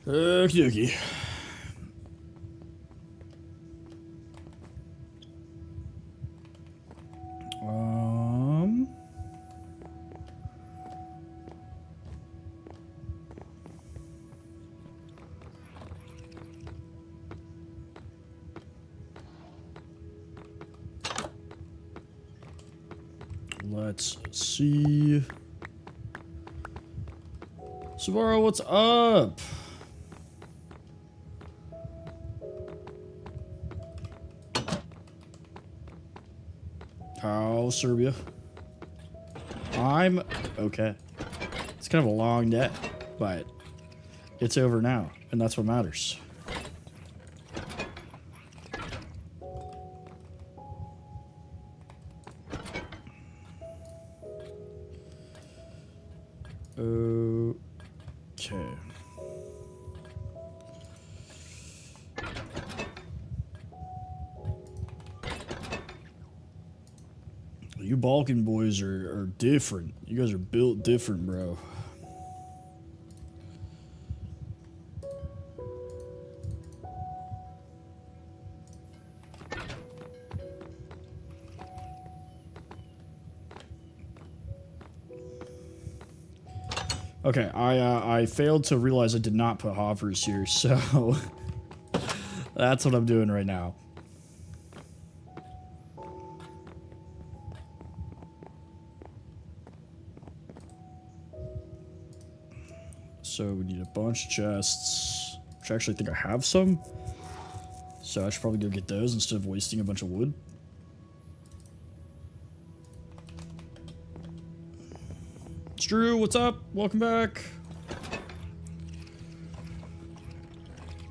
Okie dokie. Let's see. Subaru, what's up? How's Serbia? I'm okay. It's kind of a long day, but it's over now, and that's what matters. Okay. You Balkan boys are different. You guys are built different, bro. Okay, I failed to realize I did not put hoppers here, so that's what I'm doing right now. So we need a bunch of chests, which I actually think I have some. So I should probably go get those instead of wasting a bunch of wood. It's Drew, what's up? Welcome back.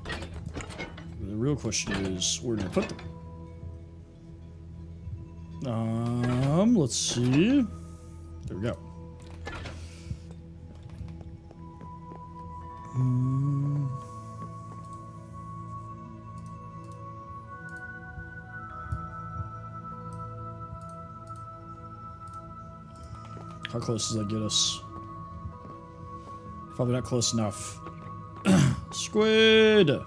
The real question is, where do I put them? Let's see. There we go. How close does that get us? Probably not close enough. Squid!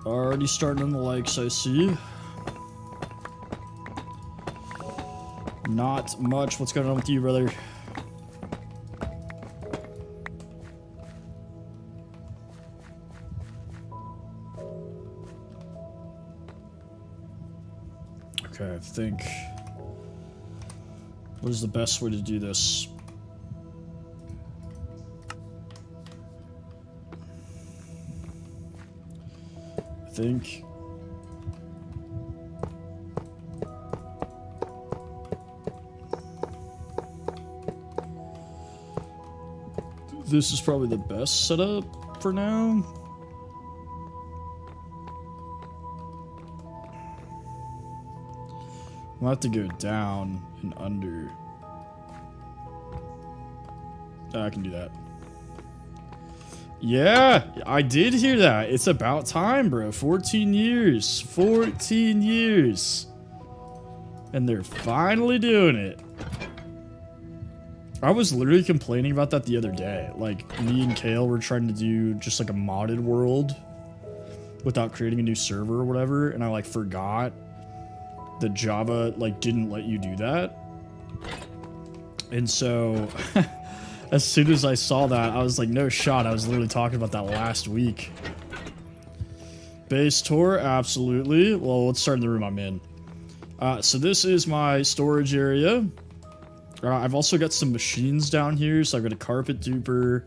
Already starting on the likes, I see. Not much. What's going on with you, brother? Okay, I think... What is the best way to do this? I think... This is probably the best setup for now. We'll have to go down and under. I can do that. Yeah, I did hear that. It's about time, bro. 14 years. 14 years. And they're finally doing it. I was literally complaining about that the other day. Like, me and Kale were trying to do just like a modded world without creating a new server or whatever, and I like forgot that Java like didn't let you do that. And so as soon as I saw that, I was like, no shot. I was literally talking about that last week. Base tour, absolutely. Well, let's start in the room I'm in. So this is my storage area. I've also got some machines down here. So I've got a carpet duper,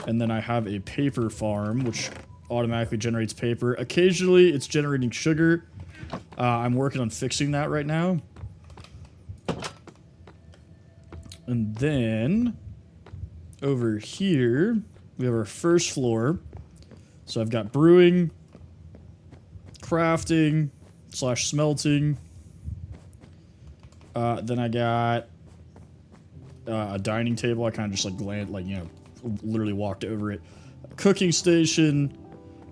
and then I have a paper farm, which automatically generates paper. Occasionally, it's generating sugar. I'm working on fixing that right now. And then over here, we have our first floor. So I've got brewing, crafting, / smelting. Then I got a dining table. I kind of just like literally walked over it. A cooking station,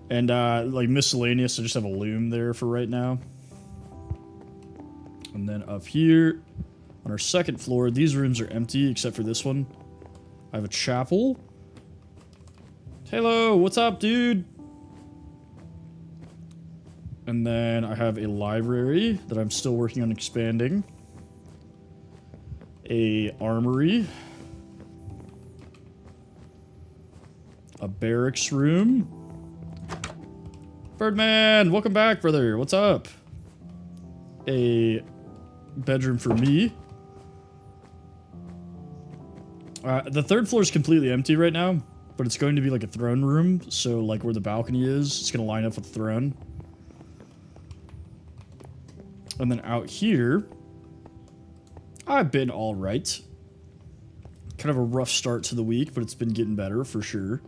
And like miscellaneous, I just have a loom there for right now. And then up here on our second floor, these rooms are empty except for this one. I have a chapel. Hello, what's up, dude? And then I have a library that I'm still working on expanding. A armory. A barracks room. Birdman, welcome back, brother. What's up? A bedroom for me. The third floor is completely empty right now, but it's going to be like a throne room. So like where the balcony is, it's going to line up with the throne. And then out here, I've been all right. Kind of a rough start to the week, but it's been getting better for sure.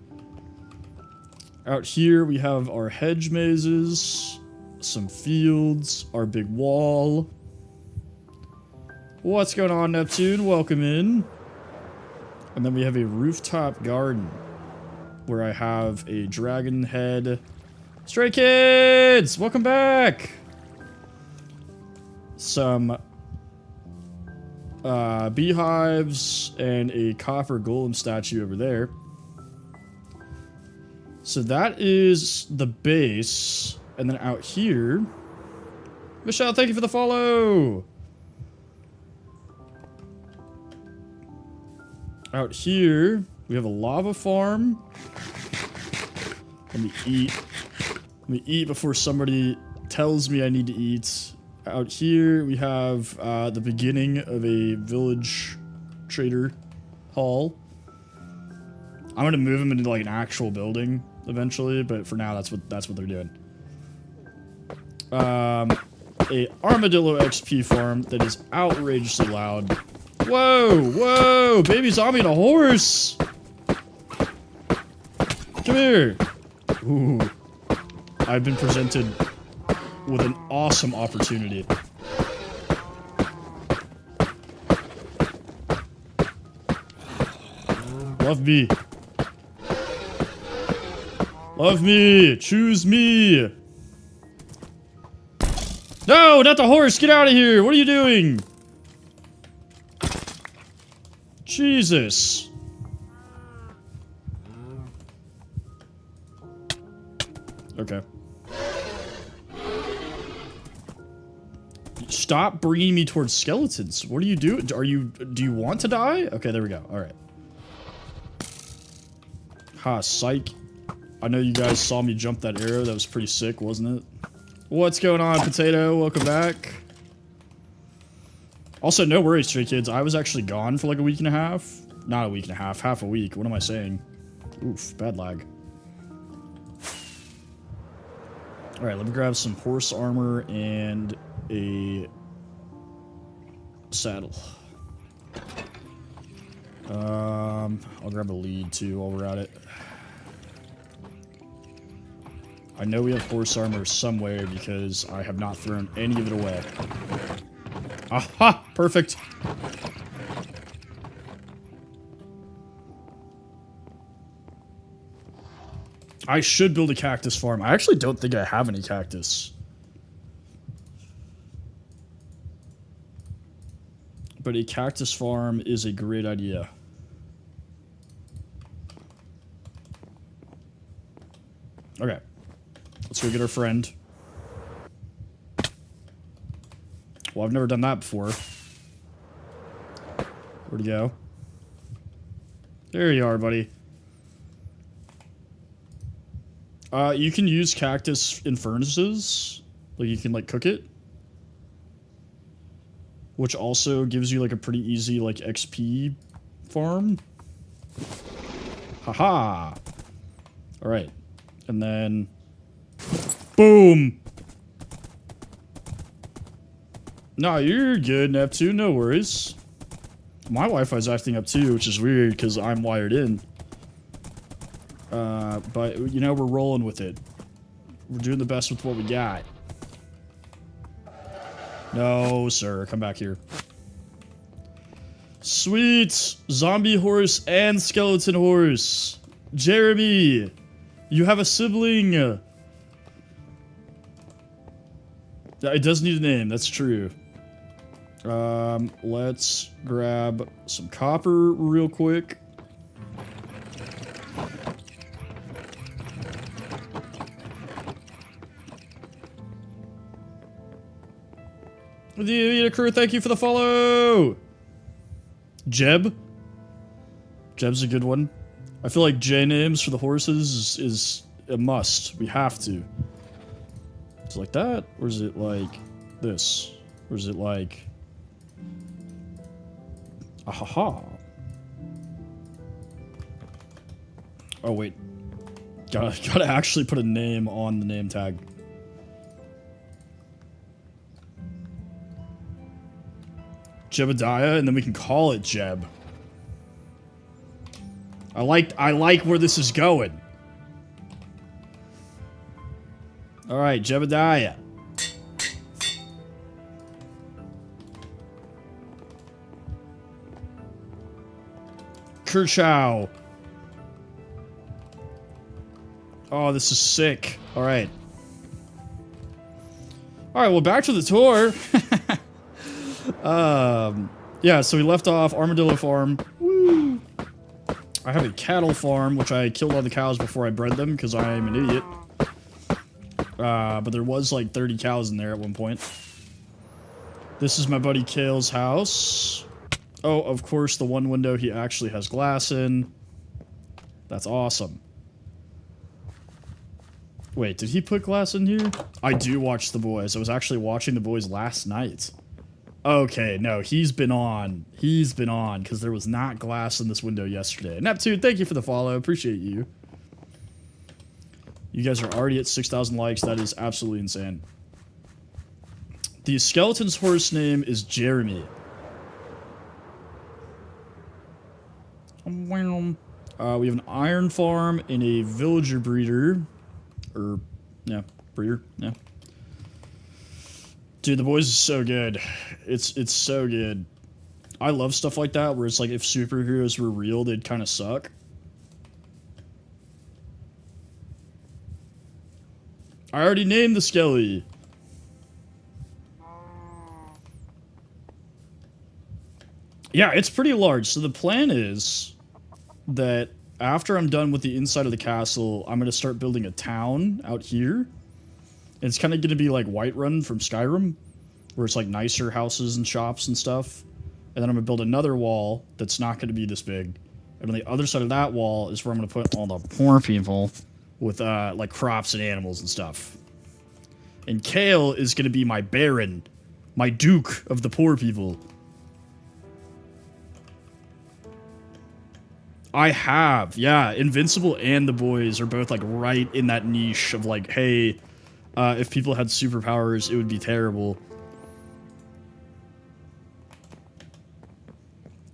Out here, we have our hedge mazes, some fields, our big wall. What's going on, Neptune? Welcome in. And then we have a rooftop garden where I have a dragon head. Stray Kids! Welcome back! Some beehives and a copper golem statue over there. So that is the base. And then out here... Michelle, thank you for the follow! Out here, we have a lava farm. Let me eat. Let me eat before somebody tells me I need to eat. Out here, we have the beginning of a village trader hall. I'm gonna move them into like an actual building eventually, but for now, that's what they're doing. A armadillo XP farm that is outrageously loud. Whoa, whoa, baby zombie and a horse. Come here. Ooh, I've been presented with an awesome opportunity. Love me. Love me. Choose me. No, not the horse. Get out of here. What are you doing? Jesus. Okay. Stop bringing me towards skeletons. What are you doing? Do you want to die? Okay, there we go. All right. Ha, psych. I know you guys saw me jump that arrow. That was pretty sick, wasn't it? What's going on, Potato? Welcome back. Also, no worries, Stray Kids. I was actually gone for like a week and a half. Not a week and a half. Half a week. What am I saying? Oof, bad lag. Alright, let me grab some horse armor and a saddle. I'll grab a lead too while we're at it. I know we have horse armor somewhere because I have not thrown any of it away. Aha! Perfect. I should build a cactus farm. I actually don't think I have any cactus. But a cactus farm is a great idea. Okay. Let's go get our friend. Well, I've never done that before. Where'd he go? There you are, buddy. You can use cactus in furnaces. Like, you can, like, cook it. Which also gives you, like, a pretty easy, like, XP farm. Haha! Alright. And then... Boom! Nah, you're good, Neptune. No worries. My Wi-Fi's acting up too, which is weird because I'm wired in. But, you know, we're rolling with it. We're doing the best with what we got. No, sir. Come back here. Sweet! Zombie horse and skeleton horse. Jeremy! You have a sibling! It does need a name, that's true. Let's grab some copper real quick. The crew, thank you for the follow! Jeb? Jeb's a good one. I feel like J names for the horses is a must. We have to. Is it like that? Or is it like this? Or is it like... Ahaha. Oh, wait. Gotta actually put a name on the name tag. Jebediah, and then we can call it Jeb. I like where this is going. Alright, Jebediah. Kershaw. Oh, this is sick. Alright. Alright, well, back to the tour. Yeah, so we left off Armadillo Farm. Woo! I have a cattle farm, which I killed all the cows before I bred them, because I'm an idiot. But there was like 30 cows in there at one point. This is my buddy Kale's house. Oh, of course, the one window he actually has glass in. That's awesome. Wait, did he put glass in here? I do watch The Boys. I was actually watching The Boys last night. Okay, no, he's been on. He's been on, because there was not glass in this window yesterday. Neptune, thank you for the follow. Appreciate you. You guys are already at 6,000 likes. That is absolutely insane. The skeleton's horse name is Jeremy. We have an iron farm and a villager breeder. Or, yeah, breeder, yeah. Dude, The Boys is so good. It's so good. I love stuff like that, where it's like if superheroes were real, they'd kind of suck. I already named the Skelly. Yeah, it's pretty large. So the plan is that after I'm done with the inside of the castle, I'm going to start building a town out here. It's kind of going to be like Whiterun from Skyrim, where it's like nicer houses and shops and stuff. And then I'm going to build another wall that's not going to be this big. And on the other side of that wall is where I'm going to put all the poor people with like crops and animals and stuff. And Kale is going to be my baron, my duke of the poor people. I have, yeah. Invincible and The Boys are both like right in that niche of like, hey, if people had superpowers, it would be terrible.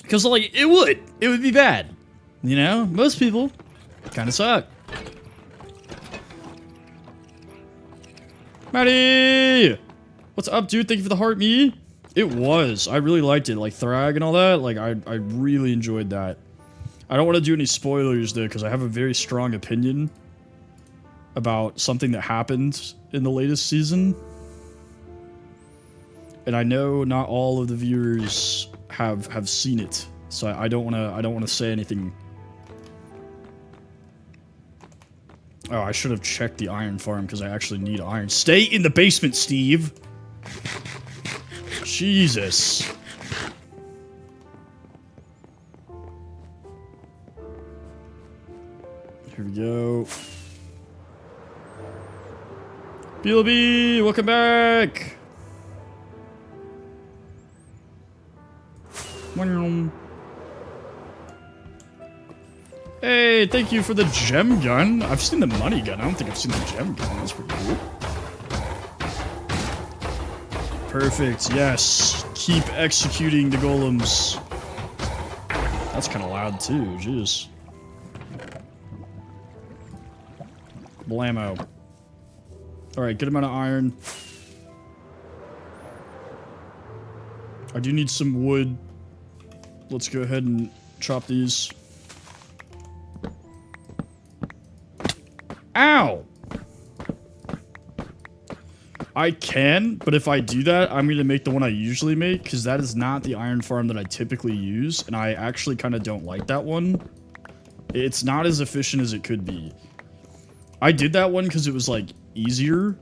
Because, like, it would be bad. You know? Most people kind of suck. Maddie! What's up, dude? Thank you for the heart, me. It was. I really liked it. Like, Thrag and all that. Like, I really enjoyed that. I don't want to do any spoilers, though, because I have a very strong opinion about something that happened in the latest season. And I know not all of the viewers have seen it, so I don't want to say anything. Oh, I should have checked the iron farm because I actually need iron. Stay in the basement, Steve. Jesus. Here we go. BLB, welcome back. Hey, thank you for the gem gun. I've seen the money gun. I don't think I've seen the gem gun. That's pretty cool. Perfect. Yes. Keep executing the golems. That's kind of loud too. Jeez. Blammo. Alright, good amount of iron. I do need some wood. Let's go ahead and chop these. Ow! I can, but if I do that, I'm going to make the one I usually make, because that is not the iron farm that I typically use, and I actually kind of don't like that one. It's not as efficient as it could be. I did that one because it was, like, easier,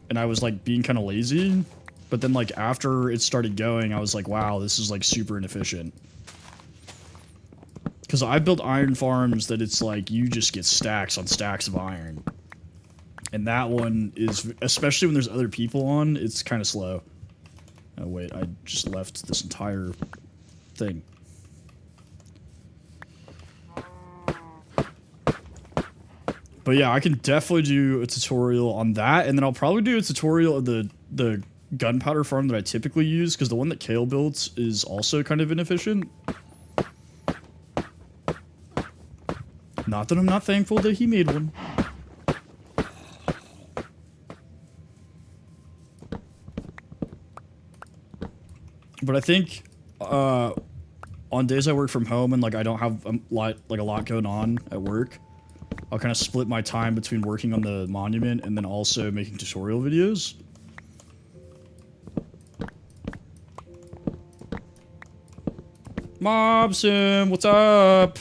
and I was, like, being kind of lazy, but then, like, after it started going, I was like, wow, this is, like, super inefficient. Because I built iron farms that it's, like, you just get stacks on stacks of iron. And that one is, especially when there's other people on, it's kind of slow. Oh, wait, I just left this entire thing. But yeah, I can definitely do a tutorial on that, and then I'll probably do a tutorial of the gunpowder farm that I typically use, because the one that Kale built is also kind of inefficient. Not that I'm not thankful that he made one. But I think on days I work from home and like I don't have a lot going on at work, I'll kind of split my time between working on the monument and then also making tutorial videos. Mob Sim, what's up?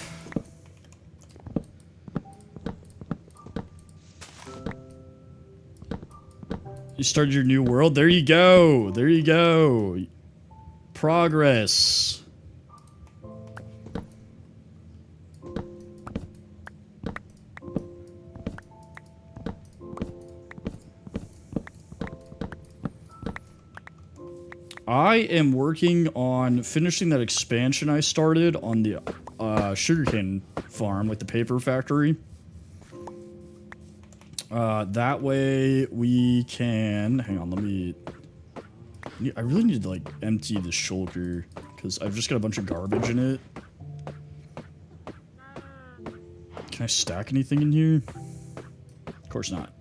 You started your new world? There you go. There you go. Progress. I am working on finishing that expansion I started on the sugarcane farm, like the paper factory. That way we can... Hang on, let me... I really need to, like, empty the shulker, because I've just got a bunch of garbage in it. Can I stack anything in here? Of course not.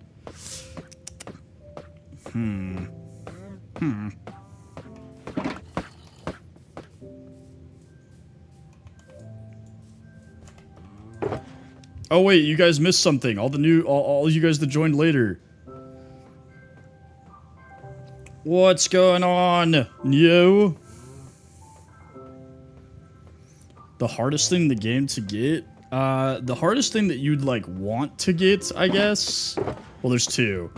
Oh wait, you guys missed something. All you guys that joined later. What's going on, yo? The hardest thing in the game to get? The hardest thing that you'd, like, want to get, I guess? Well, there's two.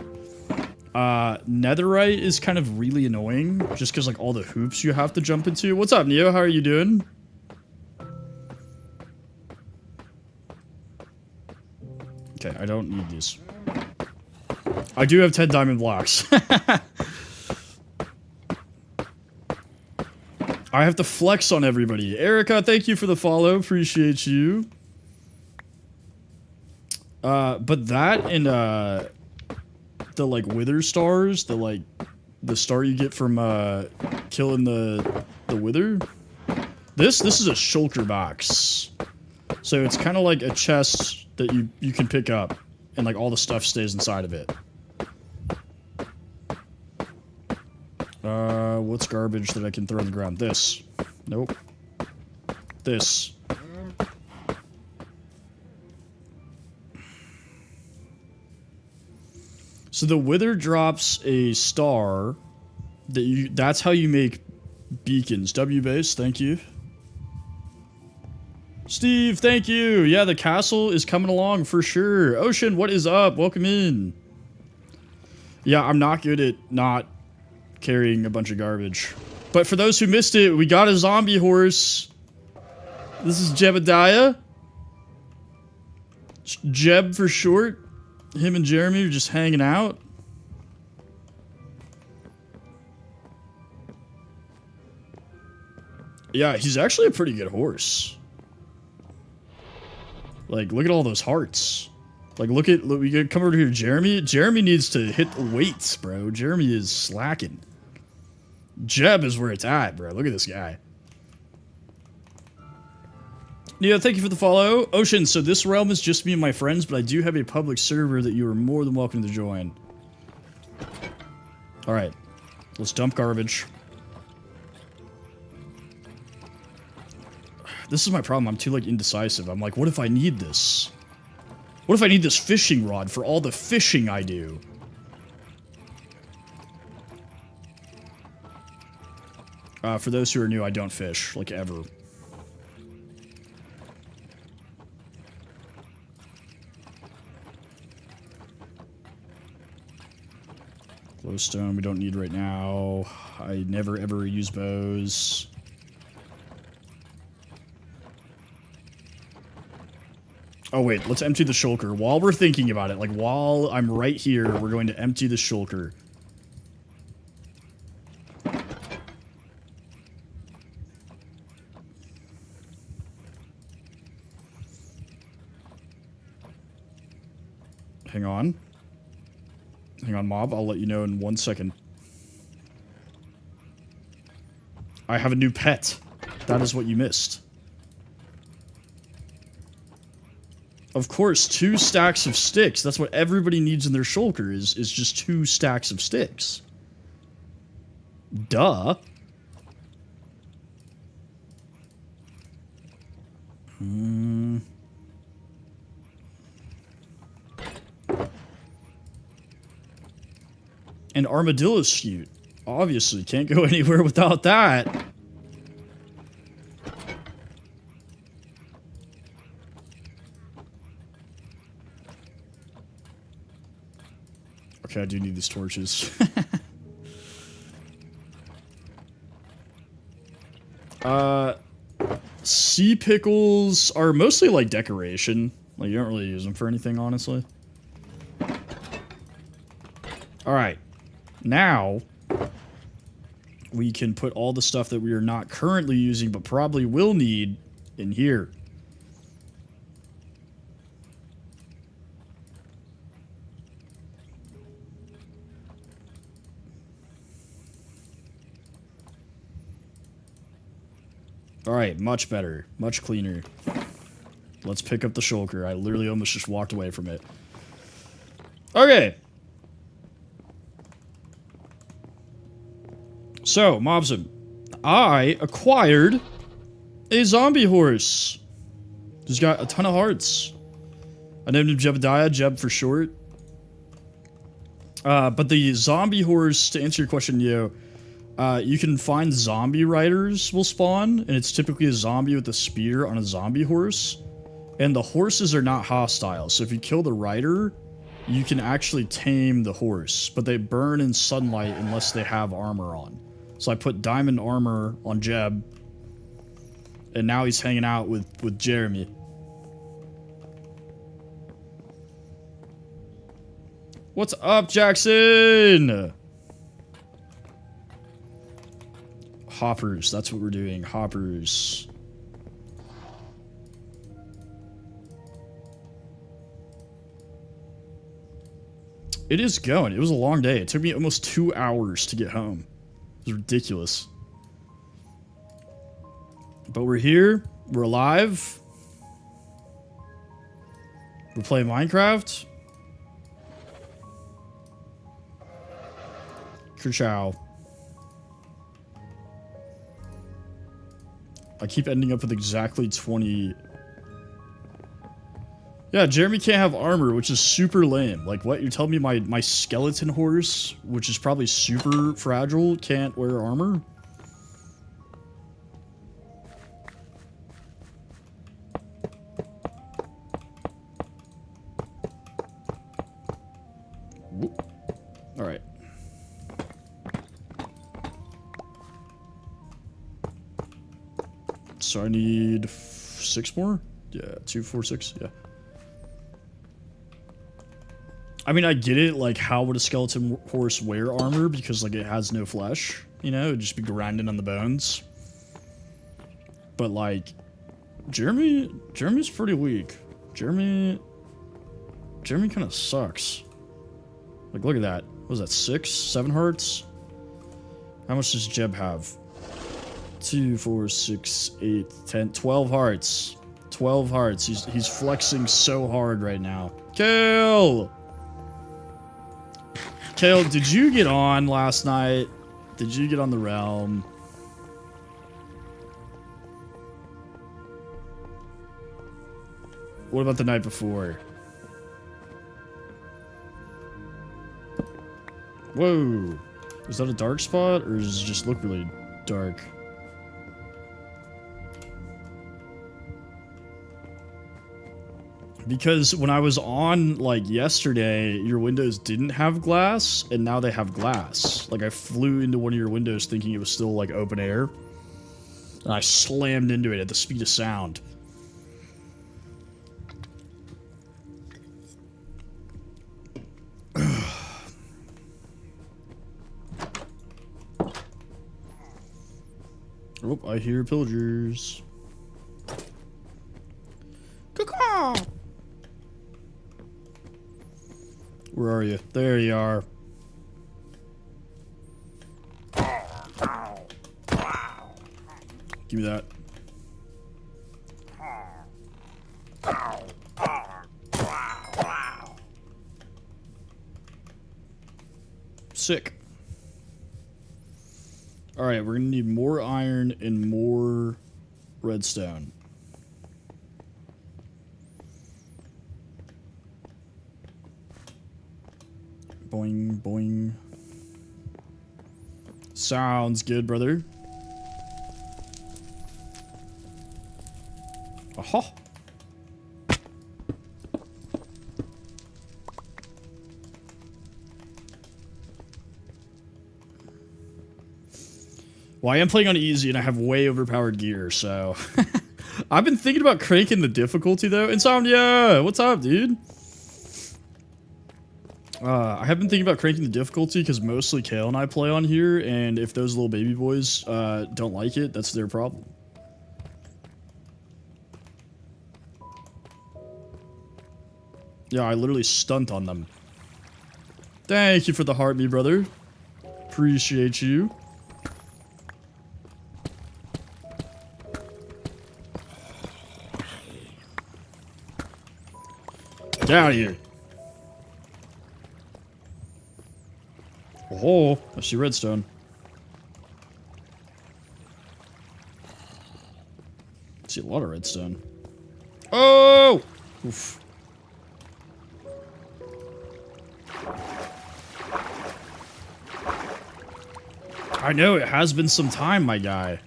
Netherite is kind of really annoying, just because, like, all the hoops you have to jump into. What's up, Neo? How are you doing? Okay, I don't need these. I do have 10 diamond blocks. I have to flex on everybody. Erica, thank you for the follow. Appreciate you. But that and, the, like, wither stars, the star you get from, killing the wither. This is a shulker box. So it's kind of like a chest that you can pick up, and, like, all the stuff stays inside of it. What's garbage that I can throw on the ground? This. Nope. This. So the wither drops a star that's how you make beacons. W-base, thank you. Steve, thank you. Yeah, the castle is coming along for sure. Ocean, what is up? Welcome in. Yeah, I'm not good at not carrying a bunch of garbage. But for those who missed it, we got a zombie horse. This is Jebediah. Jeb for short. Him and Jeremy are just hanging out. Yeah, he's actually a pretty good horse. Like, look at all those hearts. Like, look, we can come over here to Jeremy. Jeremy needs to hit the weights, bro. Jeremy is slacking. Jeb is where it's at, bro. Look at this guy. Neo, thank you for the follow. Ocean, so this realm is just me and my friends, but I do have a public server that you are more than welcome to join. Alright. Let's dump garbage. This is my problem. I'm too, like, indecisive. I'm like, what if I need this? What if I need this fishing rod for all the fishing I do? For those who are new, I don't fish, like, ever. Glowstone we don't need right now. I never ever use bows. Oh wait, let's empty the shulker. While we're thinking about it, like while I'm right here, we're going to empty the shulker. Hang on. Hang on, mob. I'll let you know in 1 second. I have a new pet. That is what you missed. Of course, 2 stacks of sticks. That's what everybody needs in their shulker is just 2 stacks of sticks. Duh. An armadillo scute. Obviously, can't go anywhere without that. Okay, I do need these torches. Sea pickles are mostly like decoration. Like, you don't really use them for anything, honestly. Alright. Now, we can put all the stuff that we are not currently using, but probably will need, in here. Alright, much better. Much cleaner. Let's pick up the shulker. I literally almost just walked away from it. Okay. So, Mobsum, I acquired a zombie horse. He's got a ton of hearts. I named him Jebediah, Jeb for short. But the zombie horse, to answer your question, Yo, you can find zombie riders will spawn, and it's typically a zombie with a spear on a zombie horse. And the horses are not hostile, so if you kill the rider, you can actually tame the horse, but they burn in sunlight unless they have armor on. So I put diamond armor on Jeb, and now he's hanging out with Jeremy. What's up, Jackson? Hoppers, that's what we're doing. Hoppers. It is going. It was a long day. It took me almost 2 hours to get home. It was ridiculous. But we're here. We're alive. We're playing Minecraft. Kerchow. I keep ending up with exactly 20. Yeah, Jeremy can't have armor, which is super lame. Like, what? You're telling me my skeleton horse, which is probably super fragile, can't wear armor? Alright. So I need 6 more? Yeah, 2, 4, 6, yeah. I mean, I get it, like, how would a skeleton horse wear armor? Because, like, it has no flesh, you know? It'd just be grinding on the bones. But, like, Jeremy's pretty weak. Jeremy kind of sucks. Like, look at that. What was that, 6? 7 hearts? How much does Jeb have? 2, 4, 6, 8, 10, 12 hearts. 12 hearts. He's flexing so hard right now. Kale! Kale, did you get on last night? Did you get on the realm? What about the night before? Whoa. Is that a dark spot, or does it just look really dark. Because when I was on, like, yesterday, your windows didn't have glass, and now they have glass. Like, I flew into one of your windows thinking it was still, like, open air. And I slammed into it at the speed of sound. Oh, I hear pillagers. Caw-caw! Where are you? There you are. Give me that. Sick. Alright, we're gonna need more iron and more redstone. Boing, boing. Sounds good, brother. Aha! Well, I am playing on easy and I have way overpowered gear, so... I've been thinking about cranking the difficulty, though. Insomnia! What's up, dude? I have been thinking about cranking the difficulty because mostly Kale and I play on here, and if those little baby boys don't like it, that's their problem. Yeah, I literally stunt on them. Thank you for the heart, me brother. Appreciate you. Get out of here. Oh, I see redstone. I see a lot of redstone. Oh! Oof. I know, it has been some time, my guy.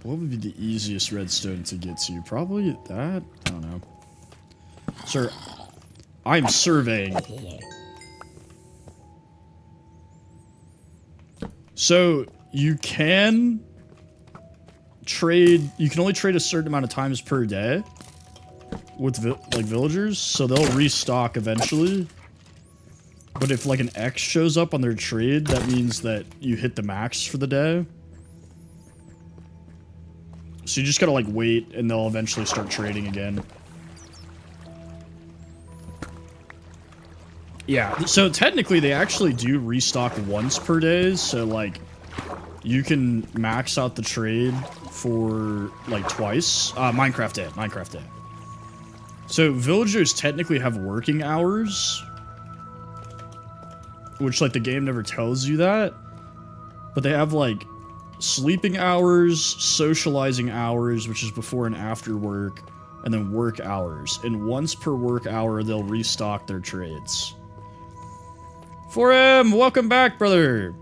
What would be the easiest redstone to get to? Probably that? I don't know. Sir, I'm surveying. So, you can trade... You can only trade a certain amount of times per day with, like, villagers, so they'll restock eventually. But if, like, an X shows up on their trade, that means that you hit the max for the day. So you just gotta, like, wait, and they'll eventually start trading again. Yeah, so technically they actually do restock once per day, so, like, you can max out the trade for, like, twice. Minecraft Day. So villagers technically have working hours, which, like, the game never tells you that, but they have, like, sleeping hours, socializing hours, which is before and after work, and then work hours. And once per work hour, they'll restock their trades. 4M, welcome back, brother.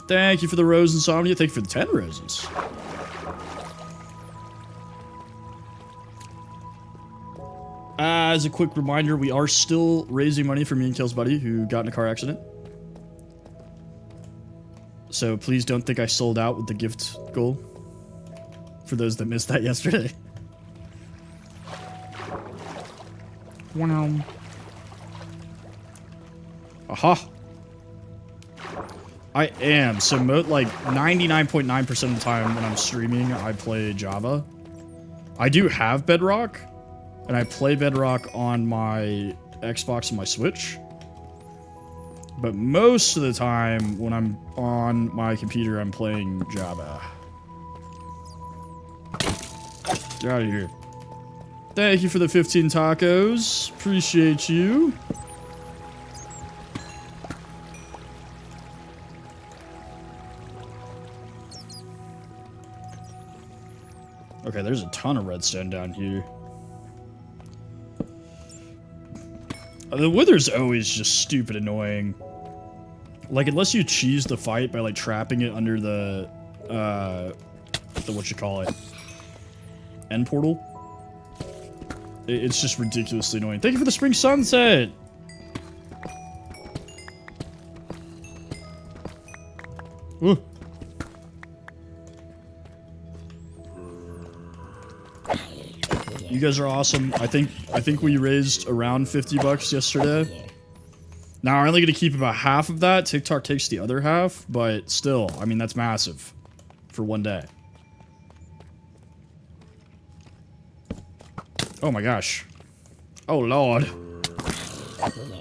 Thank you for the rose, Insomnia. Thank you for the 10 roses. As a quick reminder, we are still raising money for me and Kale's buddy who got in a car accident. So please don't think I sold out with the gift goal. For those that missed that yesterday. Wow. Aha. I am. So, like, 99.9% of the time when I'm streaming, I play Java. I do have Bedrock. And I play Bedrock on my Xbox and my Switch. But most of the time, when I'm on my computer, I'm playing Java. Get out of here. Thank you for the 15 tacos. Appreciate you. Okay, there's a ton of redstone down here. The Wither's always just stupid annoying. Like, unless you cheese the fight by, like, trapping it under the whatchamacallit, end portal. It's just ridiculously annoying. Thank you for the spring sunset! Ooh. You guys are awesome. I think we raised around 50 bucks yesterday. Now, we're only going to keep about half of that. TikTok takes the other half, but still, I mean, that's massive for one day. Oh my gosh. Oh lord.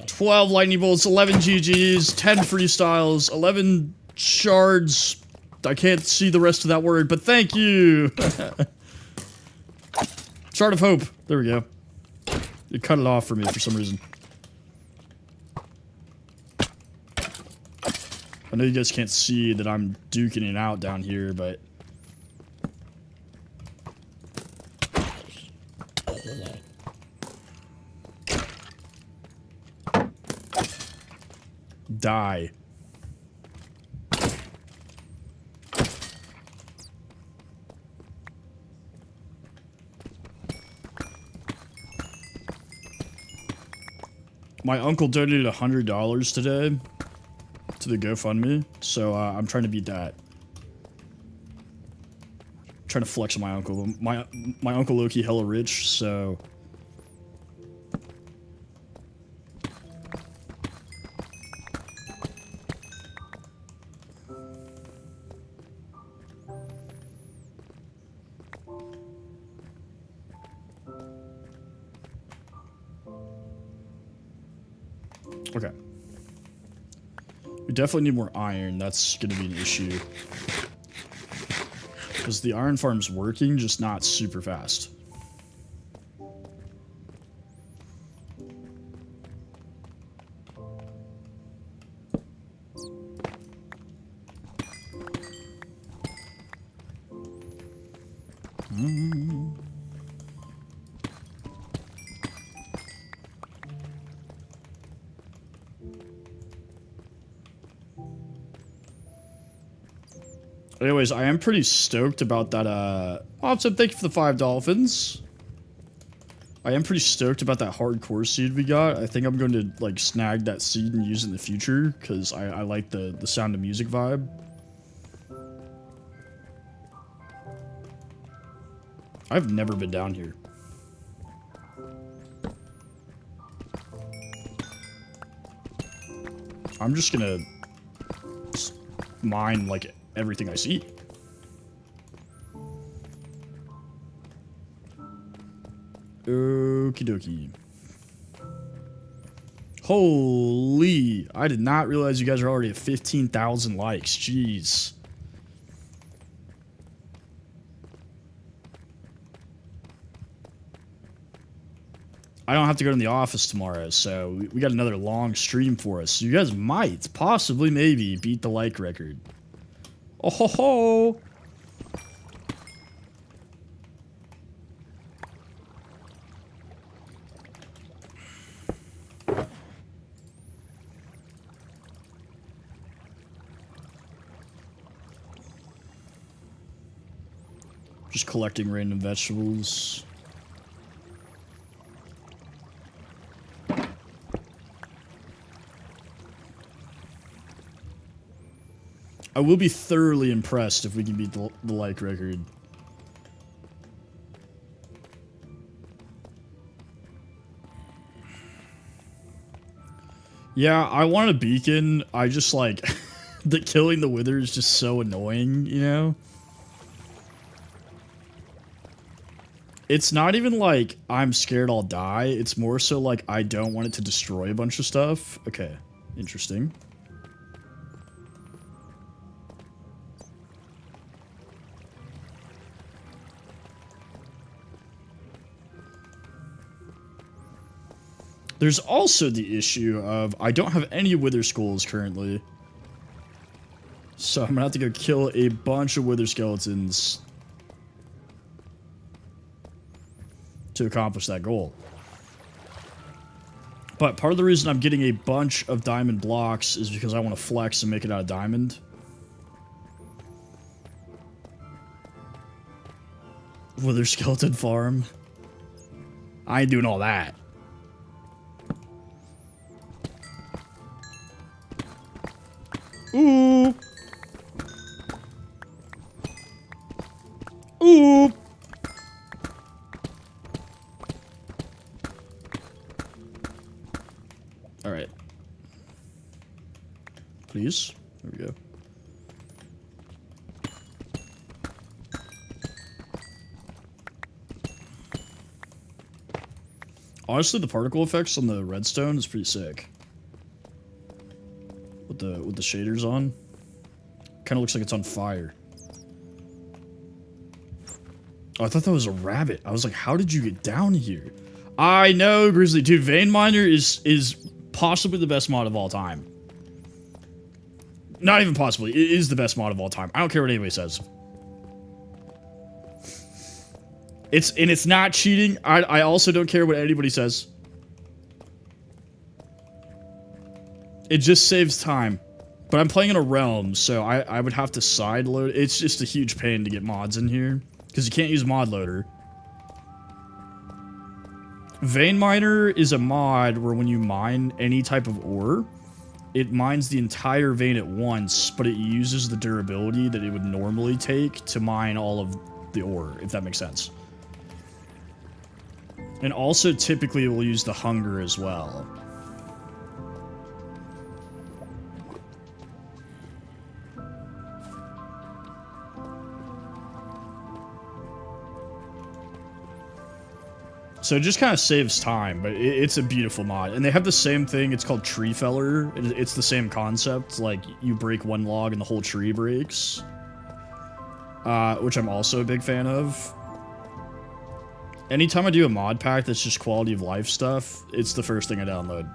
12 lightning bolts, 11 GGs, 10 freestyles, 11 shards. I can't see the rest of that word, but thank you. Shard of hope. There we go. You cut it off for me for some reason. I know you guys can't see that I'm duking it out down here, but... Die. My uncle donated $100 today to the GoFundMe, so I'm trying to beat that. I'm trying to flex on my uncle. My uncle Loki hella rich, so... Okay. We definitely need more iron. That's going to be an issue. Because the iron farm's working, just not super fast. Anyways, I am pretty stoked about that, Optim, thank you for the 5 dolphins. I am pretty stoked about that hardcore seed we got. I think I'm going to, like, snag that seed and use it in the future, because I like the Sound of Music vibe. I've never been down here. I'm just gonna mine, like, everything I see. Okie dokie. Holy, I did not realize you guys are already at 15,000 likes. Jeez. I don't have to go to the office tomorrow, so we got another long stream for us. So you guys might, possibly, maybe, beat the like record. Oh ho ho! Just collecting random vegetables. I will be thoroughly impressed if we can beat the like record. Yeah, I want a beacon. I just like that killing the Wither is just so annoying, you know? It's not even like I'm scared I'll die. It's more so like I don't want it to destroy a bunch of stuff. Okay, interesting. There's also the issue of I don't have any Wither Skulls currently. So I'm gonna have to go kill a bunch of Wither Skeletons to accomplish that goal. But part of the reason I'm getting a bunch of diamond blocks is because I want to flex and make it out of diamond. Wither skeleton farm. I ain't doing all that. Ooh. Ooh. All right. Please. There we go. Honestly, the particle effects on the redstone is pretty sick. With the shaders on. Kind of looks like it's on fire. Oh, I thought that was a rabbit. I was like, how did you get down here? I know, Grizzly. Dude, Vein Miner is possibly the best mod of all time. Not even possibly. It is the best mod of all time. I don't care what anybody says. It's not cheating. I also don't care what anybody says. It just saves time. But I'm playing in a realm, so I would have to side load. It's just a huge pain to get mods in here. Because you can't use mod loader. Vein Miner is a mod where when you mine any type of ore, it mines the entire vein at once, but it uses the durability that it would normally take to mine all of the ore, if that makes sense. And also, typically, it will use the hunger as well. So it just kind of saves time, but it's a beautiful mod. And they have the same thing, it's called Tree Feller. It's the same concept, like you break one log and the whole tree breaks. Which I'm also a big fan of. Anytime I do a mod pack that's just quality of life stuff, it's the first thing I download.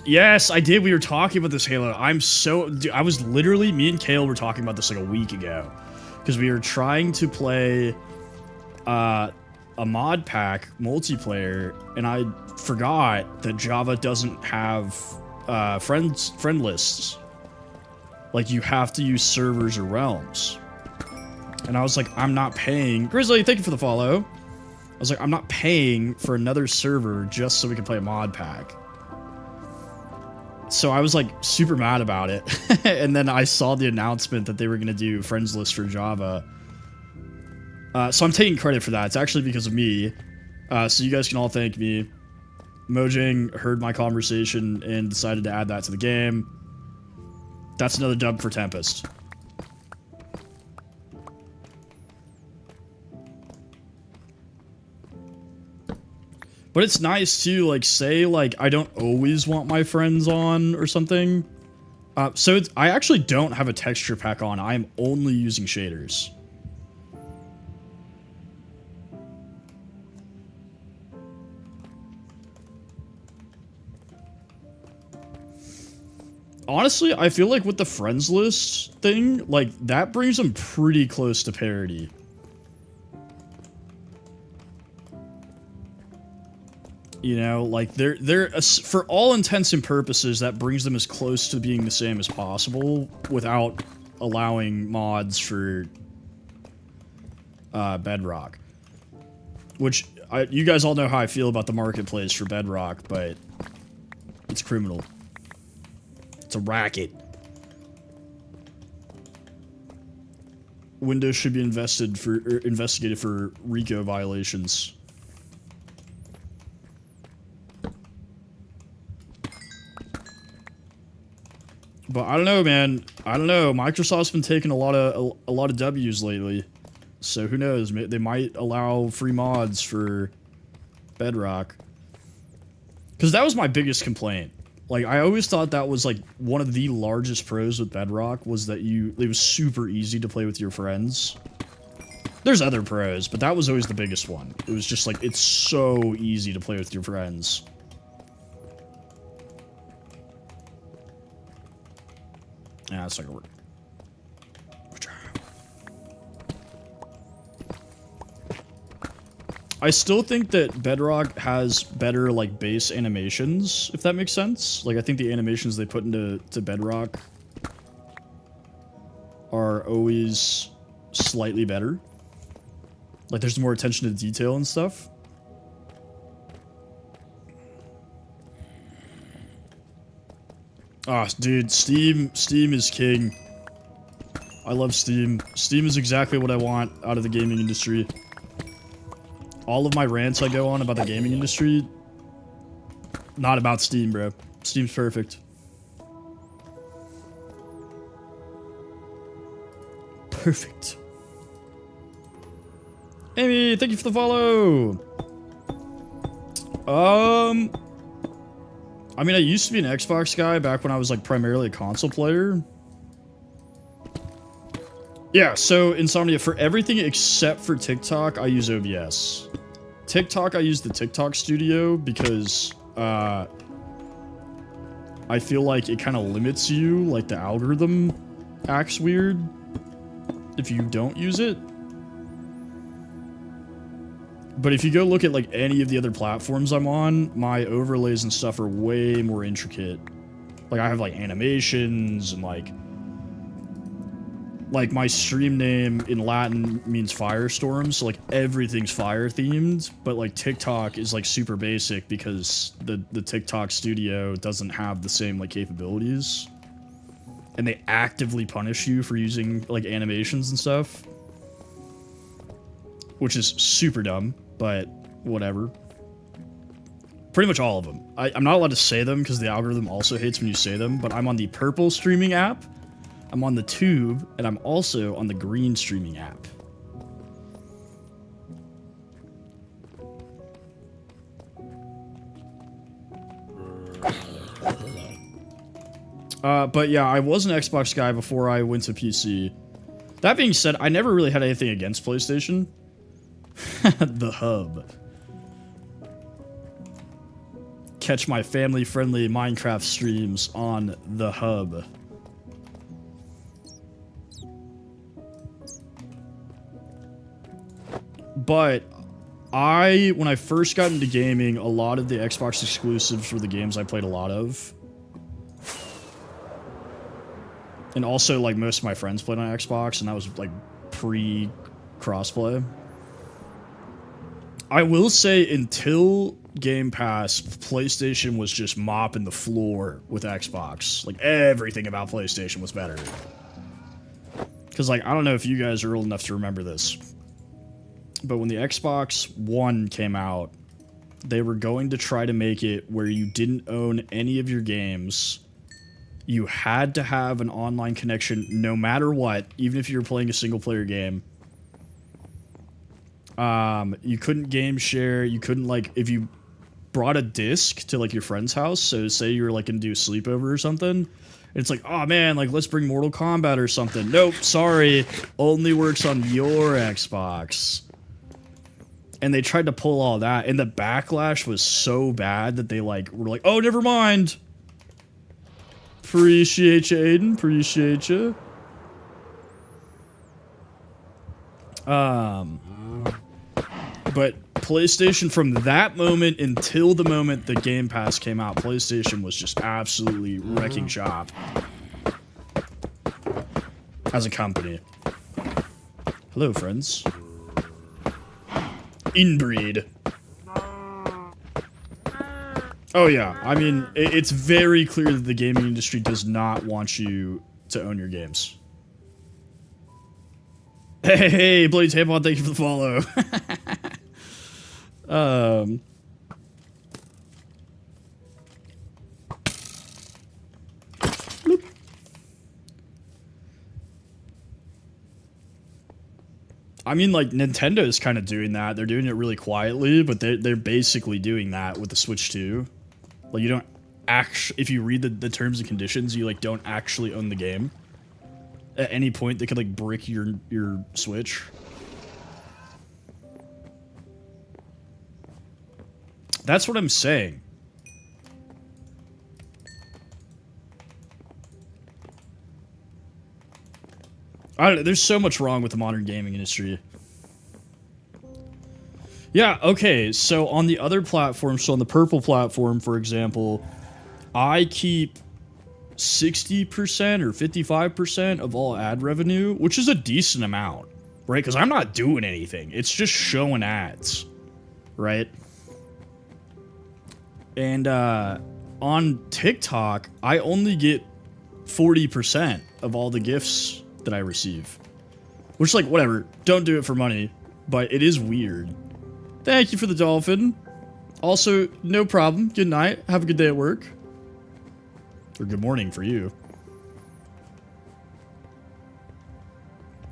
Yes, I did. We were talking about this, Halo. Dude, I was literally, me and Kale were talking about this like a week ago. Because we were trying to play a mod pack multiplayer, and I forgot that Java doesn't have friend lists. Like, you have to use servers or realms. And I was like, I'm not paying. Grizzly, thank you for the follow. I was like, I'm not paying for another server just so we can play a mod pack. So I was like super mad about it. And then I saw the announcement that they were going to do friends list for Java. So I'm taking credit for that. It's actually because of me. So you guys can all thank me. Mojang heard my conversation and decided to add that to the game. That's another dub for Tempest. But it's nice too, like, say, like, I don't always want my friends on or something. So I actually don't have a texture pack on. I'm only using shaders. Honestly, I feel like with the friends list thing, like, that brings them pretty close to parity. You know, like, they're for all intents and purposes, that brings them as close to being the same as possible without allowing mods for Bedrock. Which, you guys all know how I feel about the marketplace for Bedrock, but it's criminal. It's a racket. Windows should be investigated for RICO violations. But I don't know, man. I don't know. Microsoft's been taking a lot of W's lately, so who knows? They might allow free mods for Bedrock. Because that was my biggest complaint. Like, I always thought that was like one of the largest pros with Bedrock was that it was super easy to play with your friends. There's other pros, but that was always the biggest one. It was just like, it's so easy to play with your friends. Yeah, that's not gonna work. I still think that Bedrock has better like base animations, if that makes sense. Like I think the animations they put into Bedrock are always slightly better. Like there's more attention to detail and stuff. Ah, dude, Steam is king. I love Steam. Steam is exactly what I want out of the gaming industry. All of my rants I go on about the gaming industry, not about Steam, bro. Steam's perfect. Perfect. Amy, thank you for the follow. I mean, I used to be an Xbox guy back when I was like primarily a console player. Yeah, so Insomnia, for everything except for TikTok, I use OBS. TikTok, I use the TikTok Studio because I feel like it kind of limits you, like the algorithm acts weird if you don't use it. But if you go look at like any of the other platforms I'm on, my overlays and stuff are way more intricate. Like I have like animations and like my stream name in Latin means firestorm, so like everything's fire themed, but like TikTok is like super basic because the TikTok Studio doesn't have the same like capabilities. And they actively punish you for using like animations and stuff. Which is super dumb, but whatever. Pretty much all of them. I'm not allowed to say them because the algorithm also hates when you say them, but I'm on the purple streaming app, I'm on the tube, and I'm also on the green streaming app. But yeah, I was an Xbox guy before I went to PC. That being said, I never really had anything against PlayStation. The hub. Catch my family-friendly Minecraft streams on the hub. But when I first got into gaming, a lot of the Xbox exclusives were the games I played a lot of. And also, like, most of my friends played on Xbox, and that was, like, pre-crossplay. I will say, until Game Pass, PlayStation was just mopping the floor with Xbox. Like, everything about PlayStation was better. Because, like, I don't know if you guys are old enough to remember this, but when the Xbox One came out, they were going to try to make it where you didn't own any of your games. You had to have an online connection no matter what, even if you were playing a single-player game. You couldn't game share. You couldn't, like, if you brought a disc to, like, your friend's house, so say you were, like, gonna do a sleepover or something, it's like, oh, man, like, let's bring Mortal Kombat or something. Nope, sorry. Only works on your Xbox. And they tried to pull all that, and the backlash was so bad that they, like, were like, oh, never mind. Appreciate you, Aiden. Appreciate you. But PlayStation, from that moment until the moment the Game Pass came out, PlayStation was just absolutely wrecking shop. As a company. Hello, friends. Inbreed. Oh yeah, I mean, it's very clear that the gaming industry does not want you to own your games. Hey, Bloody Tampon, thank you for the follow. Bloop. I mean, like, Nintendo is kind of doing that. They're doing it really quietly, but they're basically doing that with the Switch 2. Like, you don't actually, if you read the terms and conditions, you, like, don't actually own the game. At any point, they could, like, brick your Switch. That's what I'm saying. I don't know, there's so much wrong with the modern gaming industry. Yeah, okay, so on the other platforms, so on the Purple platform, for example, I keep 60% or 55% of all ad revenue, which is a decent amount, right? Because I'm not doing anything. It's just showing ads, right? And on TikTok, I only get 40% of all the gifts that I receive. Which, like, whatever. Don't do it for money, but it is weird. Thank you for the dolphin. Also, no problem. Good night. Have a good day at work. Or good morning for you.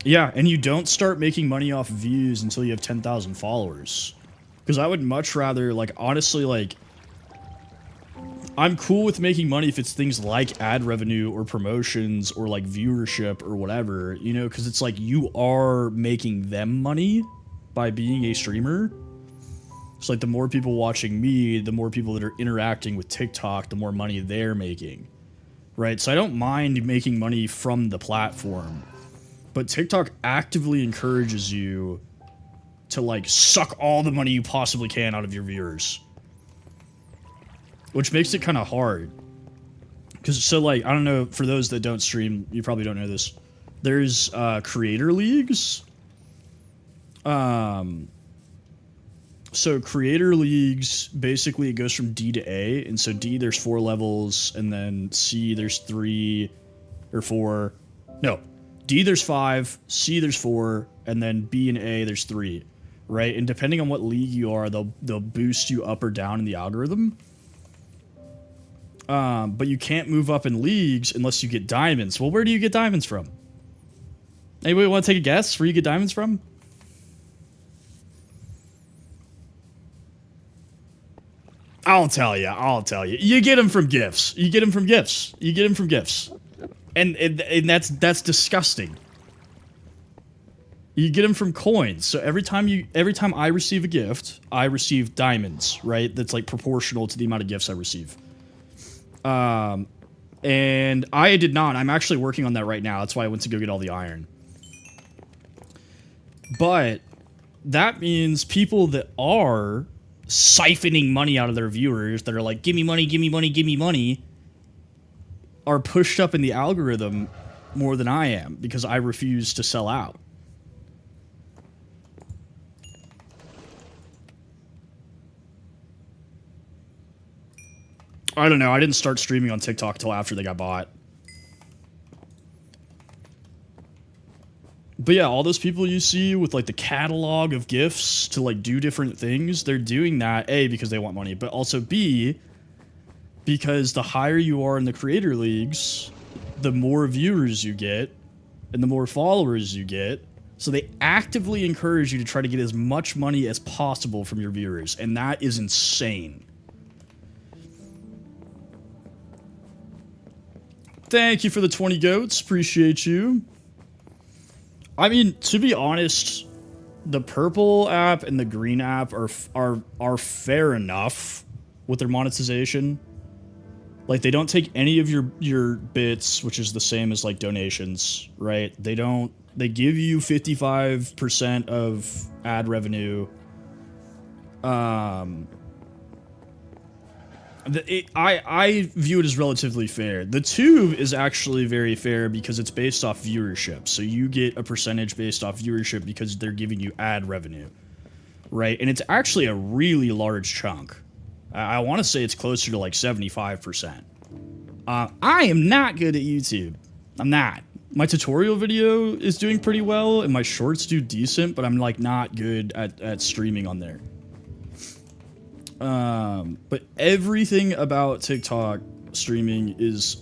Yeah, and you don't start making money off views until you have 10,000 followers. Because I would much rather, like, honestly, like, I'm cool with making money if it's things like ad revenue or promotions or, like, viewership or whatever, you know, because it's like you are making them money by being a streamer. It's like the more people watching me, the more people that are interacting with TikTok, the more money they're making, right? So I don't mind making money from the platform, but TikTok actively encourages you to, like, suck all the money you possibly can out of your viewers, which makes it kind of hard. Because, so, like, I don't know, for those that don't stream, you probably don't know this. There's creator leagues. So creator leagues, basically it goes from D to A, and so D there's 4 levels, and then C there's 3 or 4. No, D there's 5, C there's 4, and then B and A there's 3, right? And depending on what league you are, they'll boost you up or down in the algorithm. But you can't move up in leagues unless you get diamonds. Well, where do you get diamonds from? Anybody want to take a guess where you get diamonds from? I'll tell you. You get them from gifts. You get them from gifts. And that's disgusting. You get them from coins. So every time I receive a gift, I receive diamonds, right? That's like proportional to the amount of gifts I receive. And I did not. I'm actually working on that right now. That's why I went to go get all the iron. But that means people that are siphoning money out of their viewers, that are like, give me money, are pushed up in the algorithm more than I am because I refuse to sell out. I don't know. I didn't start streaming on TikTok till after they got bought. But yeah, all those people you see with, like, the catalog of gifts to, like, do different things, they're doing that, A, because they want money, but also B, because the higher you are in the creator leagues, the more viewers you get, and the more followers you get. So they actively encourage you to try to get as much money as possible from your viewers, and that is insane. Thank you for the 20 goats. Appreciate you. I mean, to be honest, the purple app and the green app are fair enough with their monetization. Like, they don't take any of your bits, which is the same as, like, donations, right? They give you 55% of ad revenue. I view it as relatively fair. The tube is actually very fair because it's based off viewership. So you get a percentage based off viewership because they're giving you ad revenue, right? And it's actually a really large chunk. I want to say it's closer to like 75%. I am not good at YouTube. I'm not. My tutorial video is doing pretty well, and my shorts do decent, but I'm like not good at streaming on there. But everything about TikTok streaming is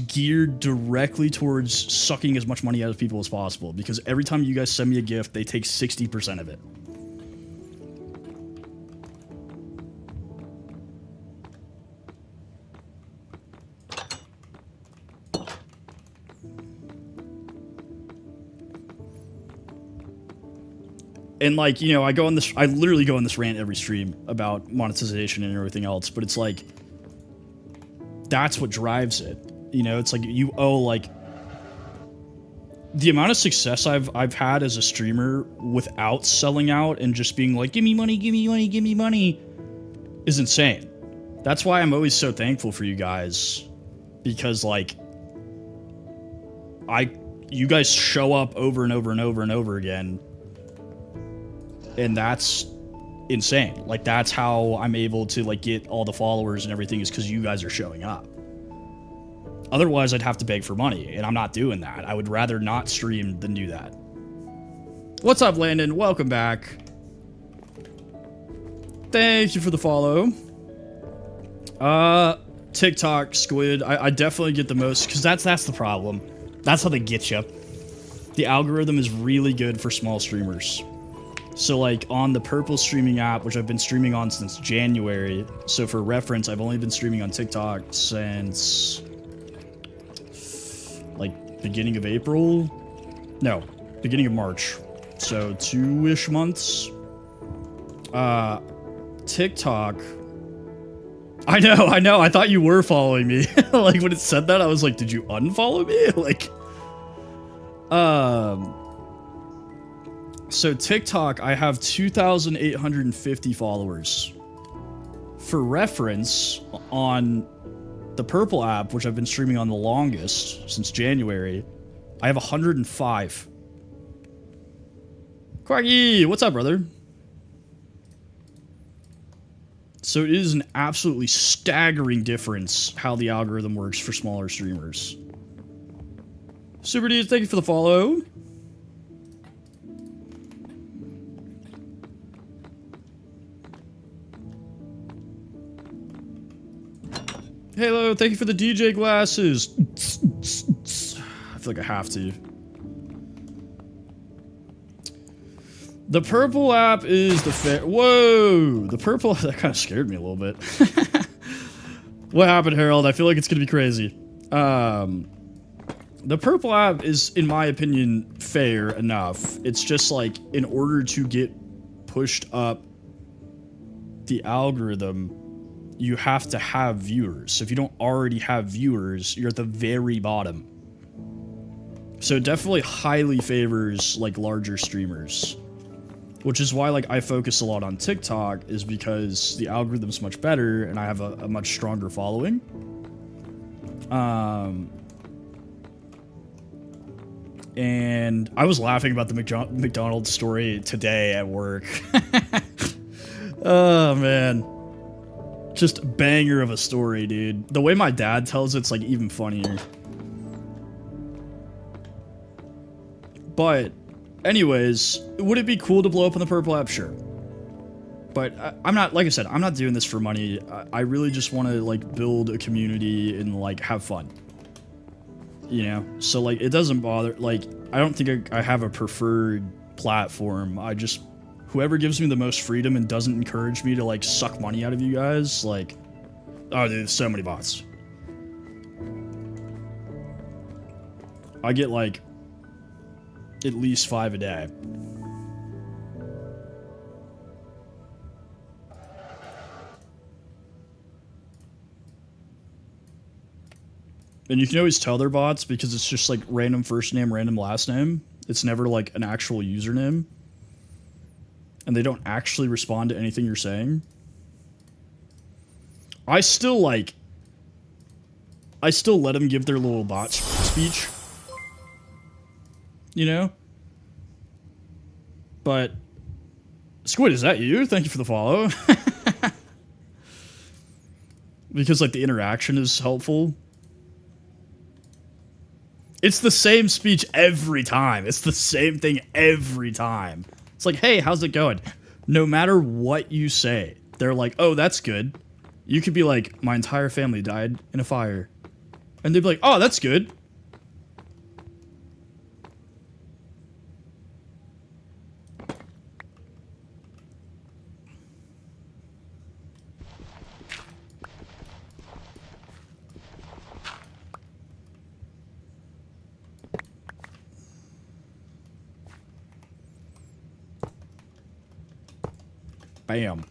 geared directly towards sucking as much money out of people as possible, because every time you guys send me a gift, they take 60% of it. And, like, you know, I literally go on this rant every stream about monetization and everything else, but it's like, that's what drives it. You know, it's like you owe, like, the amount of success I've had as a streamer without selling out and just being like, give me money, give me money, give me money, is insane. That's why I'm always so thankful for you guys, because like you guys show up over and over and over and over again, and that's insane. Like, that's how I'm able to like get all the followers and everything, is because you guys are showing up. Otherwise, I'd have to beg for money, and I'm not doing that. I would rather not stream than do that. What's up, Landon? Welcome back. Thank you for the follow. TikTok, Squid. I definitely get the most, because that's the problem. That's how they get you. The algorithm is really good for small streamers. So, like, on the Purple streaming app, which I've been streaming on since January. So, for reference, I've only been streaming on TikTok since like beginning of April? No, beginning of March. So 2-ish months. TikTok. I know. I thought you were following me. Like, when it said that, I was like, did you unfollow me? Like, so TikTok, I have 2,850 followers. For reference, on the Purple app, which I've been streaming on the longest, since January, I have 105. Quaggy, what's up, brother? So it is an absolutely staggering difference how the algorithm works for smaller streamers. Super Dudes, thank you for the follow. Halo, thank you for the DJ glasses. I feel like I have to. The Purple app is the Whoa! The Purple... That kind of scared me a little bit. What happened, Harold? I feel like it's going to be crazy. The Purple app is, in my opinion, fair enough. It's just like, in order to get pushed up the algorithm, you have to have viewers. So if you don't already have viewers, you're at the very bottom. So it definitely highly favors like larger streamers, which is why like I focus a lot on TikTok, is because the algorithm's much better and I have a much stronger following. And I was laughing about the McDonald's story today at work. Oh man. Just banger of a story, dude. The way my dad tells it's like even funnier. But anyways, would it be cool to blow up on the Purple app? Sure. But I'm not, like I said, I'm not doing this for money. I really just want to like build a community and like have fun. You know? So like it doesn't bother, like I don't think I have a preferred platform. I just, whoever gives me the most freedom and doesn't encourage me to like suck money out of you guys, like, oh dude, there's so many bots. I get like at least 5 a day. And you can always tell they're bots because it's just like random first name, random last name. It's never like an actual username. And they don't actually respond to anything you're saying. I still let them give their little bot speech. You know? But Squid, is that you? Thank you for the follow. Because like the interaction is helpful. It's the same speech every time. It's the same thing every time. It's like, hey, how's it going? No matter what you say, they're like, oh, that's good. You could be like, my entire family died in a fire. And they'd be like, oh, that's good. Bam.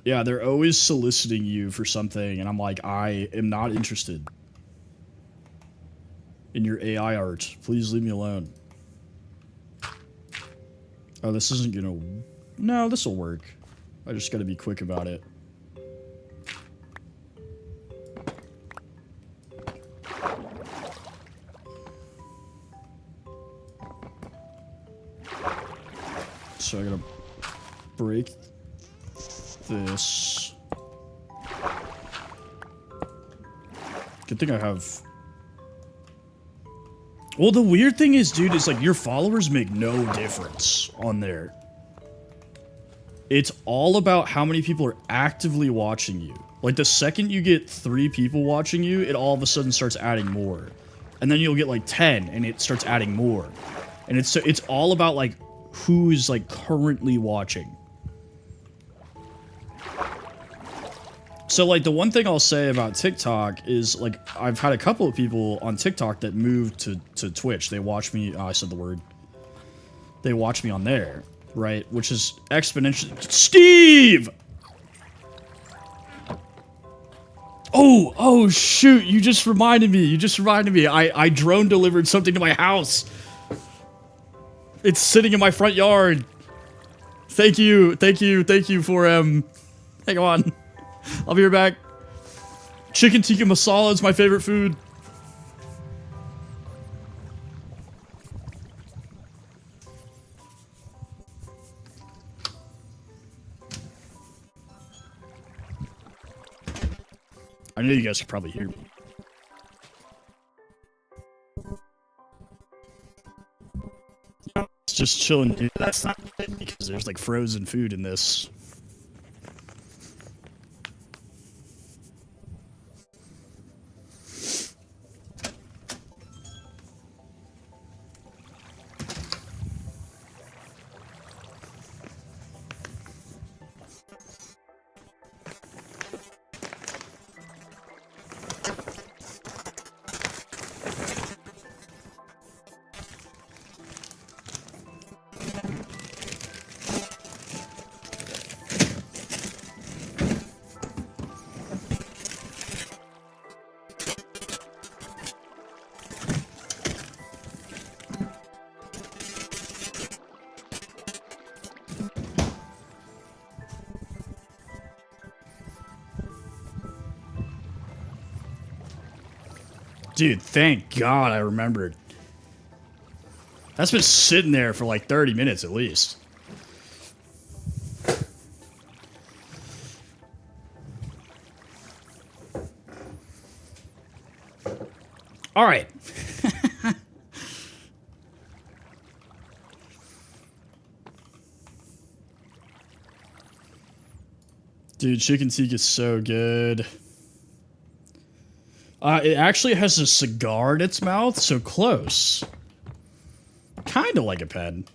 Yeah, they're always soliciting you for something, and I'm like, I am not interested. in your AI art. Please leave me alone. Oh, this isn't gonna... No, this will work. I just gotta be quick about it. So I gotta break this. Good thing I have... Well, the weird thing is, dude, is like your followers make no difference on there. It's all about how many people are actively watching you. Like the second you get 3 people watching you, it all of a sudden starts adding more. And then you'll get like 10 and it starts adding more. And it's all about like who's like currently watching. So like the one thing I'll say about TikTok is like I've had a couple of people on TikTok that moved to Twitch. They watch me, oh, I said the word. They watch me on there, right? Which is exponentially... Steve! Oh shoot, you just reminded me. I drone delivered something to my house. It's sitting in my front yard. Thank you for hang on. I'll be right back. Chicken tikka masala is my favorite food. I know you guys can probably hear me. It's just chilling, dude. That's not good because there's like frozen food in this. Dude, thank God I remembered. That's been sitting there for like 30 minutes at least. All right. Dude, chicken tikka is so good. It actually has a cigar in its mouth, so close. Kind of like a pen.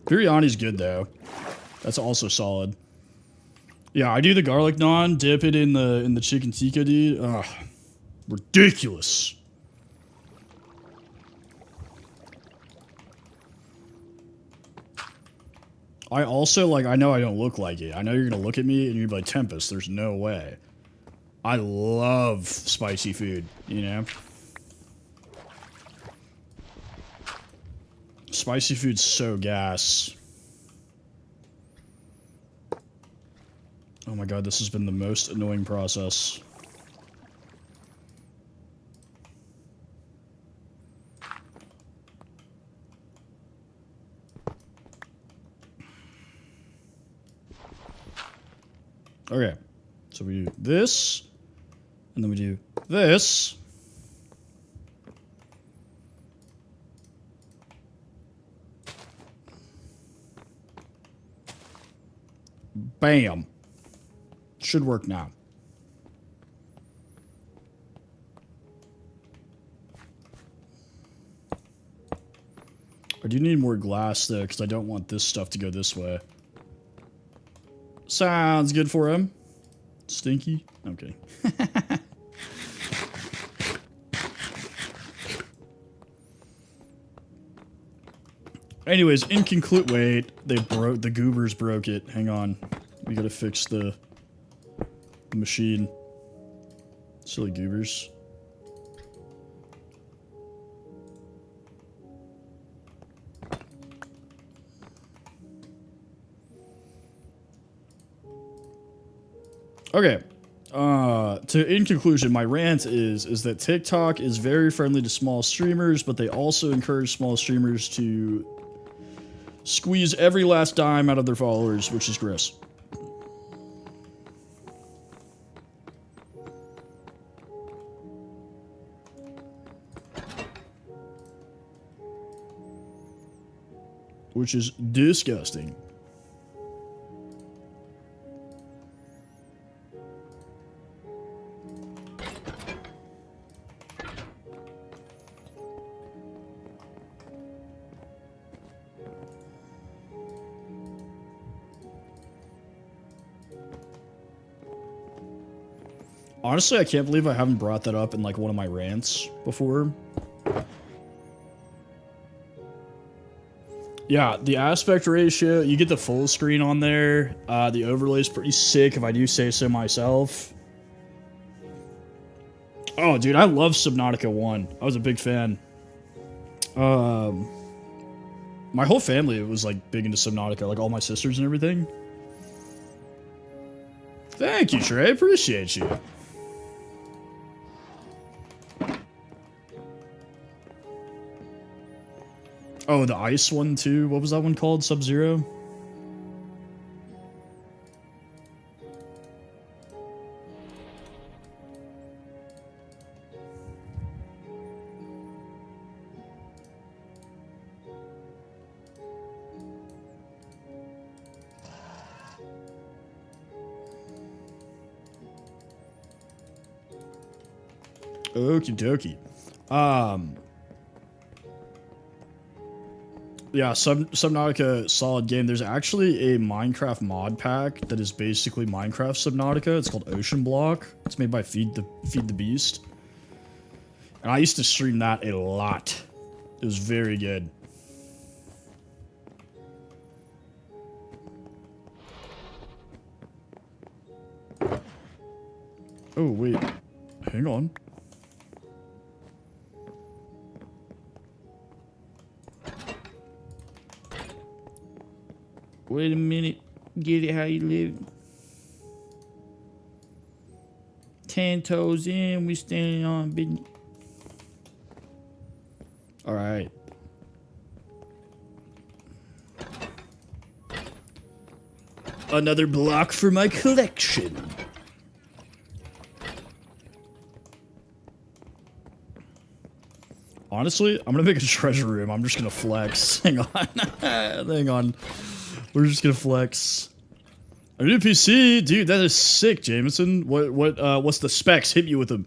Biryani's good though. That's also solid. Yeah, I do the garlic naan, dip it in the chicken tikka, dude. Ugh. Ridiculous. I also, like, I know I don't look like it. I know you're gonna look at me and you're like, Tempest, there's no way. I love spicy food, you know? Spicy food's so gas. Oh my god, this has been the most annoying process. Okay, so we do this, and then we do this. Bam. Should work now. I do need more glass, though, because I don't want this stuff to go this way. Sounds good for him. Stinky? Okay. Anyways, in conclude, wait, the goobers broke it. Hang on. We gotta fix the machine. Silly goobers. Okay. In conclusion, my rant is that TikTok is very friendly to small streamers, but they also encourage small streamers to squeeze every last dime out of their followers, which is gross. Which is disgusting. Honestly, I can't believe I haven't brought that up in like one of my rants before. Yeah, the aspect ratio, you get the full screen on there. The overlay is pretty sick if I do say so myself. Oh, dude, I love Subnautica 1. I was a big fan. My whole family was like big into Subnautica, like all my sisters and everything. Thank you, Trey. Appreciate you. Oh, the ice one too. What was that one called? Sub-Zero? Okie dokie. Yeah, Subnautica, solid game. There's actually a Minecraft mod pack that is basically Minecraft Subnautica. It's called Ocean Block. It's made by Feed the Beast. And I used to stream that a lot. It was very good. Oh, wait. Hang on. Wait a minute. Get it how you live. 10 toes in, we standing on business. Alright. Another block for my collection. Honestly, I'm gonna make a treasure room. I'm just gonna flex. Hang on. Hang on. We're just gonna flex. A new PC? Dude, that is sick, Jameson. What's the specs? Hit me with them.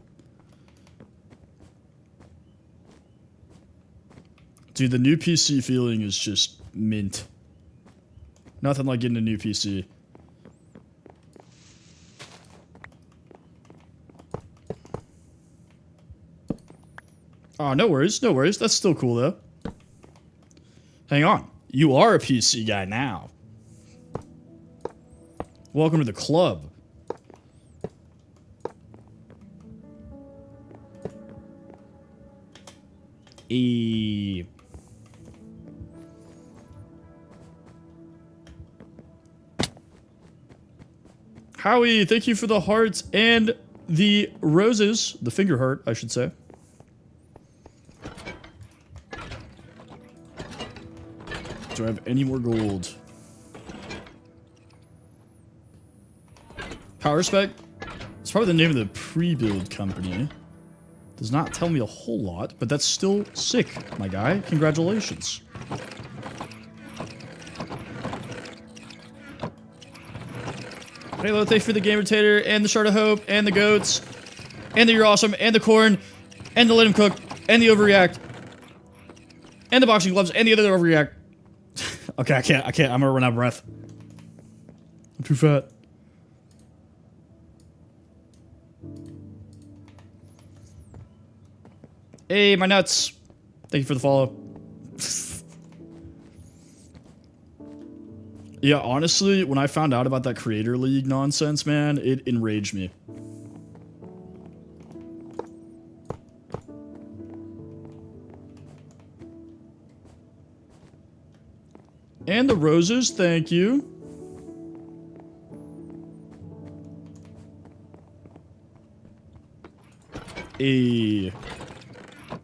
Dude, the new PC feeling is just mint. Nothing like getting a new PC. Oh, no worries, no worries. That's still cool, though. Hang on. You are a PC guy now. Welcome to the club. Howie, thank you for the hearts and the roses. The finger heart, I should say. Do I have any more gold? Power Spec? It's probably the name of the pre-build company. Does not tell me a whole lot, but that's still sick, my guy. Congratulations. Halo, thanks for the Gamertator, and the Shard of Hope, and the goats, and the You're Awesome, and the corn, and the Let Him Cook, and the Overreact, and the boxing gloves, and the other Overreact. Okay, I can't. I'm gonna run out of breath. I'm too fat. Hey, my nuts. Thank you for the follow. Yeah, honestly, when I found out about that Creator League nonsense, man, it enraged me. And the roses, thank you.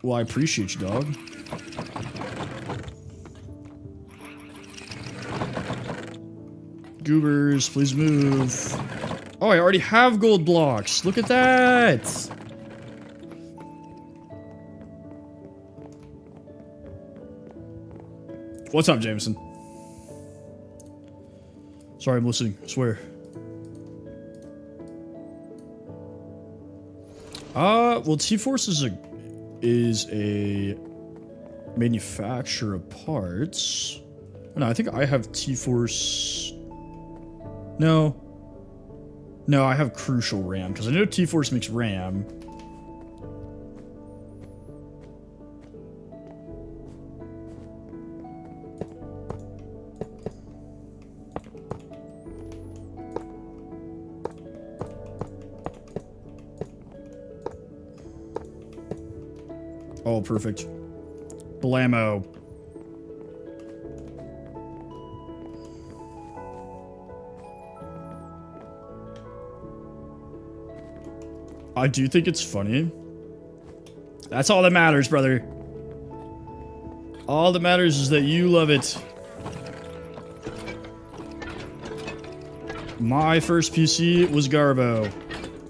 Well, I appreciate you, dog. Goobers, please move. Oh, I already have gold blocks. Look at that. What's up, Jameson? Sorry, I'm listening. I swear. Well, T-Force is a manufacturer of parts. No, I think I have T-Force. No, I have Crucial RAM because I know T-Force makes RAM. Oh, perfect. Blammo. I do think it's funny. That's all that matters, brother. All that matters is that you love it. My first PC was Garbo.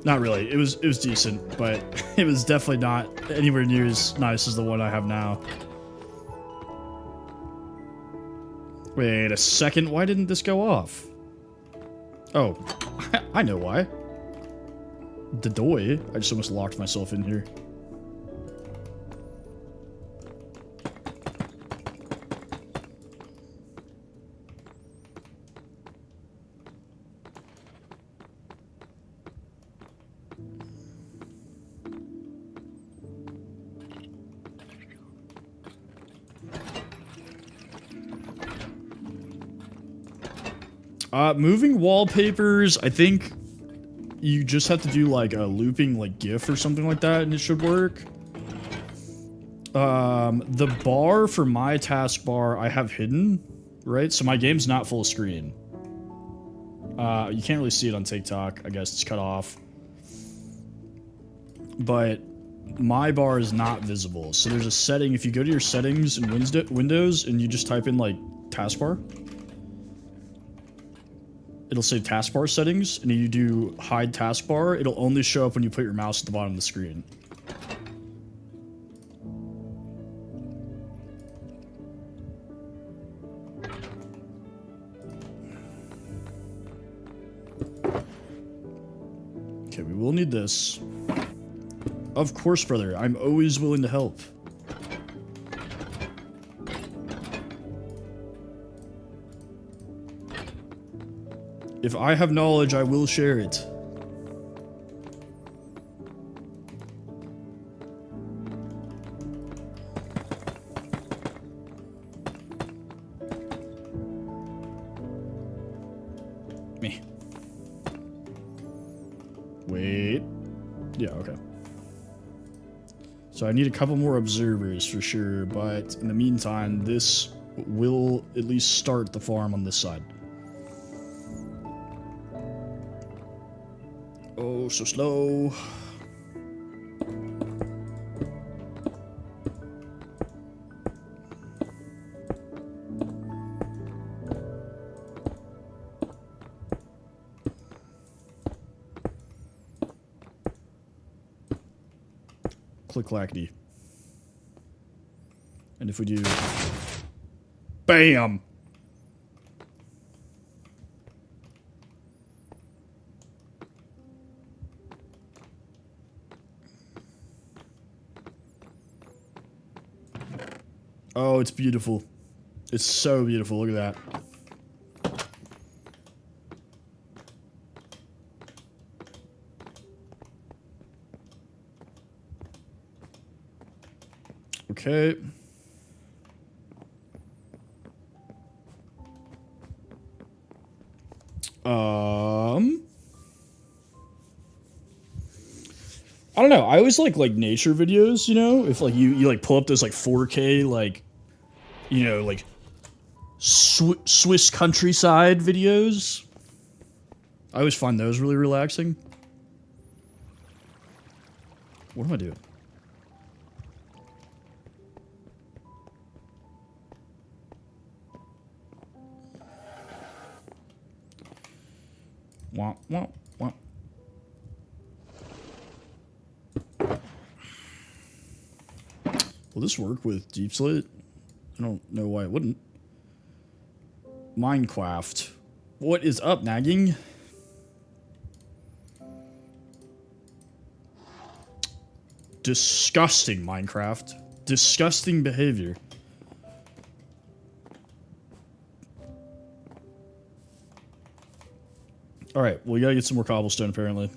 Not really. It was decent, but it was definitely not anywhere near as nice as the one I have now. Wait a second. Why didn't this go off? Oh, I know why. The doy. I just almost locked myself in here. Moving wallpapers, I think you just have to do like a looping like GIF or something like that and it should work. The bar for my taskbar I have hidden, right? So my game's not full screen. You can't really see it on TikTok. I guess it's cut off. But my bar is not visible. So there's a setting, if you go to your settings in Windows and you just type in like taskbar, it'll say taskbar settings, and you do hide taskbar, it'll only show up when you put your mouse at the bottom of the screen. Okay, we will need this. Of course, brother. I'm always willing to help. If I have knowledge, I will share it. Me. Wait. Yeah, okay. So I need a couple more observers for sure, but in the meantime, this will at least start the farm on this side. Oh, so slow. Click clackety. And if we do BAM! Oh, it's beautiful. It's so beautiful. Look at that. Okay. I don't know. I always like nature videos, you know? If like you like pull up those like 4K like you know, like Swiss countryside videos. I always find those really relaxing. What am I doing? Womp, womp, womp. Will this work with Deep Slate? I don't know why it wouldn't. Minecraft. What is up, nagging? Disgusting, Minecraft. Disgusting behavior. Alright, well, we gotta get some more cobblestone, apparently.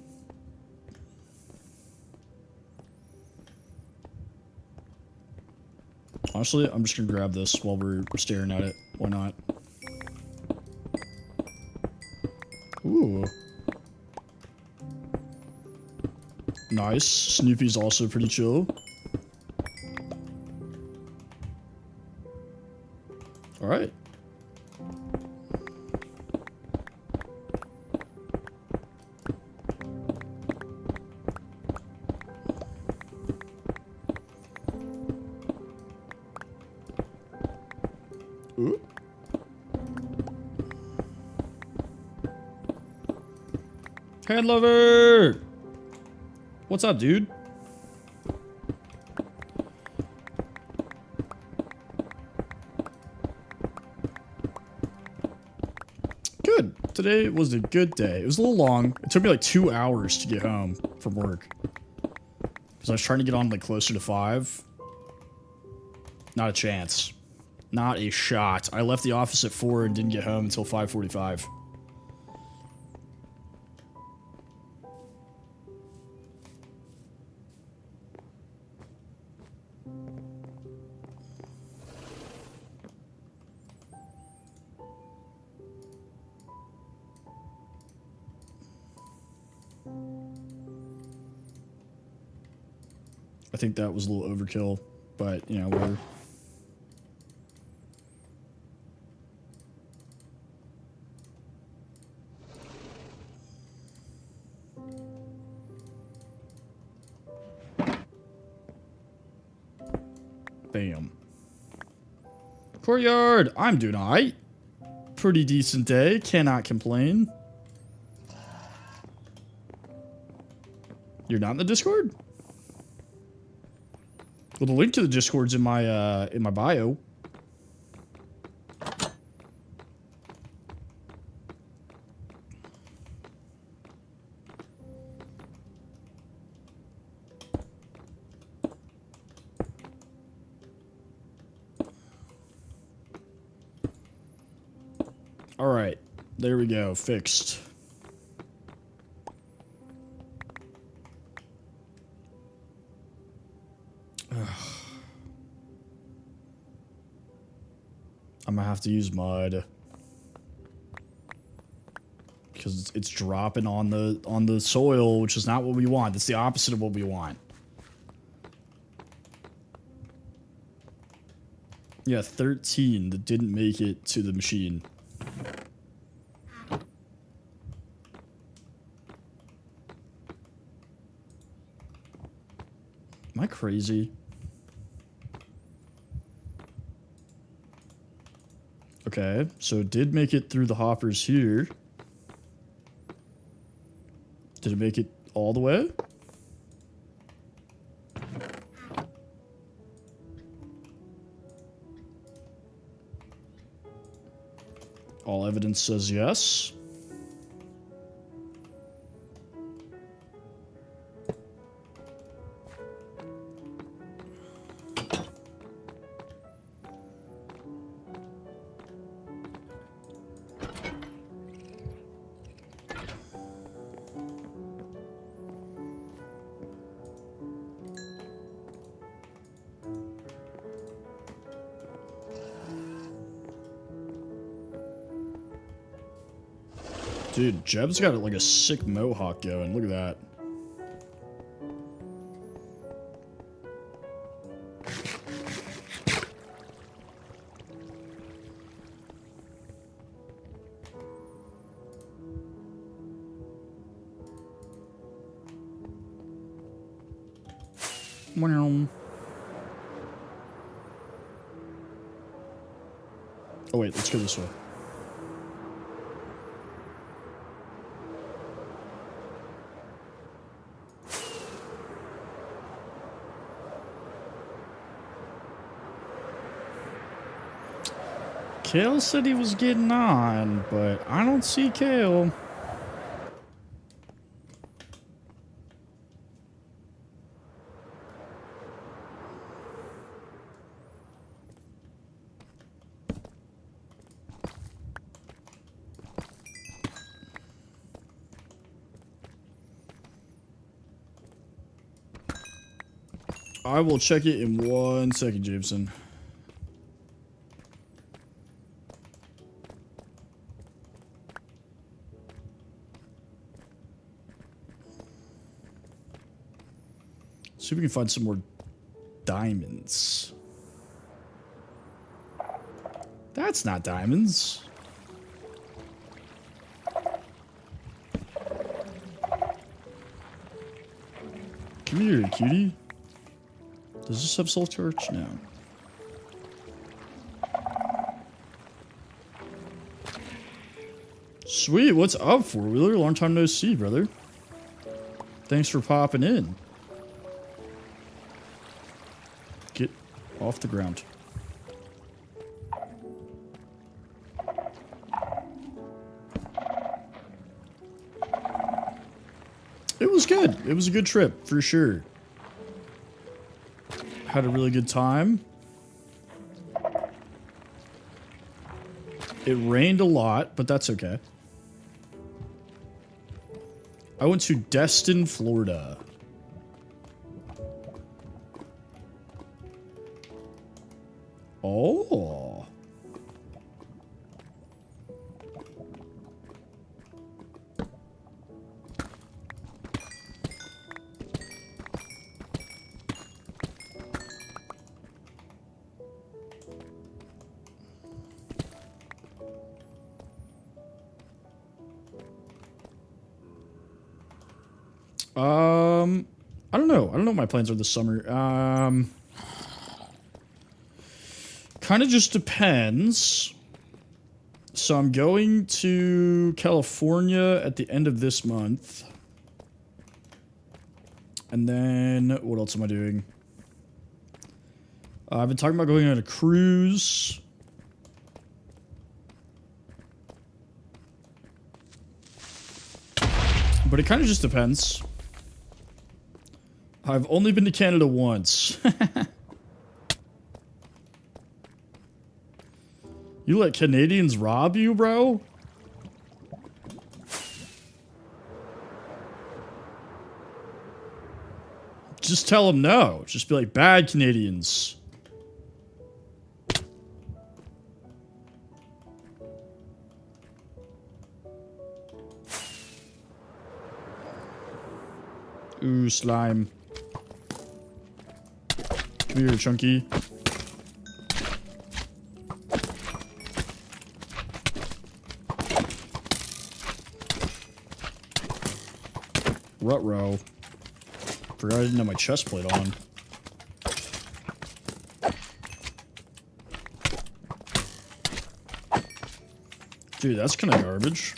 Honestly, I'm just gonna grab this while we're staring at it. Why not? Ooh. Nice. Snoopy's also pretty chill. Alright. Ooh. Hand lover! What's up, dude? Good. Today was a good day. It was a little long. It took me like 2 hours to get home from work. Because I was trying to get on like closer to 5. Not a chance. Not a shot. I left the office at 4 and didn't get home until 5:45. I think that was a little overkill, but, you know, we're... Bam. Courtyard! I'm doing alright. Pretty decent day. Cannot complain. You're not in the Discord? Well, the link to the Discord's in my bio. All right, there we go. Fixed. I'm gonna have to use mud because it's dropping on the soil, which is not what we want. It's the opposite of what we want. Yeah, 13 that didn't make it to the machine. Am I crazy? Okay, so it did make it through the hoppers here. Did it make it all the way? All evidence says yes. Dude, Jeb's got like a sick mohawk going. Look at that. Oh wait, let's go this way. Kale said he was getting on, but I don't see Kale. I will check it in 1 second, Jameson. See if we can find some more diamonds. That's not diamonds. Come here, cutie. Does this have soul torch? No. Sweet, what's up, four-wheeler? Long time no see, brother. Thanks for popping in. Get off the ground. It was good. It was a good trip, for sure. Had a really good time. It rained a lot, but that's okay. I went to Destin, Florida. Oh. I don't know. I don't know what my plans are this summer. Kind of just depends. So I'm going to California at the end of this month. And then, what else am I doing? I've been talking about going on a cruise. But it kind of just depends. I've only been to Canada once. You let Canadians rob you, bro? Just tell them no. Just be like, bad Canadians. Ooh, slime. Come here, Chunky. Ruh-roh. Forgot I didn't have my chest plate on. Dude, that's kind of garbage.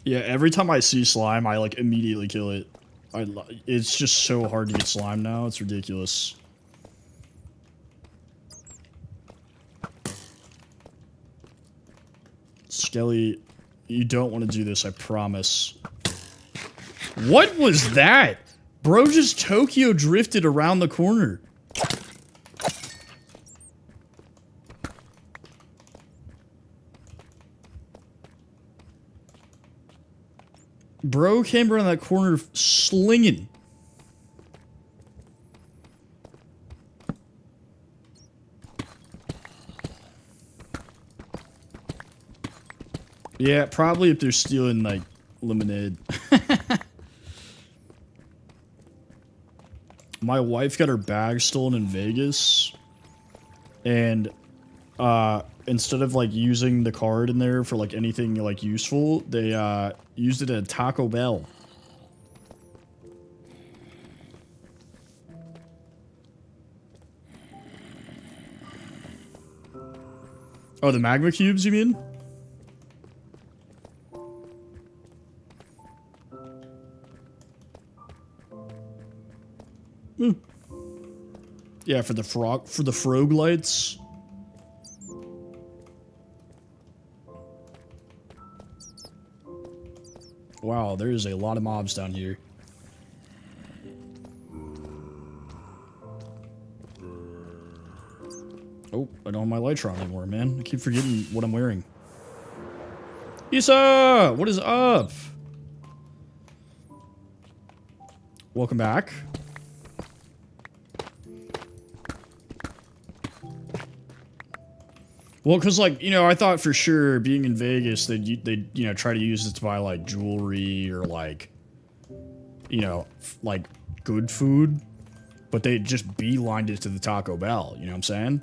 Yeah, every time I see slime, I like immediately kill it. It's just so hard to get slime now. It's ridiculous. Skelly, you don't want to do this, I promise. What was that? Bro just Tokyo drifted around the corner. Bro came around that corner slinging. Yeah, probably if they're stealing, like, lemonade. My wife got her bag stolen in Vegas. And, instead of, like, using the card in there for, like, anything, like, useful, they, used it at Taco Bell. Oh, the magma cubes, you mean? Yeah, for the frog lights. Wow, there's a lot of mobs down here. Oh, I don't have my Lytron anymore, man. I keep forgetting what I'm wearing. Issa! What is up? Welcome back. Well, because, like, you know, I thought for sure, being in Vegas, they'd you know, try to use it to buy, like, jewelry or, like, you know, like, good food. But they just beelined it to the Taco Bell, you know what I'm saying?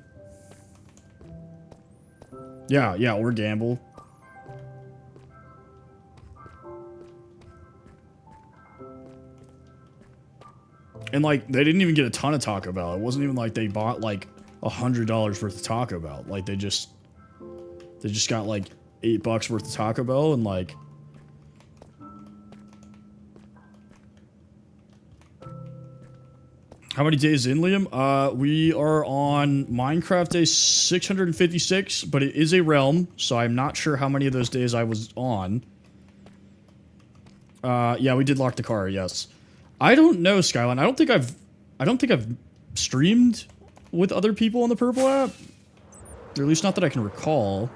Yeah, or gamble. And, like, they didn't even get a ton of Taco Bell. It wasn't even like they bought, like, $100 worth of Taco Bell. Like, they just got, like, $8 worth of Taco Bell and, like... How many days in, Liam? We are on Minecraft day 656, but it is a realm, so I'm not sure how many of those days I was on. Yeah, we did lock the car, yes. I don't know, Skyline. I don't think I've streamed with other people on the Purple app. Or at least not that I can recall.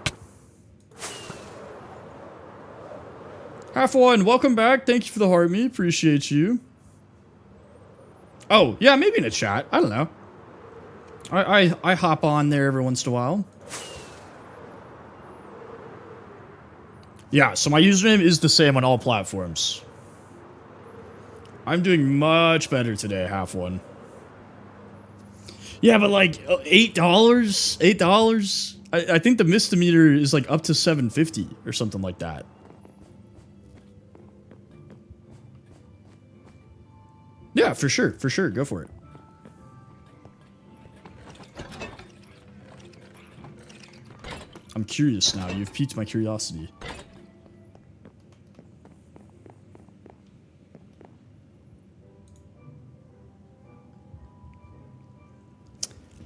Half one, welcome back. Thank you for the heart me. Appreciate you. Oh, yeah, maybe in a chat. I don't know. I hop on there every once in a while. Yeah, so my username is the same on all platforms. I'm doing much better today, half one. Yeah, but like $8? $8? I think the misdemeanor is like up to $7.50 or something like that. Yeah, for sure, go for it. I'm curious now. You've piqued my curiosity.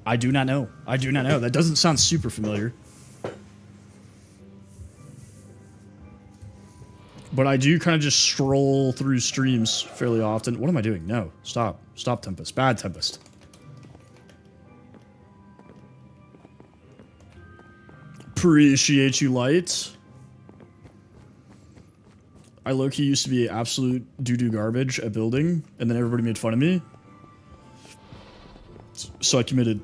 I do not know. I do not know. That doesn't sound super familiar. But I do kind of just stroll through streams fairly often. What am I doing? No. Stop. Stop, Tempest. Bad Tempest. Appreciate you, Light. I low-key used to be absolute doo-doo garbage at building, and then everybody made fun of me. So I committed.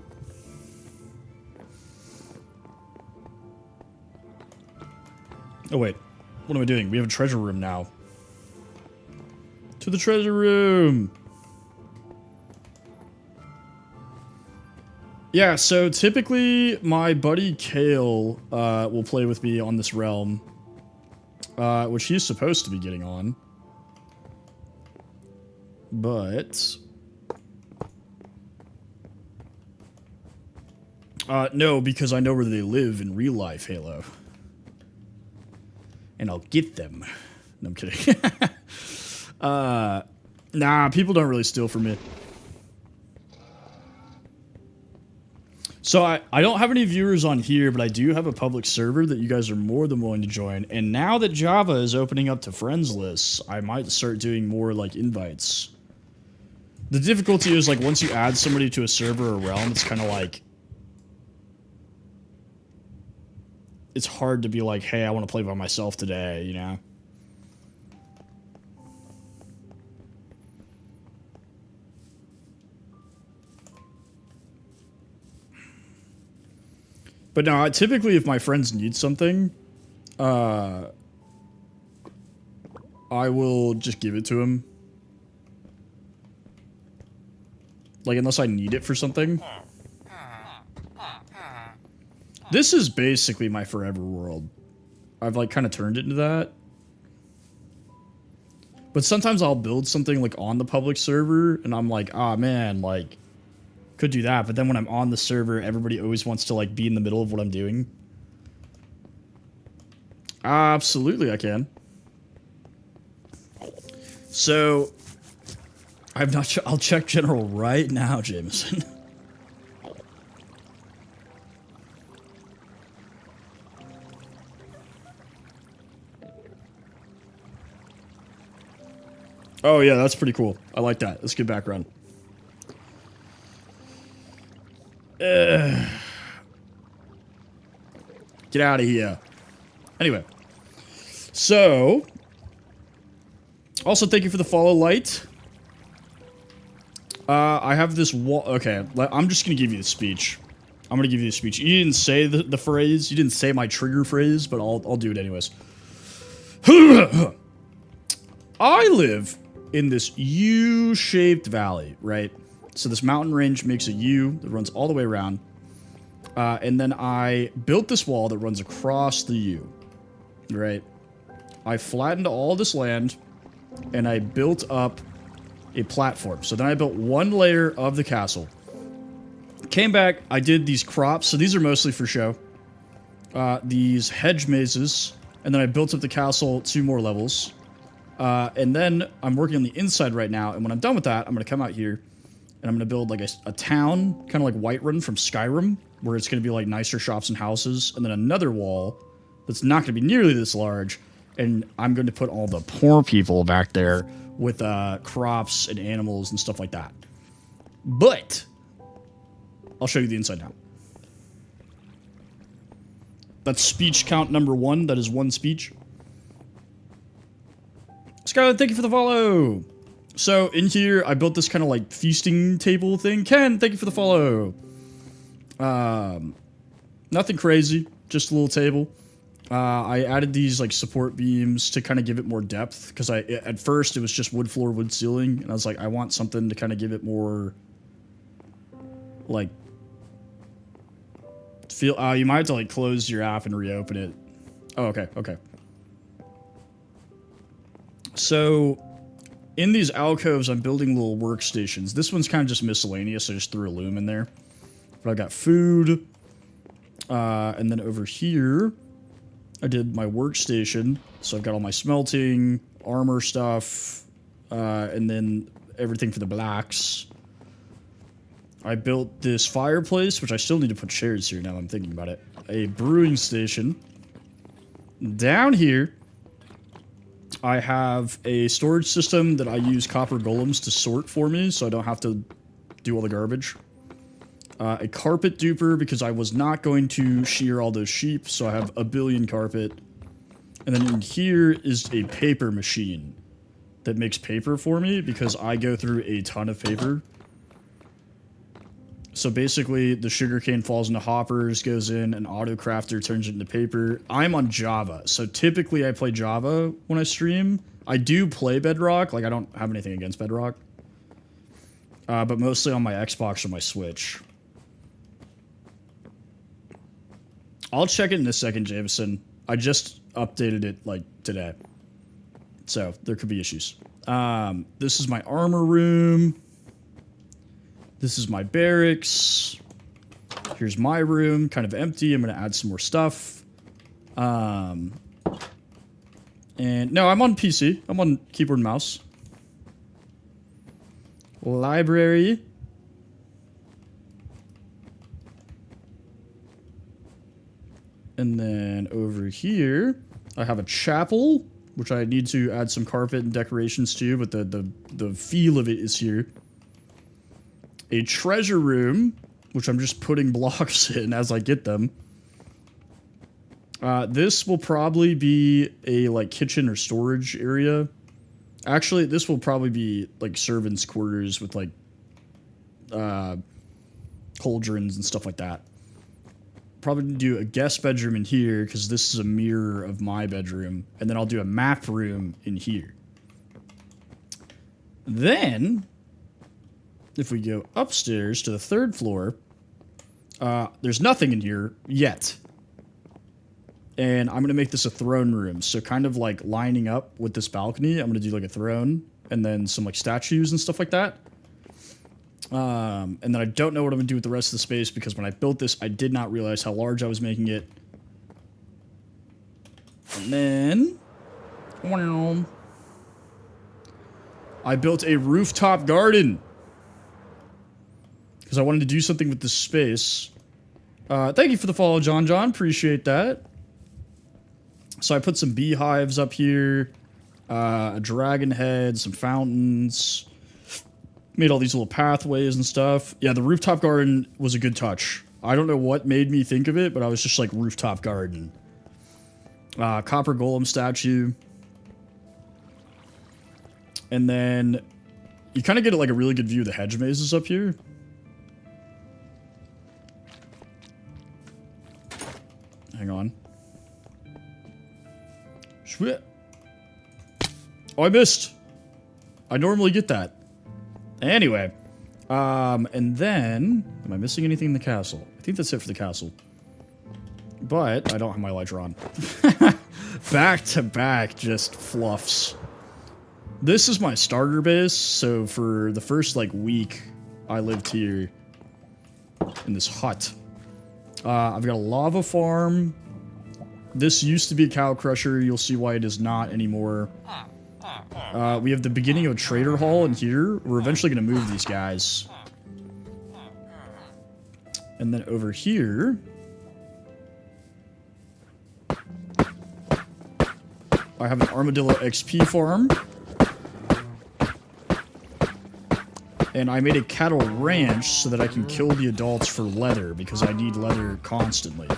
Oh, wait. What am I doing? We have a treasure room now. To the treasure room! Yeah, so typically my buddy Kale will play with me on this realm. Which he's supposed to be getting on. But... no, because I know where they live in real life, Halo. And I'll get them. No, I'm kidding. Nah, people don't really steal from me. So I don't have any viewers on here, but I do have a public server that you guys are more than willing to join. And now that Java is opening up to friends lists, I might start doing more, like, invites. The difficulty is, like, once you add somebody to a server or realm, it's kind of like... It's hard to be like, hey, I want to play by myself today, you know? But no, typically if my friends need something, I will just give it to him. Like, unless I need it for something. This is basically my forever world. I've, like, kind of turned it into that. But sometimes I'll build something, like, on the public server, and I'm like, ah, man, like, could do that. But then when I'm on the server, everybody always wants to, like, be in the middle of what I'm doing. Absolutely, I can. So, I've not. I'll check general right now, Jameson. Oh yeah, that's pretty cool. I like that. That's good background. Get out of here. Anyway, so also thank you for the follow, Light. I have this wall. Okay, I'm just gonna give you the speech. I'm gonna give you the speech. You didn't say the phrase. You didn't say my trigger phrase, but I'll do it anyways. I live in this U-shaped valley, right? So this mountain range makes a U that runs all the way around. And then I built this wall that runs across the U, right? I flattened all this land, and I built up a platform. So then I built one layer of the castle. Came back, I did these crops, so these are mostly for show. These hedge mazes, and then I built up the castle 2 more levels. And then I'm working on the inside right now, and when I'm done with that, I'm going to come out here, and I'm going to build like a town, kind of like Whiterun from Skyrim, where it's going to be like nicer shops and houses, and then another wall that's not going to be nearly this large, and I'm going to put all the poor people back there with crops and animals and stuff like that. But I'll show you the inside now. That's speech count number 1. That is 1 speech. Skylar, thank you for the follow. So in here, I built this kind of like feasting table thing. Ken, thank you for the follow. Nothing crazy, just a little table. I added these like support beams to kind of give it more depth, because at first it was just wood floor, wood ceiling, and I was like, I want something to kind of give it more like feel. You might have to like close your app and reopen it. Oh, okay, okay. So in these alcoves, I'm building little workstations. This one's kind of just miscellaneous. I just threw a loom in there. But I got food. And then over here, I did my workstation. So I've got all my smelting, armor stuff, and then everything for the blacks. I built this fireplace, which I still need to put chairs here now I'm thinking about it. A brewing station. Down here, I have a storage system that I use copper golems to sort for me, so I don't have to do all the garbage. A carpet duper, because I was not going to shear all those sheep, so I have a billion carpet. And then in here is a paper machine that makes paper for me, because I go through a ton of paper. So basically, the sugarcane falls into hoppers, goes in, an auto crafter turns it into paper. I'm on Java, so typically I play Java when I stream. I do play Bedrock, like I don't have anything against Bedrock. But mostly on my Xbox or my Switch. I'll check it in a second, Jameson. I just updated it, like, today. So, there could be issues. This is my armor room. This is my barracks. Here's my room, kind of empty. I'm going to add some more stuff. And no, I'm on PC. I'm on keyboard and mouse. Library. And then over here, I have a chapel, which I need to add some carpet and decorations to, but the feel of it is here. A treasure room, which I'm just putting blocks in as I get them. This will probably be a like kitchen or storage area. Actually, this will probably be like servants' quarters with like cauldrons and stuff like that. Probably do a guest bedroom in here because this is a mirror of my bedroom, and then I'll do a map room in here. Then, if we go upstairs to the 3rd floor, there's nothing in here yet. And I'm going to make this a throne room. So kind of like lining up with this balcony, I'm going to do like a throne and then some like statues and stuff like that. And then I don't know what I'm going to do with the rest of the space because when I built this, I did not realize how large I was making it. And then I built a rooftop garden because I wanted to do something with this space. Thank you for the follow, John. Appreciate that. So I put some beehives up here, a dragon head, some fountains, made all these little pathways and stuff. Yeah, the rooftop garden was a good touch. I don't know what made me think of it, but I was just like, rooftop garden. Copper golem statue. And then you kind of get like a really good view of the hedge mazes up here. Hang on. Oh, I missed. I normally get that. Anyway. And then... Am I missing anything in the castle? I think that's it for the castle. But I don't have my lighter on. Back to back just fluffs. This is my starter base, so for the first, like, week I lived here in this hut. I've got a lava farm. This used to be a cow crusher. You'll see why it is not anymore. We have the beginning of a trader hall in here. We're eventually going to move these guys. And then over here... I have an armadillo XP farm. And I made a cattle ranch so that I can kill the adults for leather, because I need leather constantly.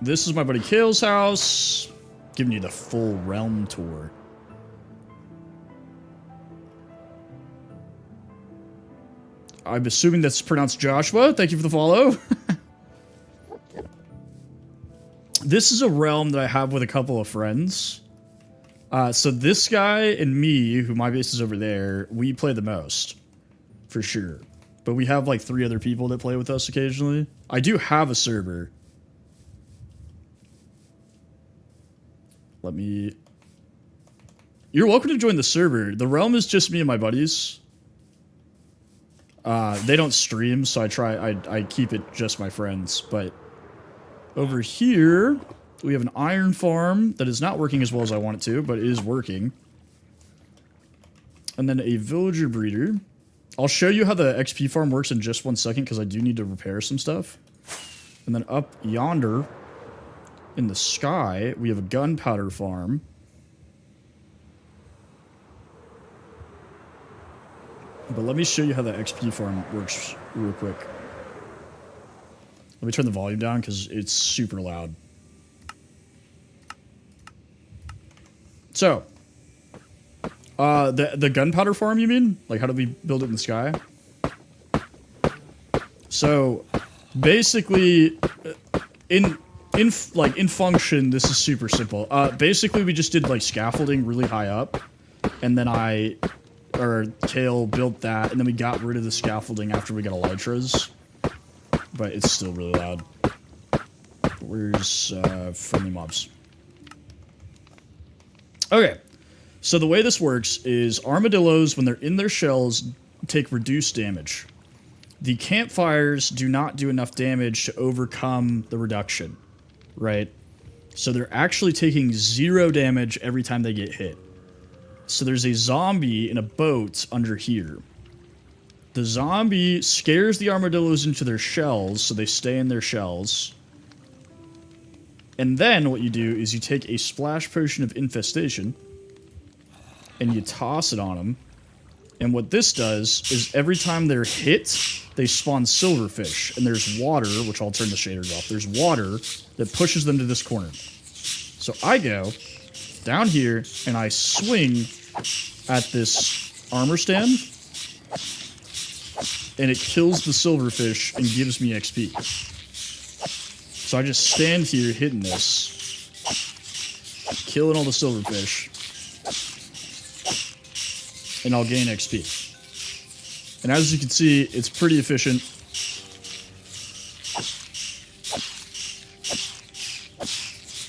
This is my buddy Kale's house. Giving you the full realm tour. I'm assuming that's pronounced Joshua. Thank you for the follow. This is a realm that I have with a couple of friends. So this guy and me, who my base is over there, we play the most. For sure. But we have like 3 other people that play with us occasionally. I do have a server. Let me... You're welcome to join the server. The realm is just me and my buddies. They don't stream, so I keep it just my friends. But over here, we have an iron farm that is not working as well as I want it to, but it is working. And then a villager breeder. I'll show you how the XP farm works in just 1 second, because I do need to repair some stuff. And then up yonder, in the sky, we have a gunpowder farm. But let me show you how the XP farm works real quick. Let me turn the volume down because it's super loud. So, the gunpowder farm, you mean? Like, how do we build it in the sky? So, basically, in function, this is super simple. Basically, we just did like scaffolding really high up, and then Kale built that, and then we got rid of the scaffolding after we got elytras. But it's still really loud. Where's friendly mobs? Okay, so the way this works is armadillos, when they're in their shells, take reduced damage. The campfires do not do enough damage to overcome the reduction, right? So they're actually taking 0 damage every time they get hit. So there's a zombie in a boat under here. The zombie scares the armadillos into their shells, so they stay in their shells. And then what you do is you take a splash potion of infestation, and you toss it on them. And what this does is every time they're hit, they spawn silverfish. And there's water, which I'll turn the shaders off. There's water that pushes them to this corner. So I go down here, and I swing at this armor stand, and it kills the silverfish and gives me XP. So I just stand here hitting this, killing all the silverfish, and I'll gain XP. And as you can see, it's pretty efficient.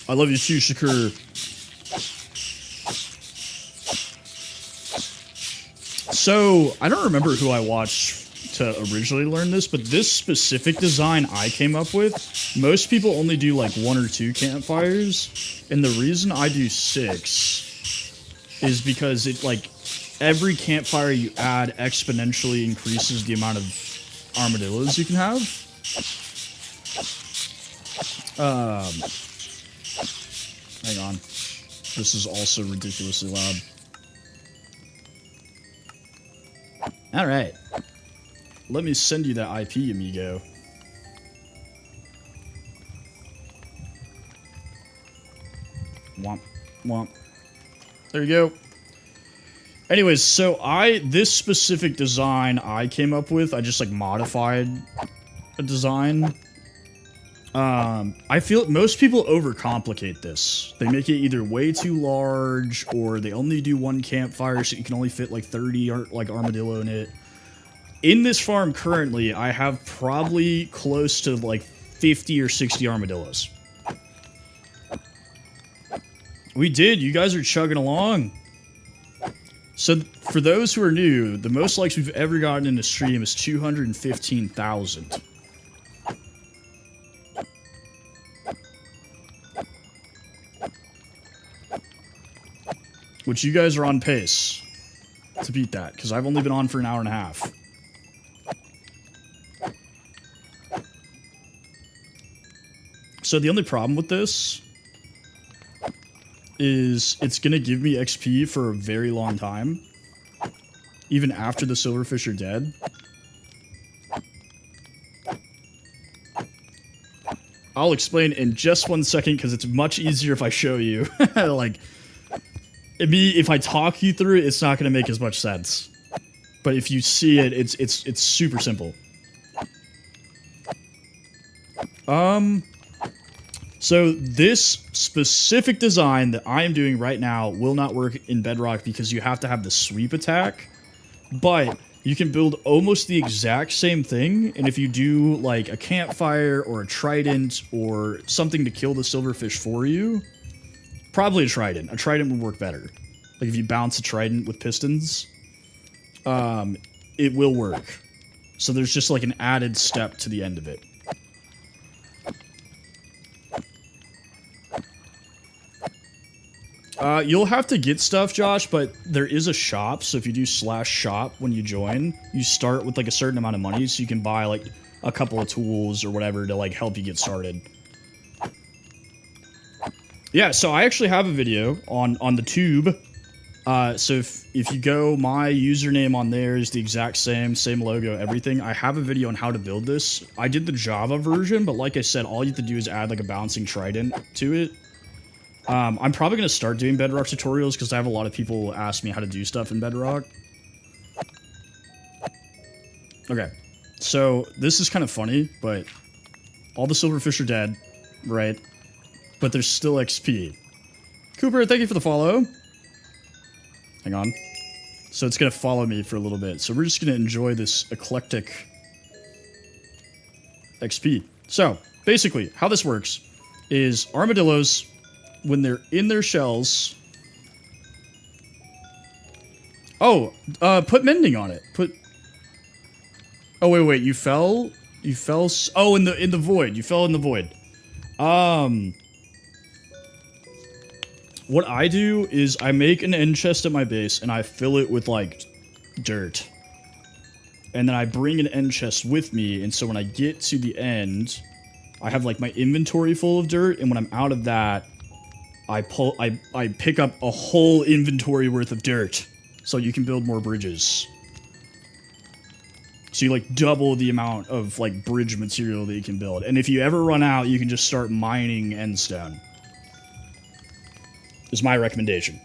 I love you too, Shakur. So, I don't remember who I watched to originally learn this, but this specific design I came up with, most people only do like 1 or 2 campfires, and the reason I do 6 is because it, like, every campfire you add exponentially increases the amount of armadillos you can have. Hang on. This is also ridiculously loud. Alright. Let me send you that IP, amigo. Womp. Womp. There you go. Anyways, so this specific design I came up with, I just like modified a design. I feel most people overcomplicate this. They make it either way too large, or they only do 1 campfire, so you can only fit like 30 like armadillo in it. In this farm currently, I have probably close to like 50 or 60 armadillos. We did. You guys are chugging along. So for those who are new, the most likes we've ever gotten in a stream is 215,000. Which you guys are on pace to beat that, because I've only been on for an hour and a half. So the only problem with this is it's going to give me XP for a very long time, even after the silverfish are dead. I'll explain in just 1 second, because it's much easier if I show you. Like, if I talk you through it, it's not going to make as much sense. But if you see it, it's super simple. So this specific design that I am doing right now will not work in Bedrock because you have to have the sweep attack. But you can build almost the exact same thing, and if you do like a campfire or a trident or something to kill the silverfish for you, probably a trident. A trident would work better. Like if you bounce a trident with pistons, it will work. So there's just like an added step to the end of it. You'll have to get stuff, Josh, but there is a shop, so if you do /shop when you join, you start with like a certain amount of money, so you can buy like a couple of tools or whatever to like help you get started. Yeah, so I actually have a video on the tube. So if you go, my username on there is the exact same logo, everything. I have a video on how to build this. I did the Java version, but like I said, all you have to do is add like a bouncing trident to it. I'm probably going to start doing Bedrock tutorials because I have a lot of people ask me how to do stuff in Bedrock. Okay, so this is kind of funny, but all the silverfish are dead, right? But there's still XP. Cooper, thank you for the follow. Hang on. So it's going to follow me for a little bit. So we're just going to enjoy this eclectic XP. So basically, how this works is armadillos, when they're in their shells... Oh, put mending on it. Oh, wait, you fell? You fell... Oh, in the void. You fell in the void. What I do is I make an end chest at my base, and I fill it with, like, dirt. And then I bring an end chest with me, and so when I get to the end, I have, like, my inventory full of dirt, and when I'm out of that, I pick up a whole inventory worth of dirt, so you can build more bridges. So you like double the amount of like bridge material that you can build. And if you ever run out, you can just start mining endstone. Is my recommendation.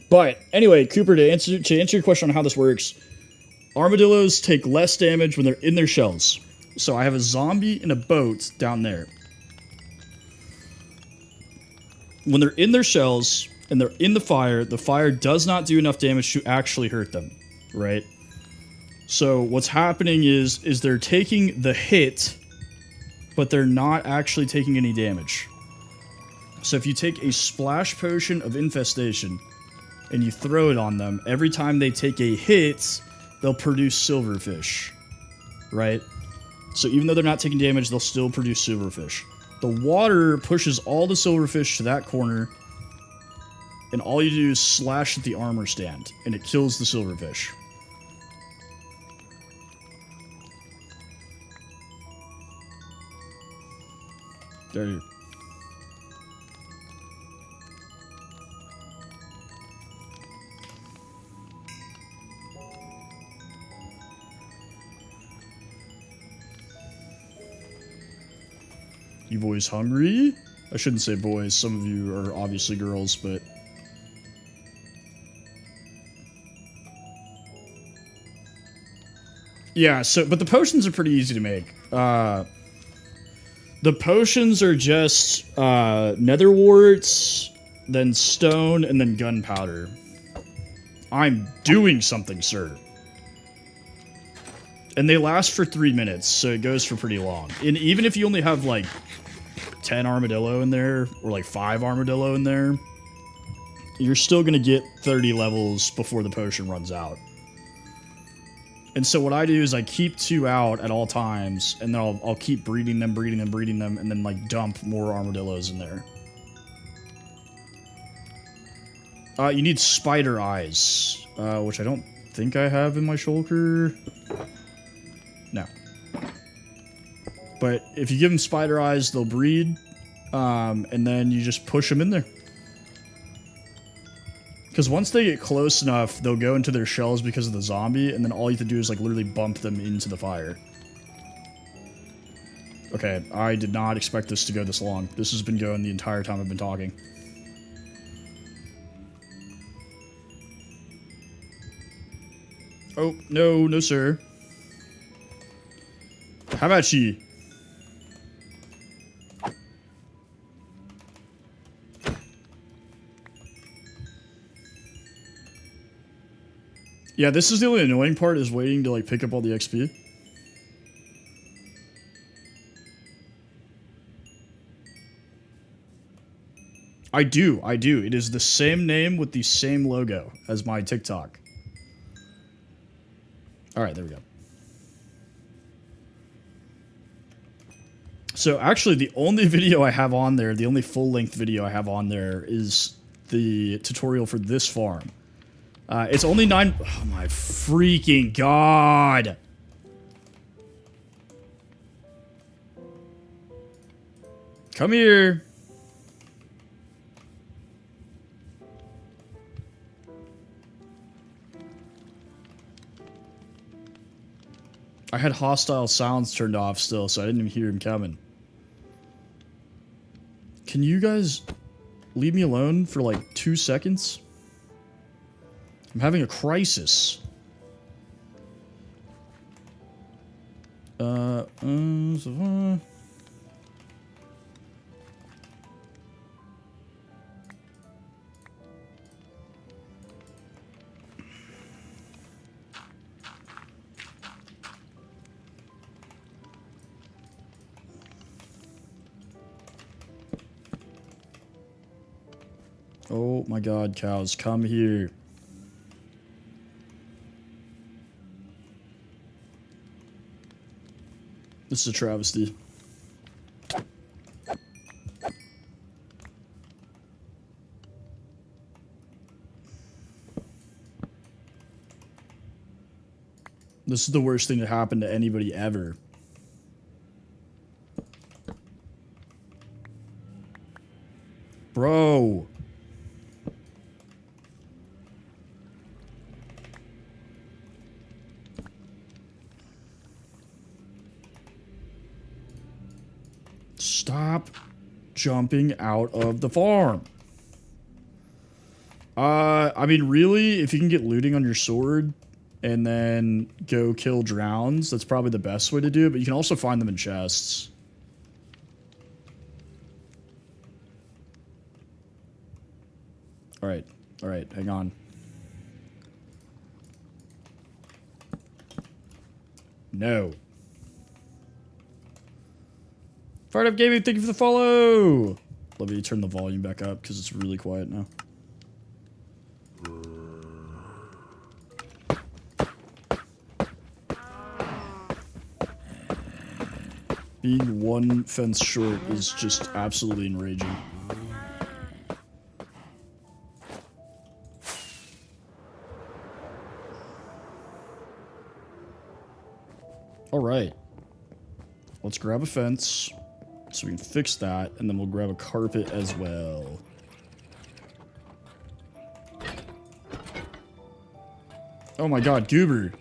But anyway, Cooper, to answer your question on how this works, armadillos take less damage when they're in their shells. So I have a zombie in a boat down there. when they're in their shells and they're in the fire does not do enough damage to actually hurt them, right? So what's happening is they're taking the hit, but they're not actually taking any damage. So if you take a splash potion of infestation and you throw it on them, every time they take a hit, they'll produce silverfish, right? So even though they're not taking damage, they'll still produce silverfish. The water pushes all the silverfish to that corner, and all you do is slash at the armor stand, and it kills the silverfish. There you go. You boys hungry? I shouldn't say boys. Some of you are obviously girls, but... Yeah, so, but the potions are pretty easy to make. The potions are just, nether warts, then stone, and then gunpowder. I'm doing something, sir. And they last for 3 minutes, so it goes for pretty long. And even if you only have, like, 10 armadillo in there, or like 5 armadillo in there, you're still gonna get 30 levels before the potion runs out. And so what I do is I keep 2 out at all times, and then I'll keep breeding them, and then like dump more armadillos in there. You need spider eyes, which I don't think I have in my shulker. No. But if you give them spider eyes, they'll breed, and then you just push them in there. Because once they get close enough, they'll go into their shells because of the zombie, and then all you have to do is like literally bump them into the fire. Okay, I did not expect this to go this long. This has been going the entire time I've been talking. Oh, no, no sir. How about you? Yeah, this is the only annoying part, is waiting to like pick up all the XP. I do. It is the same name with the same logo as my TikTok. Alright, there we go. So actually the only video I have on there, the only full-length video I have on there is the tutorial for this farm. It's only 9... Oh my freaking god! Come here! I had hostile sounds turned off still, so I didn't even hear him coming. Can you guys leave me alone for like 2 seconds? I'm having a crisis. Oh my god, cows, come here. This is a travesty. This is the worst thing that happened to anybody ever. Bro. Stop jumping out of the farm. I mean, really, if you can get looting on your sword and then go kill drowns, that's probably the best way to do it, but you can also find them in chests. Alright, hang on. No. Fired Up Gaming, thank you for the follow! Let me turn the volume back up because it's really quiet now. Being one fence short is just absolutely enraging. Alright. Let's grab a fence so we can fix that, and then we'll grab a carpet as well. Oh my god, Goober!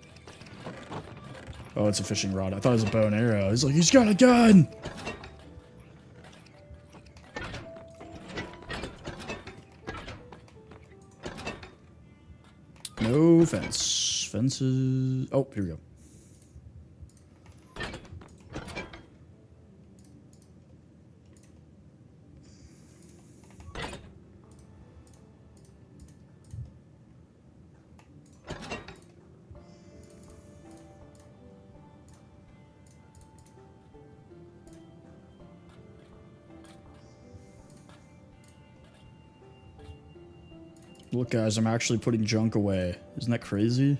Oh, it's a fishing rod. I thought it was a bow and arrow. He's like, he's got a gun! No fence. Fences... Oh, here we go. Look, guys, I'm actually putting junk away. Isn't that crazy?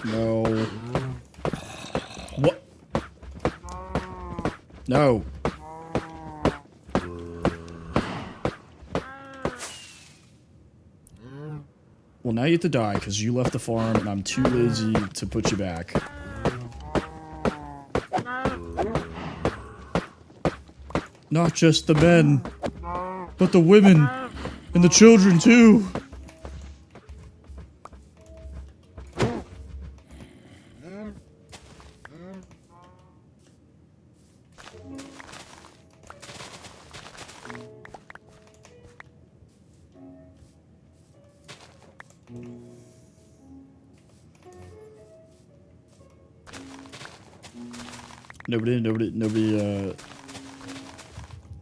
No. What? No. Well, now you have to die because you left the farm and I'm too lazy to put you back. Not just the men, but the women and the children too.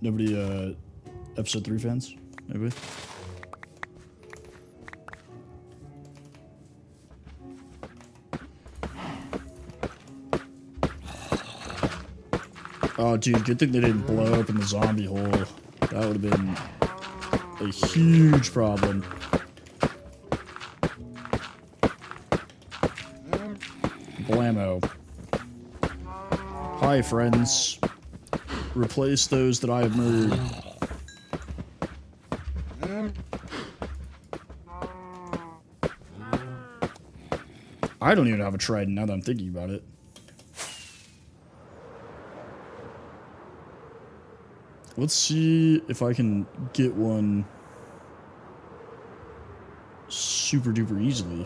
Nobody, episode 3 fans? Maybe? Oh, dude, good thing they didn't blow up in the zombie hole. That would have been a huge problem. Blammo. Hi, friends. Replace those that I have murdered. I don't even have a trident now that I'm thinking about it. Let's see if I can get one super duper easily.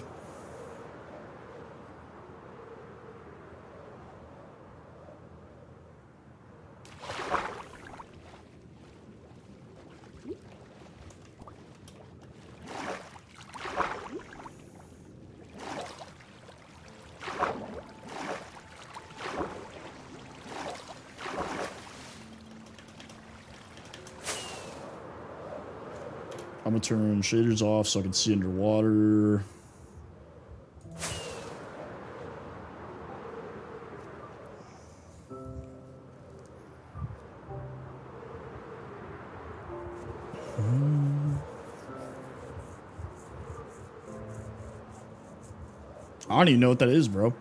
I'm gonna turn shaders off so I can see underwater. I don't even know what that is, bro.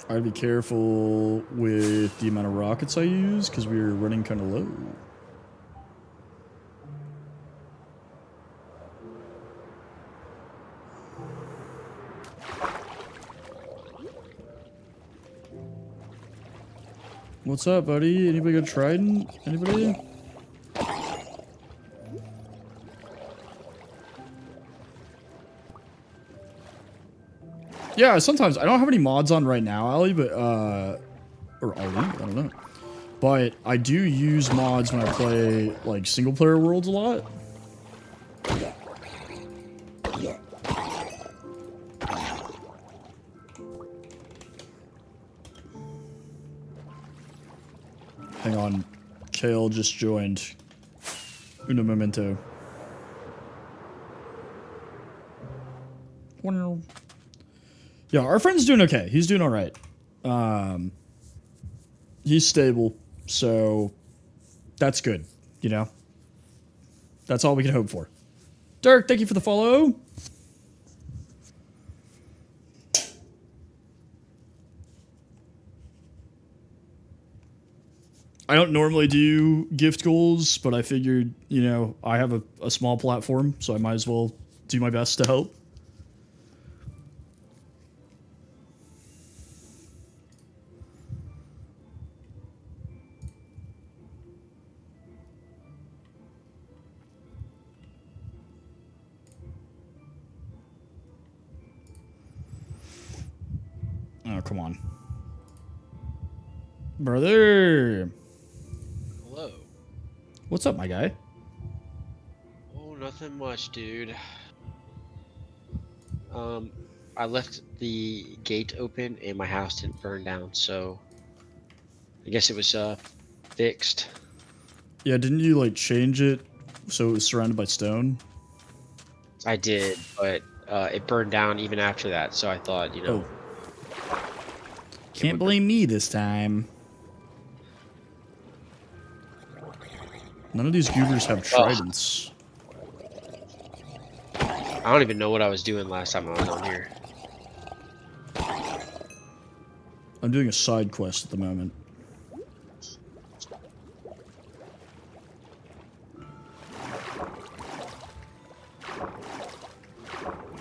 I'd be careful with the amount of rockets I use because we're running kind of low. What's up, buddy? Anybody got Trident? Anybody? Yeah, sometimes. I don't have any mods on right now, Ali, but, or Ali, I don't know. But I do use mods when I play, like, single-player worlds a lot. Hang on. Kale just joined. Uno momento. Yeah, our friend's doing okay. He's doing all right. He's stable, so that's good, you know? That's all we can hope for. Dirk, thank you for the follow. I don't normally do gift goals, but I figured, you know, I have a small platform, so I might as well do my best to help. Oh, come on. Brother! Hello. What's up, my guy? Oh, nothing much, dude. I left the gate open and my house didn't burn down, so I guess it was fixed. Yeah, didn't you, like, change it so it was surrounded by stone? I did, but it burned down even after that, so I thought, you know. Oh. Can't blame me this time. None of these goobers have tridents. I don't even know what I was doing last time I was on here. I'm doing a side quest at the moment.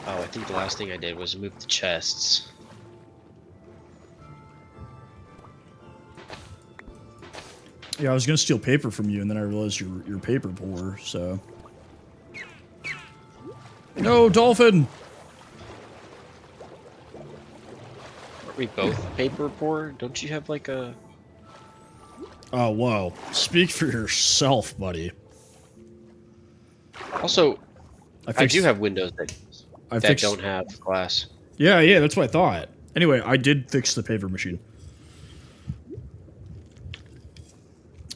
Oh, I think the last thing I did was move the chests. Yeah, I was gonna steal paper from you, and then I realized you're paper poor, so... No, dolphin! Aren't we both paper poor? Don't you have like a... Oh, whoa. Speak for yourself, buddy. Also, I do have windows that don't have glass. Yeah, that's what I thought. Anyway, I did fix the paper machine.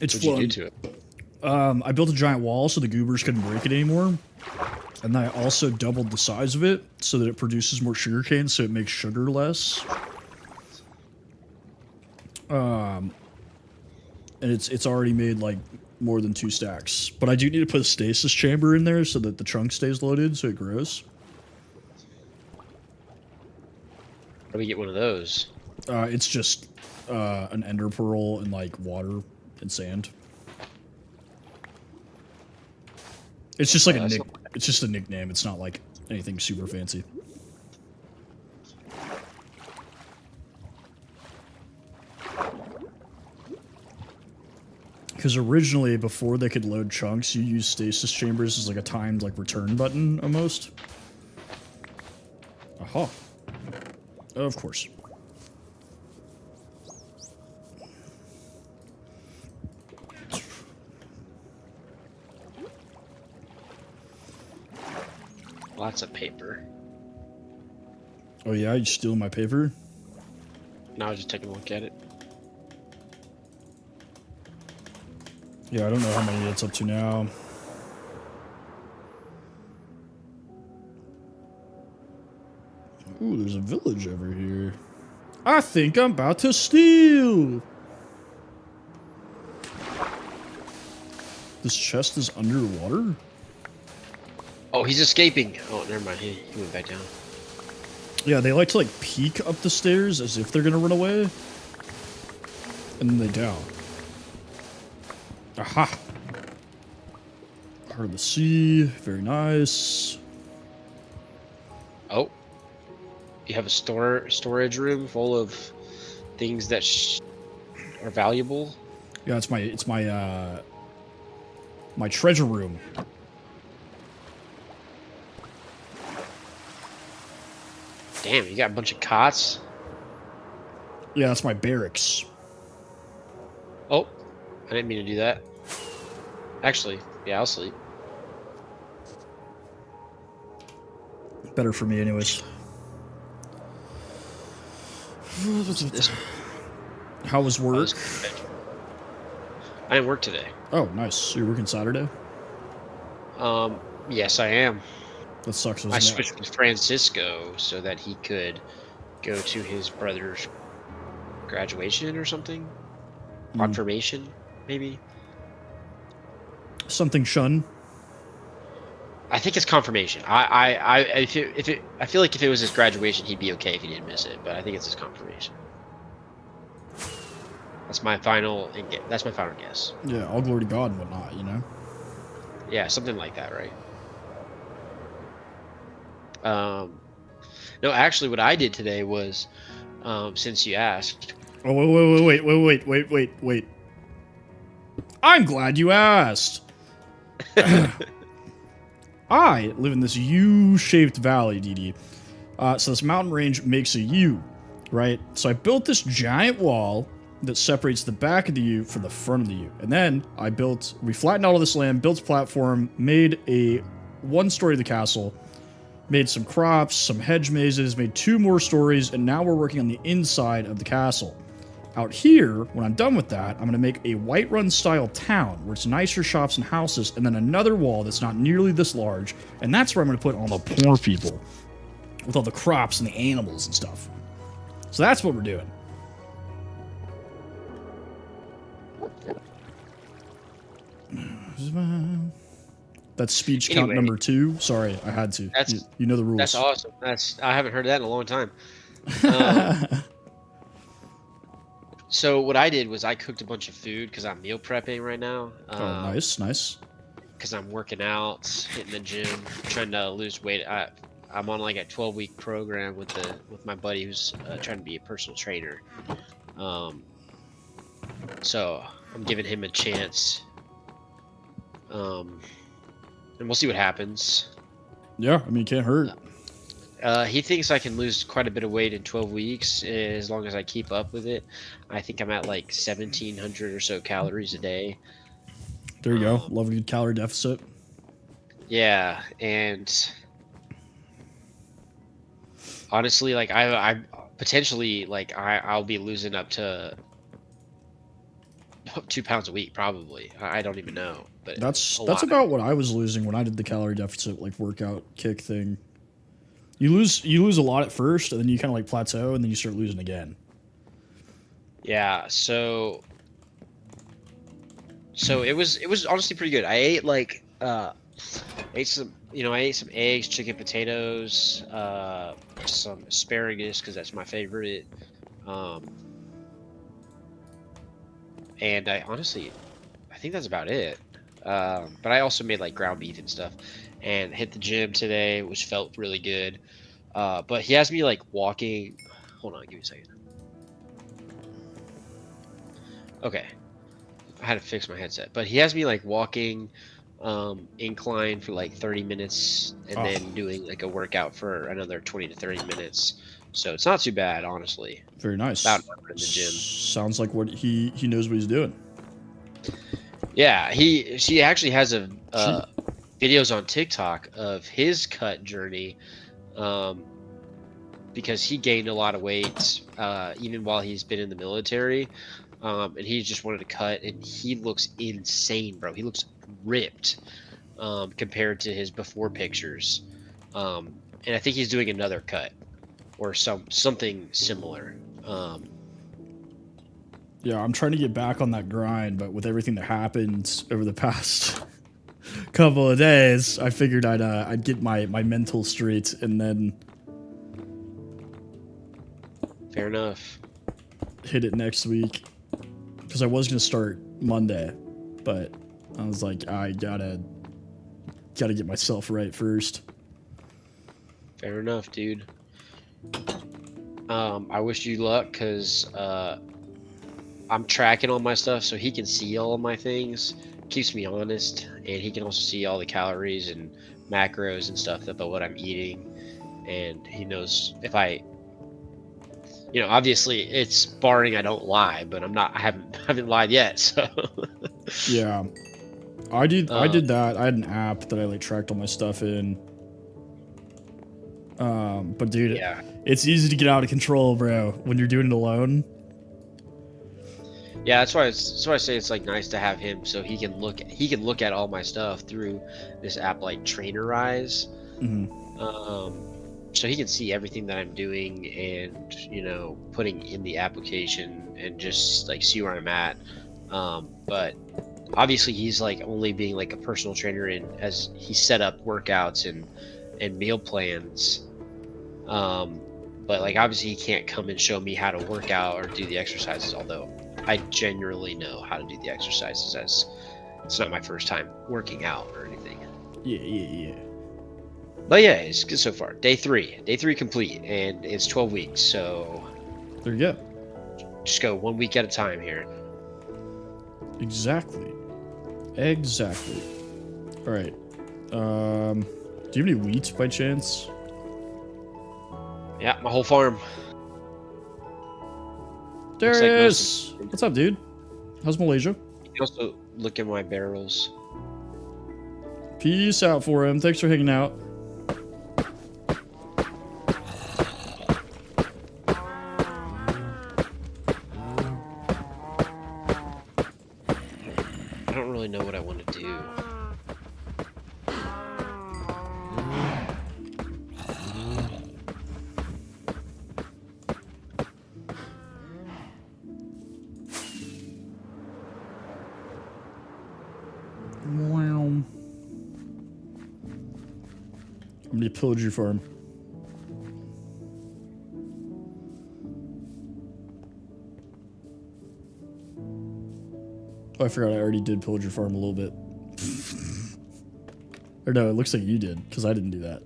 It's What'd fun. you do to it? I built a giant wall so the goobers couldn't break it anymore. And then I also doubled the size of it so that it produces more sugarcane, so it makes sugar less. And it's already made like more than 2 stacks. But I do need to put a stasis chamber in there so that the chunk stays loaded so it grows. How do we get one of those? It's just an ender pearl and like water and sand. It's just like it's just a nickname. It's not like anything super fancy. Because originally, before they could load chunks, you used stasis chambers as like a timed like return button almost. Aha. Of course. Lots of paper. Oh yeah, you stealing my paper? Now I was just taking a look at it. Yeah, I don't know how many it's up to now. Ooh, there's a village over here. I think I'm about to steal! This chest is underwater? Oh, he's escaping. Oh, never mind. He went back down. Yeah, they like to like peek up the stairs as if they're gonna run away. And then they down. Aha! Heart of the sea. Very nice. Oh. You have a storage room full of things that are valuable. Yeah, it's my treasure room. Damn, you got a bunch of cots. Yeah, that's my barracks. Oh, I didn't mean to do that. Actually, yeah, I'll sleep. Better for me, anyways. This How was work? I didn't work today. Oh, nice. So you're working Saturday? Yes, I am. That sucks. I switched with Francisco so that he could go to his brother's graduation or something. Confirmation, maybe. Something shun. I think it's confirmation. I feel like if it was his graduation, he'd be okay if he didn't miss it. But I think it's his confirmation. That's my final. That's my final guess. Yeah, all glory to God and whatnot, you know. Yeah, something like that, right? No, actually, what I did today was, since you asked. Oh, wait. I'm glad you asked. I live in this U-shaped valley, DD. So this mountain range makes a U, right? So I built this giant wall that separates the back of the U from the front of the U. And then we flattened out all this land, built a platform, made a one-story of the castle, made some crops, some hedge mazes, made 2 more stories, and now we're working on the inside of the castle. Out here, when I'm done with that, I'm going to make a Whiterun style town where it's nicer shops and houses, and then another wall that's not nearly this large, and that's where I'm going to put all the poor people with all the crops and the animals and stuff. So that's what we're doing. That's speech count number 2. Sorry, I had to. You know the rules. That's awesome. I haven't heard that in a long time. So what I did was I cooked a bunch of food because I'm meal prepping right now. Oh, nice. Because I'm working out, hitting the gym, trying to lose weight. I'm on like a 12-week program with my buddy who's trying to be a personal trainer. So I'm giving him a chance. And we'll see what happens. Yeah, I mean, it can't hurt. He thinks I can lose quite a bit of weight in 12 weeks as long as I keep up with it. I think I'm at like 1,700 or so calories a day. There you go. Love a good calorie deficit. Yeah, and honestly, like I potentially like I'll be losing up to 2 pounds a week probably. I don't even know, but that's about what I was losing when I did the calorie deficit like workout kick thing. You lose a lot at first, and then you kind of like plateau, and then you start losing again. Yeah, so it was honestly pretty good. I ate like ate some eggs, chicken, potatoes, some asparagus because that's my favorite. And I think that's about it. But I also made like ground beef and stuff, and hit the gym today, which felt really good. But he has me like walking. Hold on, give me a second. Okay, I had to fix my headset, but he has me like walking incline for like 30 minutes and then doing like a workout for another 20 to 30 minutes. So it's not too bad, honestly. Very nice. About an hour in the gym. Sounds like what he knows what he's doing. Yeah, she actually has a videos on TikTok of his cut journey, because he gained a lot of weight even while he's been in the military, and he just wanted to cut, and he looks insane, bro. He looks ripped compared to his before pictures, and I think he's doing another cut or something similar. Yeah, I'm trying to get back on that grind, but with everything that happened over the past couple of days, I figured I'd get my mental straight and then fair enough. Hit it next week, because I was gonna start Monday, but I was like, I gotta get myself right first. Fair enough, dude. I wish you luck, because I'm tracking all my stuff so he can see all of my things, keeps me honest, and he can also see all the calories and macros and stuff about what I'm eating, and he knows if I, obviously it's barring I don't lie, but I haven't lied yet, so. Yeah. I did that. I had an app that I like tracked all my stuff in. But dude, Yeah. it's easy to get out of control, bro, when you're doing it alone. Yeah, that's why I say it's like nice to have him so he can look at all my stuff through this app like Trainerize. So he can see everything that I'm doing and putting in the application and just like see where I'm at. But obviously he's like only being like a personal trainer and as he set up workouts and meal plans. But like obviously he can't come and show me how to work out or do the exercises, although I genuinely know how to do the exercises as it's not my first time working out or anything. Yeah. But yeah, it's good so far. Day three complete, and it's 12 weeks, so There you go. just go 1 week at a time here. Exactly. All right. Do you have any wheat by chance? Yeah, my whole farm. Darius! What's up, dude? How's Malaysia? You can also look at my barrels. Peace out for him. Thanks for hanging out. I don't really know what I want to do. Wow. How many pillage your farm? Oh, I forgot I already did pillage your farm a little bit. Or no, it looks like you did, because I didn't do that.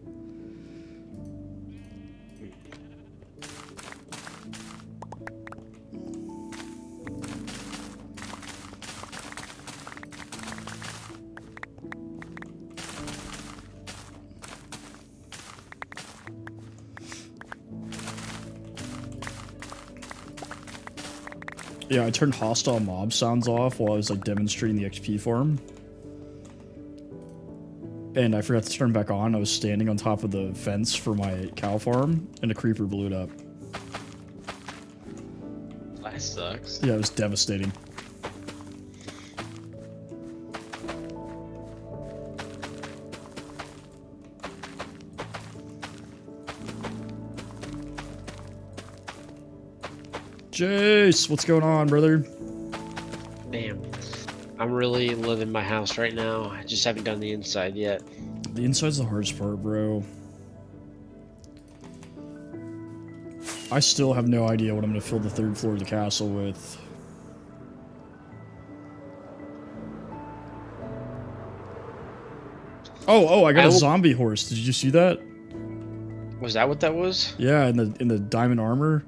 Yeah, I turned hostile mob sounds off while I was like demonstrating the XP farm. And I forgot to turn back on. I was standing on top of the fence for my cow farm, and a creeper blew it up. That sucks. Yeah, it was devastating. Jace, what's going on, brother? Damn. I'm really living my house right now. I just haven't done the inside yet. The inside's the hardest part, bro. I still have no idea what I'm going to fill the third floor of the castle with. Oh, I got a zombie horse. Did you see that? Was that what that was? Yeah, in the diamond armor.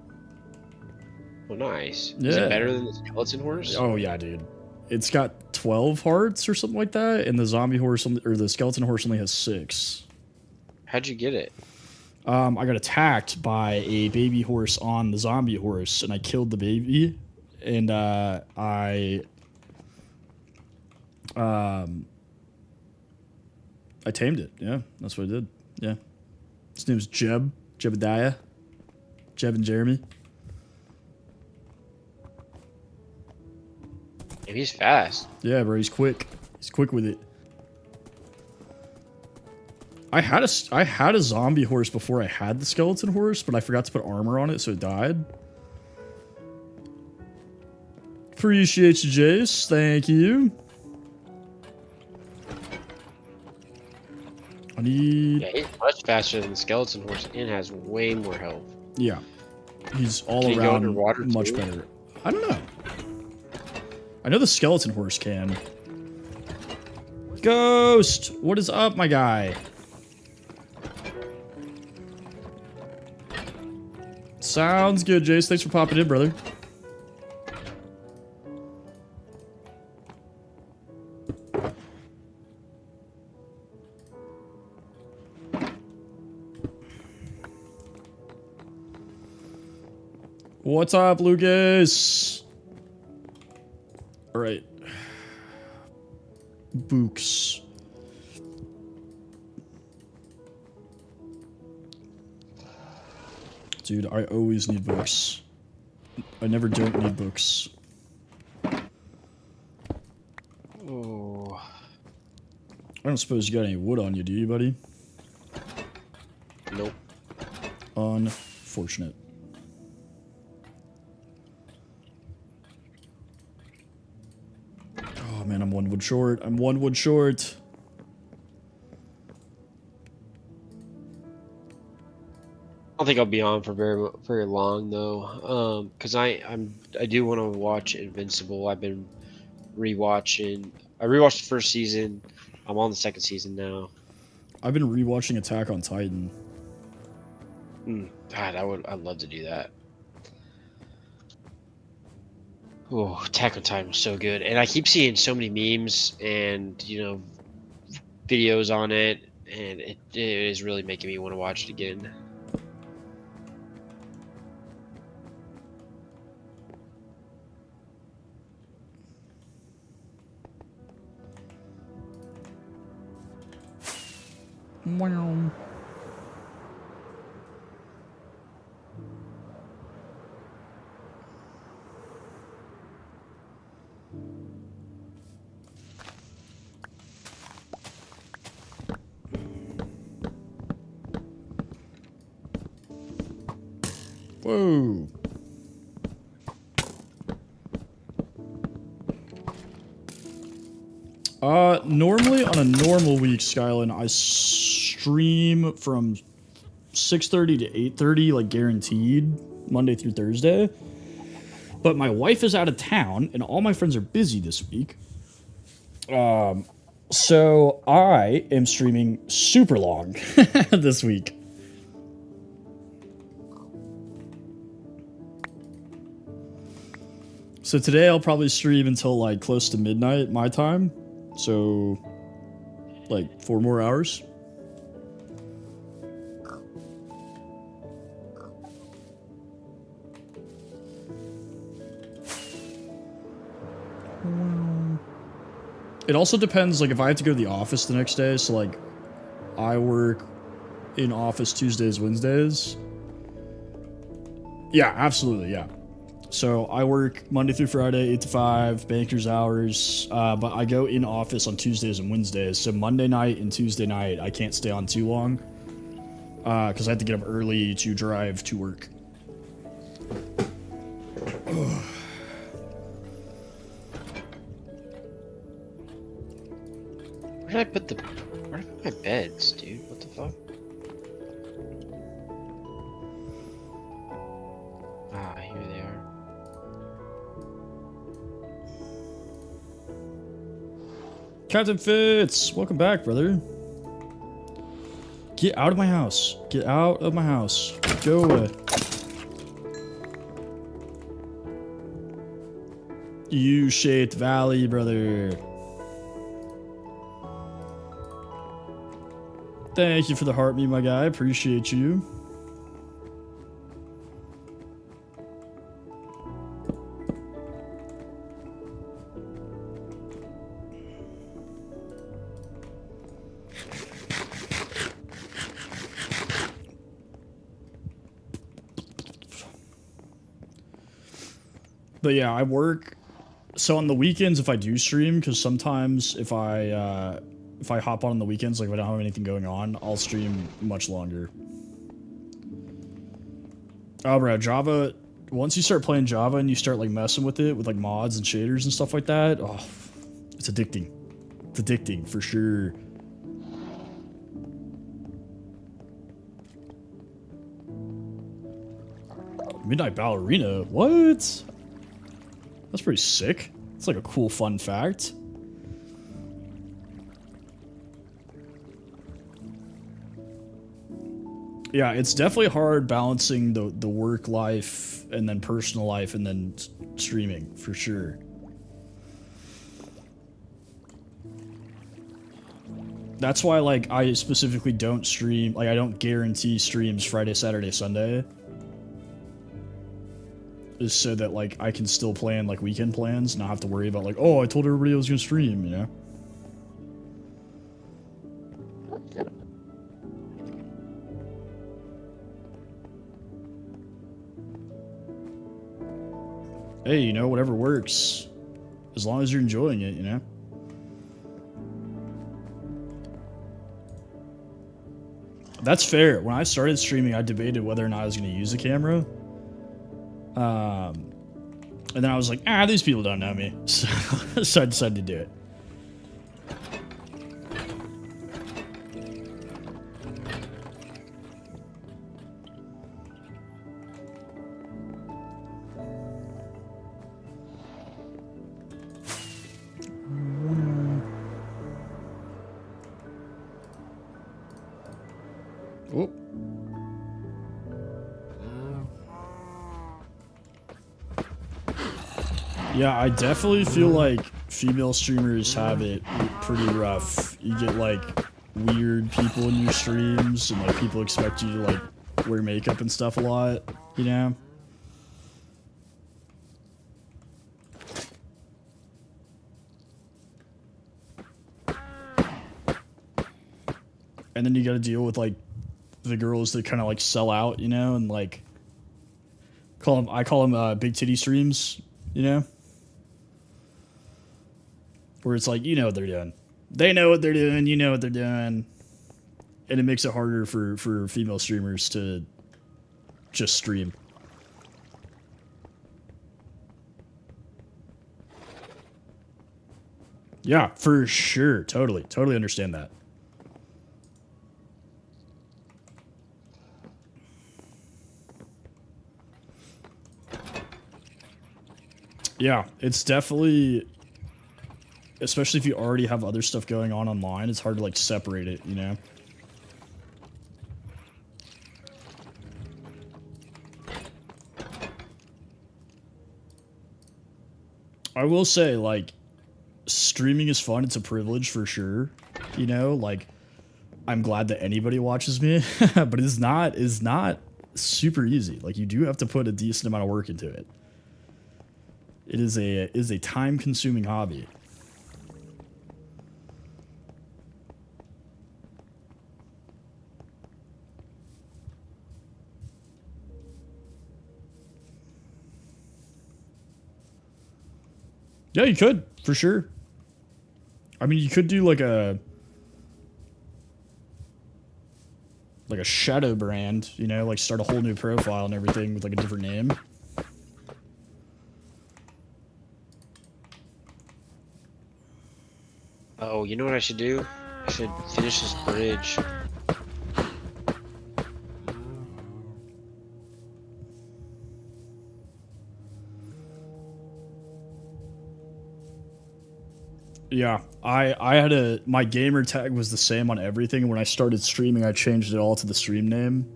Oh, nice. Yeah. Is it better than the skeleton horse? Oh yeah, dude. It's got 12 hearts or something like that, and the zombie horse or the skeleton horse only has 6. How'd you get it? I got attacked by a baby horse on the zombie horse, and I killed the baby, and I tamed it. Yeah, that's what I did. Yeah, his name's Jebediah, Jeb and Jeremy. And he's fast. Yeah, bro, he's quick. He's quick with it. I had a zombie horse before I had the skeleton horse, but I forgot to put armor on it, so it died. Appreciate you, Jace. Thank you. I need... Yeah, he's much faster than the skeleton horse and has way more health. Yeah. He's all Can he go around underwater much too? better. I don't know. I know the skeleton horse can. Ghost! What is up, my guy? Sounds good, Jace. Thanks for popping in, brother. What's up, Lucas? All right. Books. Dude, I always need books. I never don't need books. Oh. I don't suppose you got any wood on you, do you, buddy? Nope. Unfortunate. Oh man, I'm 1 wood short. I'm 1 wood short. I don't think I'll be on for very long though, because I do want to watch Invincible. I've been rewatching. I rewatched the first season. I'm on the second season now. I've been rewatching Attack on Titan. God, I'd love to do that. Oh, Attack on Titan was so good, and I keep seeing so many memes and videos on it, and it is really making me want to watch it again. Wow. Whoa. Normally on a normal week, Skyline, I stream from 6:30 to 8:30, like guaranteed, Monday through Thursday. But my wife is out of town, and all my friends are busy this week. So I am streaming super long this week. So today I'll probably stream until like close to midnight my time. So like 4 more hours. It also depends, like if I have to go to the office the next day, so like I work in office Tuesdays, Wednesdays. Yeah, absolutely, yeah. So I work Monday through Friday, 8 to 5, banker's hours, but I go in office on Tuesdays and Wednesdays. So Monday night and Tuesday night, I can't stay on too long because I have to get up early to drive to work. Where did I put my beds, dude? What the fuck? Ah, here they are. Captain Fitz, welcome back, brother. Get out of my house. Get out of my house. Go away. U-shaped valley, brother. Thank you for the heart me, my guy. Appreciate you. But yeah, I work. So on the weekends, if I do stream, because sometimes if I hop on the weekends, like if I don't have anything going on, I'll stream much longer. Oh, bro, Java. Once you start playing Java and you start like messing with it with like mods and shaders and stuff like that, oh, it's addicting. It's addicting for sure. Midnight Ballerina? What? That's pretty sick. It's like a cool fun fact. Yeah, it's definitely hard balancing the work life and then personal life and then streaming for sure. That's why like I specifically don't stream, like I don't guarantee streams Friday, Saturday, Sunday. is so that like I can still plan like weekend plans and not have to worry about like, oh, I told everybody I was gonna stream, you know. Hey, you know, whatever works, as long as you're enjoying it, you know. That's fair. When I started streaming, I debated whether or not I was going to use a camera. And then I was like, these people don't know me. So I decided to do it. Oh. Yeah, I definitely feel like female streamers have it pretty rough. You get like weird people in your streams, and like people expect you to like wear makeup and stuff a lot, you know? And then you gotta deal with like the girls that kind of like sell out, you know, and like I call them big titty streams, you know, where it's like, you know what they're doing, they know what they're doing, you know what they're doing, and it makes it harder for female streamers to just stream. Yeah, for sure, totally understand that. Yeah, it's definitely, especially if you already have other stuff going on online, it's hard to like separate it, you know? I will say, like, streaming is fun. It's a privilege for sure. You know, like, I'm glad that anybody watches me, but it's not super easy. Like, you do have to put a decent amount of work into it. It is a time-consuming hobby. Yeah, you could, for sure. I mean, you could do like a shadow brand, you know, like start a whole new profile and everything with like a different name. Oh, you know what I should do? I should finish this bridge. Yeah, I had my gamer tag was the same on everything, and when I started streaming, I changed it all to the stream name.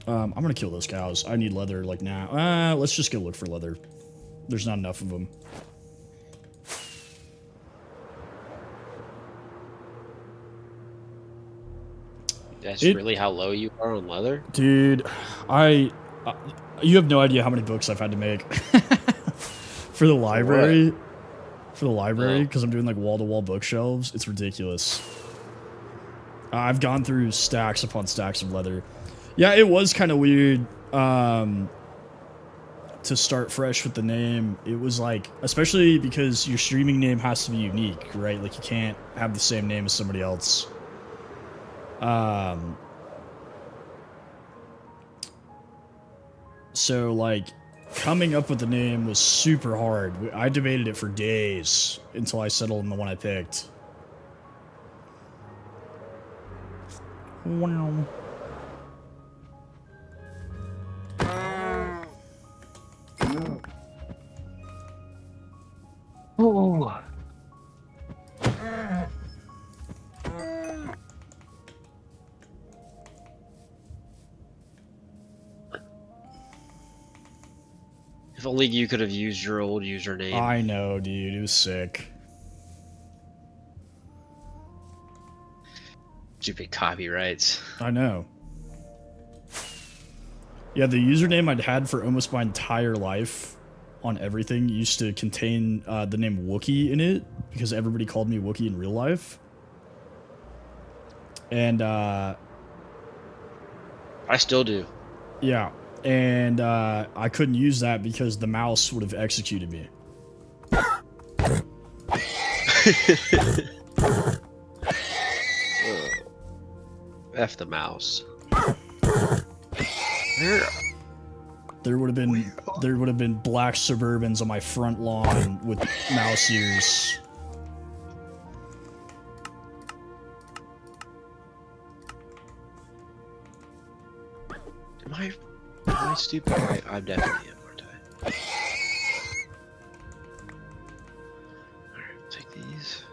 I'm gonna kill those cows. I need leather, like, now. Let's just go look for leather. There's not enough of them. That's really how low you are on leather? Dude, you have no idea how many books I've had to make. For the library. For the library, because I'm doing like wall-to-wall bookshelves. It's ridiculous. I've gone through stacks upon stacks of leather. Yeah, it was kind of weird to start fresh with the name. It was like, especially because your streaming name has to be unique, right? Like, you can't have the same name as somebody else. So, like, coming up with the name was super hard. I debated it for days until I settled on the one I picked. Wow. Oh. If only you could have used your old username. I know, dude. It was sick. Stupid copyrights. I know. Yeah, the username I'd had for almost my entire life on everything used to contain the name Wookie in it because everybody called me Wookie in real life. And I still do. yeah, and I couldn't use that because the mouse would have executed me. F the mouse. There would have been black Suburbans on my front lawn with mouse ears. Am I stupid? I definitely am, aren't I? Alright, take these.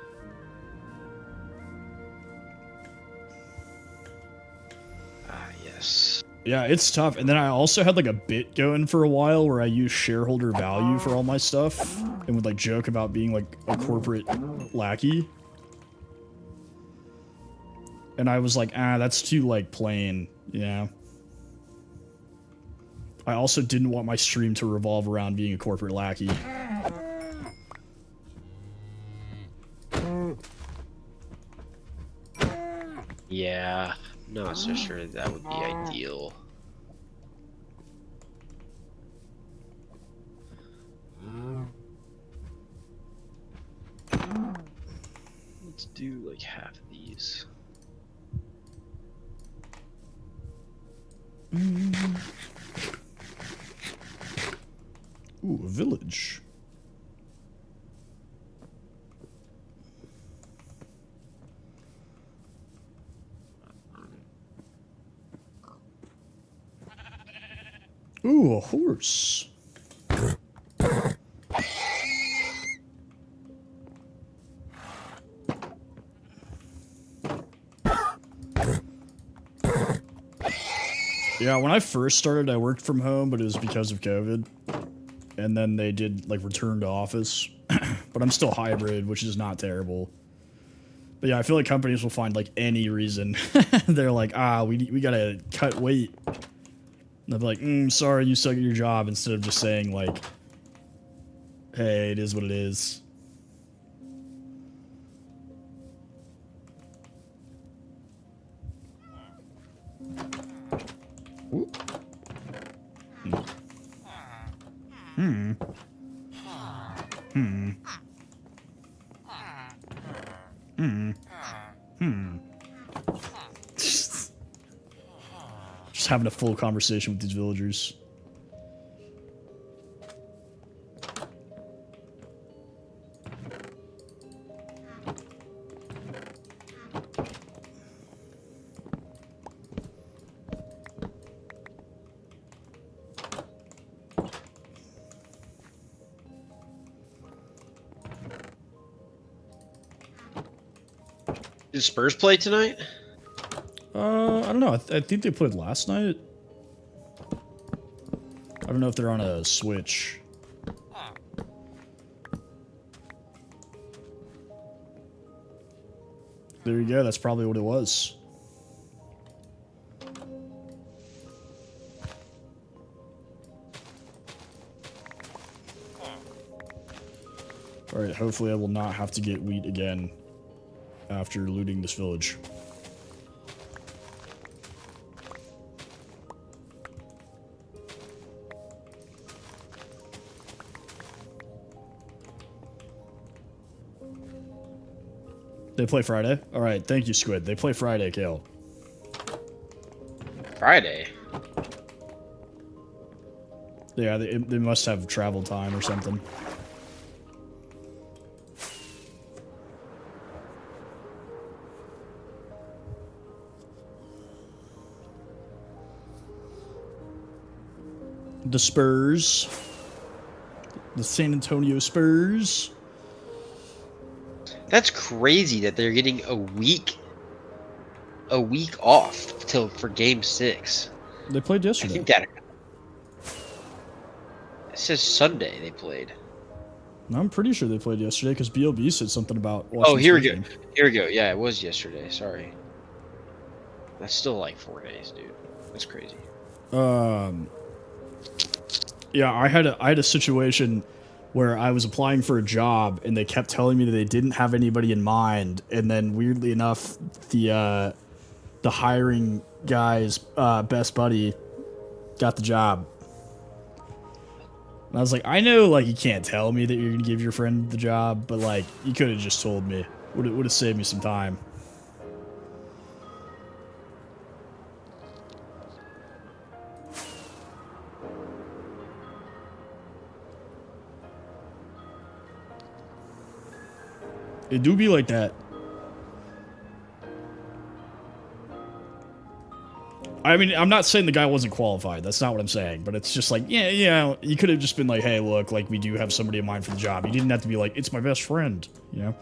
Ah, yes. Yeah, it's tough. And then I also had like a bit going for a while where I used shareholder value for all my stuff and would like joke about being like a corporate lackey. And I was like, that's too like plain, yeah. I also didn't want my stream to revolve around being a corporate lackey. Yeah, not so sure that would be ideal. Let's do like half of these. Ooh, a village. Ooh, a horse. Yeah, when I first started, I worked from home, but it was because of COVID. And then they did, like, return to office. But I'm still hybrid, which is not terrible. But yeah, I feel like companies will find, like, any reason. They're like, we gotta cut weight. And they'll be like, sorry, you suck at your job, instead of just saying, like, hey, it is what it is. Ooh. Hmm. Hmm. Hmm. Hmm. Just having a full conversation with these villagers. Did Spurs play tonight? I don't know. I think they played last night. I don't know if they're on a Switch. There you go. That's probably what it was. Alright, hopefully I will not have to get wheat again after looting this village. They play Friday? Alright, thank you, Squid. They play Friday, Kale. Friday? Yeah, they must have travel time or something. The Spurs. The San Antonio Spurs. That's crazy that they're getting a week off for Game 6. They played I yesterday. think that it says Sunday they played. I'm pretty sure they played yesterday because BLB said something about. Oh, here we go. Game. Here we go. Yeah, it was yesterday. Sorry. That's still like 4 days, dude. That's crazy. Yeah, I had a situation where I was applying for a job and they kept telling me that they didn't have anybody in mind, and then weirdly enough, the hiring guy's best buddy got the job. And I was like, I know, like, you can't tell me that you're gonna give your friend the job, but like, you could have just told me. Would have saved me some time. It do be like that. I mean, I'm not saying the guy wasn't qualified. That's not what I'm saying. But it's just like, yeah, you could have just been like, hey, look, like, we do have somebody in mind for the job. You didn't have to be like, it's my best friend, you know?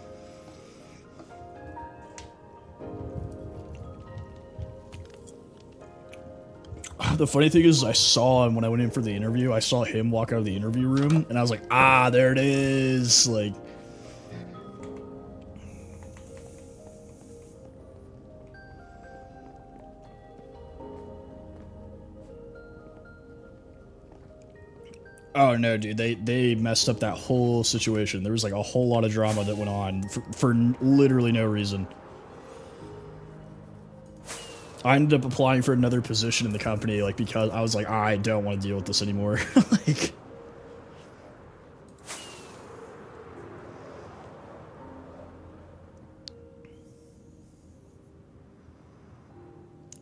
The funny thing is, I saw him when I went in for the interview. I saw him walk out of the interview room, and I was like, ah, there it is. Like, oh no, dude, they messed up that whole situation. There was like a whole lot of drama that went on for literally no reason. I ended up applying for another position in the company, like, because I was like, I don't want to deal with this anymore. Like,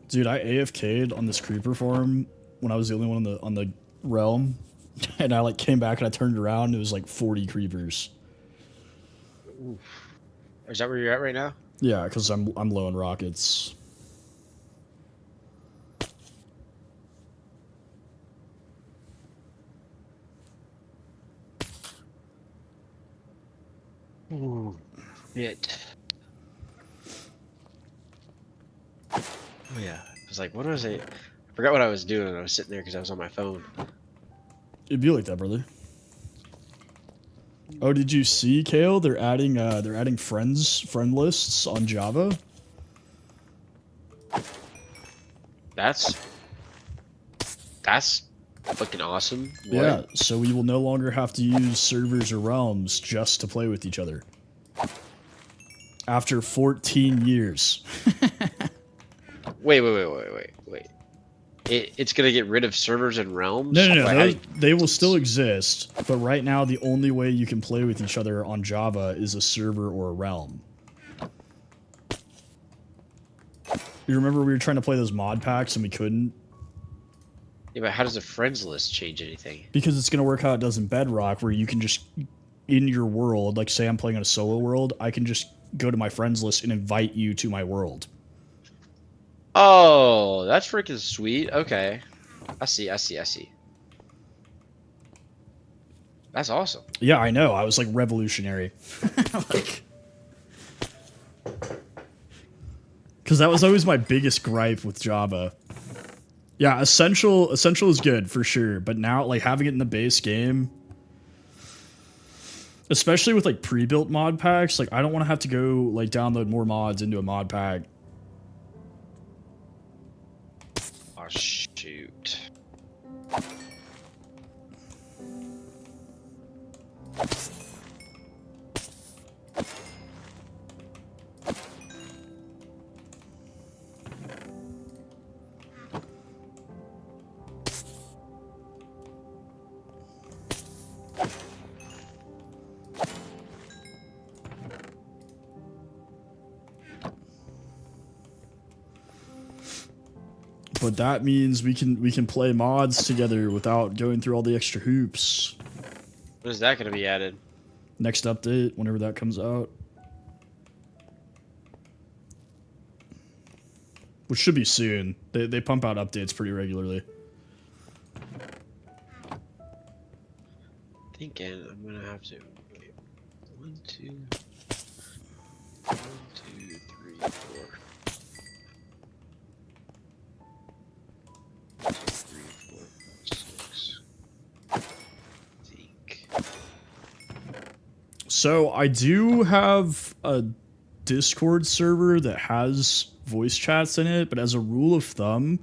dude, I AFK'd on this creeper farm when I was the only one on the realm, and I like came back and I turned around and it was like 40 creepers. Oof. Is that where you're at right now? Yeah, because I'm low in rockets. Ooh, shit. Oh yeah. I was like, what was I forgot what I was doing. I was sitting there because I was on my phone. It'd be like that, brother. Oh, did you see, Kale? They're adding friend lists on Java. That's fucking awesome. What? Yeah, so we will no longer have to use servers or realms just to play with each other. After 14 years. Wait. It's gonna get rid of servers and realms? No. They will still exist, but right now the only way you can play with each other on Java is a server or a realm. You remember we were trying to play those mod packs and we couldn't? Yeah, but how does a friends list change anything? Because it's going to work how it does in Bedrock, where you can just, in your world, like say I'm playing on a solo world, I can just go to my friends list and invite you to my world. Oh, that's freaking sweet. Okay. I see. That's awesome. Yeah, I know. I was like revolutionary. Like, because that was always my biggest gripe with Java. Yeah, Essential is good for sure, but now like having it in the base game, especially with like pre-built mod packs, like I don't want to have to go like download more mods into a mod pack. Oh shoot. But that means we can play mods together without going through all the extra hoops. When is that going to be added? Next update, whenever that comes out. Which should be soon. They pump out updates pretty regularly. Thinking I'm going to have to... Okay. 1, 2... 1, 2, 3, 4... 1, 2, 3, 4, 5, 6. Think. So I do have a Discord server that has voice chats in it, but as a rule of thumb,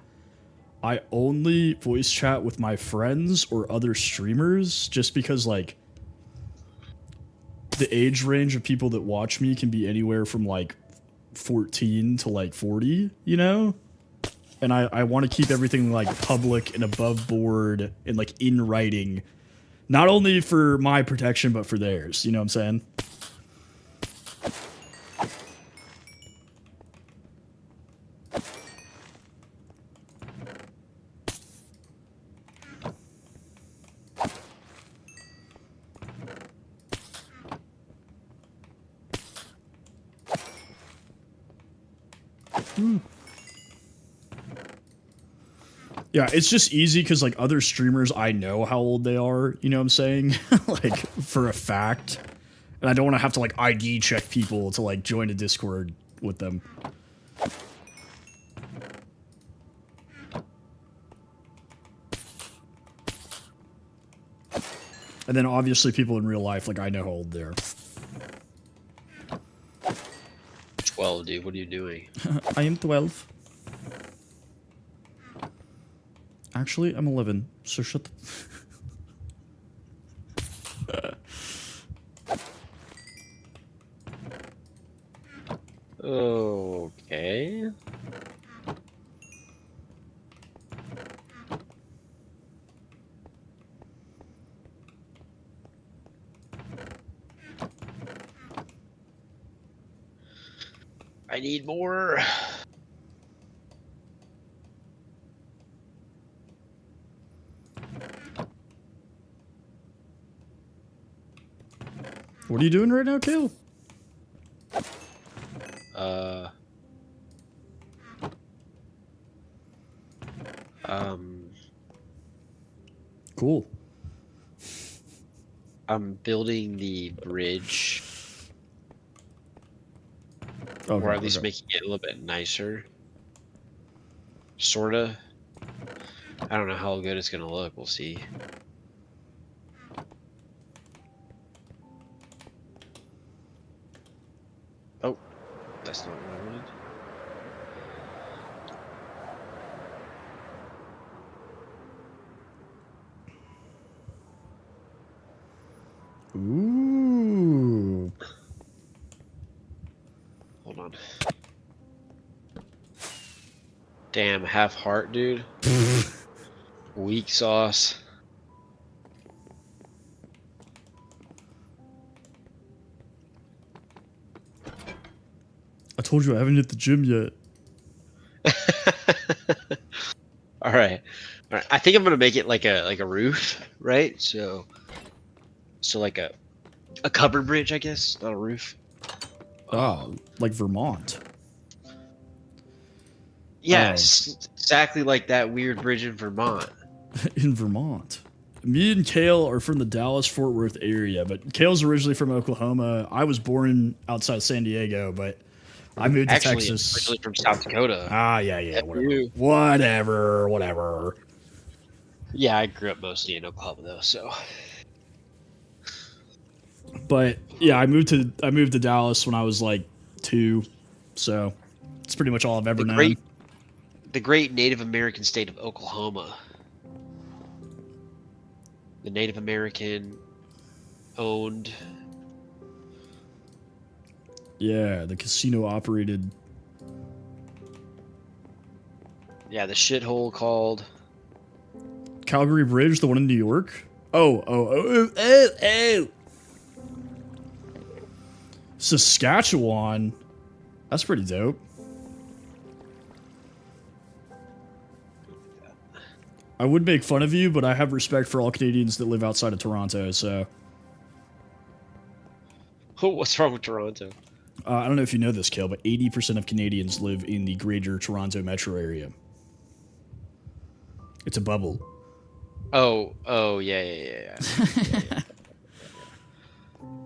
I only voice chat with my friends or other streamers just because, like, the age range of people that watch me can be anywhere from, like, 14 to, like, 40, you know? And I want to keep everything, like, public and above board and, like, in writing. Not only for my protection, but for theirs. You know what I'm saying? Yeah, it's just easy because, like, other streamers, I know how old they are, you know what I'm saying? Like, for a fact. And I don't want to have to, like, ID check people to, like, join a Discord with them. And then, obviously, people in real life, like, I know how old they are. 12, dude. What are you doing? I am 12. Actually, I'm 11, so shut the... Okay. I need more. What are you doing right now, Kale? Cool. I'm building the bridge, Okay, or at least okay. making it a little bit nicer. Sorta. I don't know how good it's gonna look. We'll see. Oh, that's not what I wanted. Ooh. Hold on. Damn, half heart, dude. Weak sauce. I told you I haven't hit the gym yet. All right. All right. I think I'm gonna make it like a roof, right? So like a covered bridge, I guess, not a roof. Oh, like Vermont. Yes, exactly like that weird bridge in Vermont. In Vermont. Me and Kale are from the Dallas-Fort Worth area, but Kale's originally from Oklahoma. I was born outside San Diego, but I moved to Actually, Texas. originally from South Dakota. Ah, yeah, FU. whatever. Yeah, I grew up mostly in Oklahoma though, so. But yeah, I moved to Dallas when I was like 2, so it's pretty much all I've ever known. The great Native American state of Oklahoma. The Native American owned. Yeah, the casino operated. Yeah, the shithole called. Calgary Bridge, the one in New York. Oh. Saskatchewan. That's pretty dope. I would make fun of you, but I have respect for all Canadians that live outside of Toronto, so. What's wrong with Toronto? I don't know if you know this, Kale, but 80% of Canadians live in the greater Toronto metro area. It's a bubble. Oh, yeah.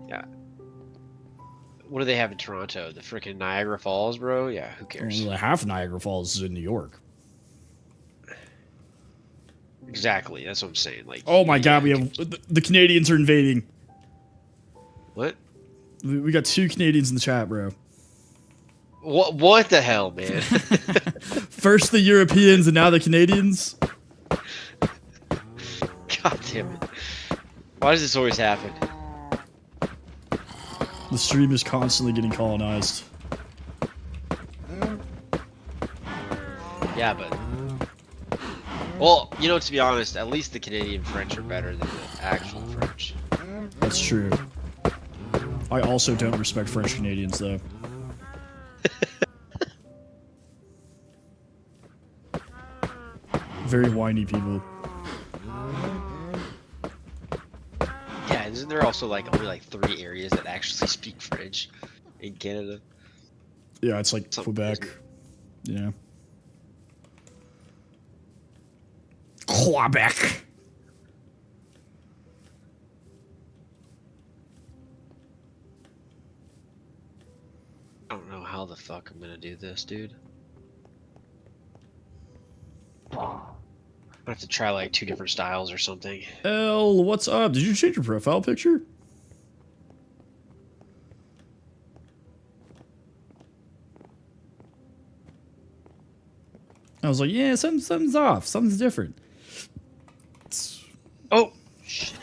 Yeah. What do they have in Toronto? The freaking Niagara Falls, bro? Yeah, who cares? Well, half Niagara Falls is in New York. Exactly, that's what I'm saying. Like, oh my god, we have the Canadians are invading. What? We got 2 Canadians in the chat, bro. What the hell, man? First the Europeans and now the Canadians. God damn it. Why does this always happen? The stream is constantly getting colonized. Yeah, but... Well, you know, to be honest, at least the Canadian French are better than the actual French. That's true. I also don't respect French Canadians, though. Very whiny people. Yeah, isn't there also like only like 3 areas that actually speak French in Canada? Yeah, it's like Something Quebec. crazy. Yeah. Quebec. I don't know how the fuck I'm gonna do this, dude. I'm gonna have to try like 2 different styles or something. L, what's up? Did you change your profile picture? I was like, yeah, something's off. Something's different. Oh! Shit.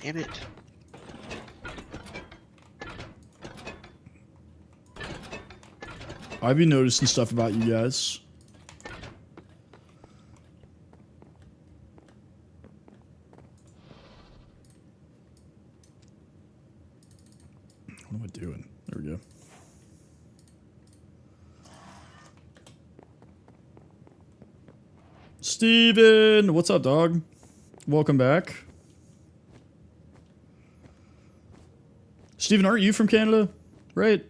Damn it. I've been noticing stuff about you guys. What am I doing? There we go. Steven! What's up, dog? Welcome back. Steven, aren't you from Canada? Right?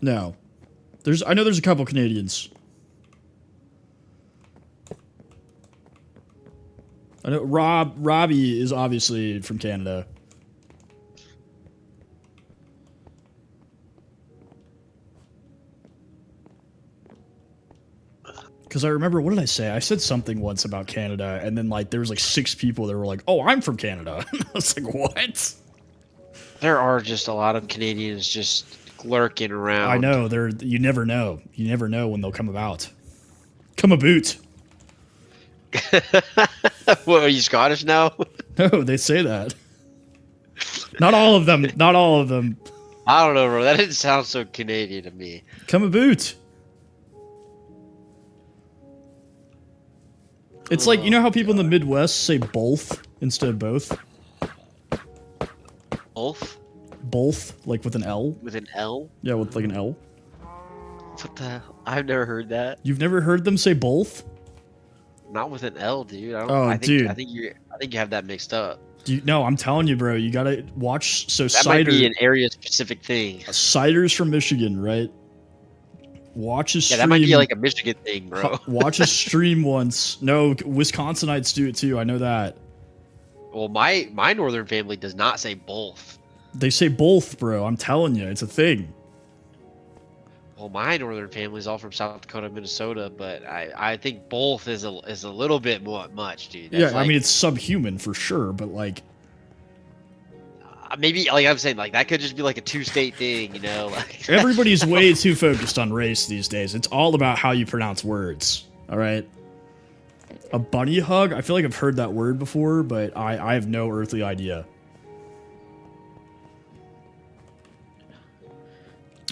No. I know there's a couple Canadians. I know Robbie is obviously from Canada. Because I remember, what did I say? I said something once about Canada, and then like there was like 6 people that were like, "Oh, I'm from Canada." I was like, "What?" There are just a lot of Canadians just lurking around. I know. You never know. You never know when they'll come about. Come about. What, are you Scottish now? No, they say that. Not all of them. Not all of them. I don't know, bro. That didn't sound so Canadian to me. Come about. It's like, you know how people in the Midwest say both instead of both? Both? Both, like with an L? With an L? Yeah, with like an L. What the hell? I've never heard that. You've never heard them say both? Not with an L, dude. I don't, Oh, I think, dude. I think you have that mixed up. No, I'm telling you, bro. You gotta watch. So That might be cider, an area specific thing. cider's from Michigan, right? Watch a stream. Yeah, that might be like a Michigan thing, bro. Watch a stream once. No, Wisconsinites do it too. I know that. Well, my northern family does not say both. They say both, bro. I'm telling you, it's a thing. Well, my northern family is all from South Dakota, Minnesota, but I think both is a little bit much, dude. That's Yeah, I like, mean it's subhuman for sure, but like maybe like I'm saying, like that could just be like a 2-state thing, you know? Like everybody's way too focused on race these days. It's all about how you pronounce words. All right. A bunny hug? I feel like I've heard that word before, but I have no earthly idea.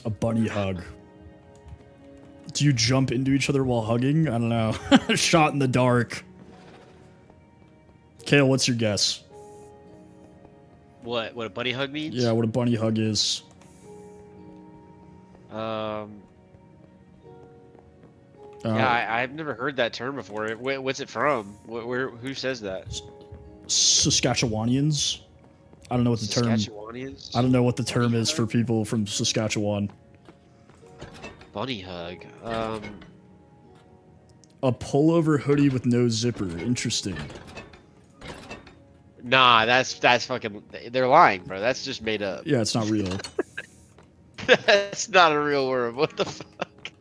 A bunny hug. Do you jump into each other while hugging? I don't know. Shot in the dark. Kale, what's your guess? what a buddy hug means? Yeah, what a bunny hug is. Yeah, I've never heard that term before. What's it from? Who says that? Saskatchewanians. I don't know what the term. Saskatchewanians? I don't know what the term is for people from Saskatchewan. Bunny hug. A pullover hoodie with no zipper. Interesting. Nah, that's fucking. They're lying, bro. That's just made up. Yeah, it's not real. That's not a real word. What the fuck?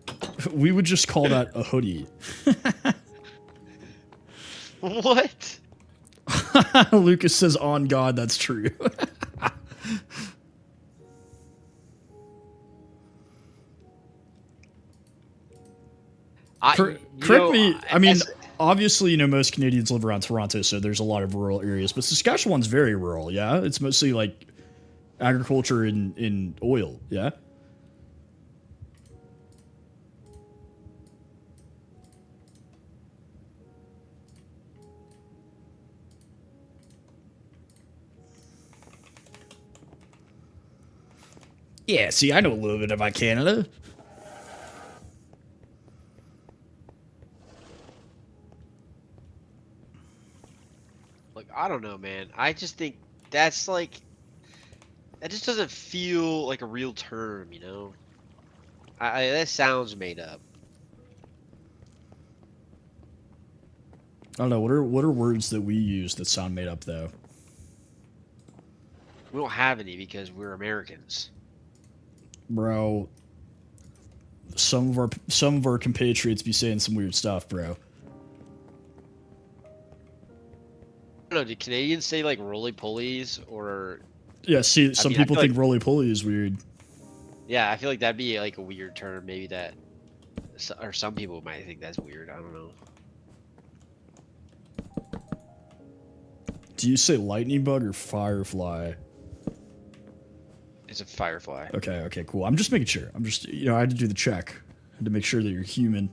We would just call that a hoodie. What? Lucas says, on God, that's true. Correct me. I mean, as- obviously, most Canadians live around Toronto, so there's a lot of rural areas. But Saskatchewan's very rural. Yeah, it's mostly like agriculture in oil. Yeah. Yeah. See, I know a little bit about Canada. like I don't know, man. I just think that's like that just doesn't feel like a real term, you know. That sounds made up. I don't know. What are words that we use that sound made up though? We don't have any because we're Americans. Bro, some of our compatriots be saying some weird stuff, bro. I don't know. Do Canadians say like roly polies or? Yeah, see, some mean, I people feel think roly poly is weird. Yeah, I feel like that'd be like a weird term. Maybe that, or some people might think that's weird. I don't know. Do you say lightning bug or firefly? It's a firefly. Okay, cool. I'm just making sure. I'm just, I had to do the check. I had to make sure that you're human.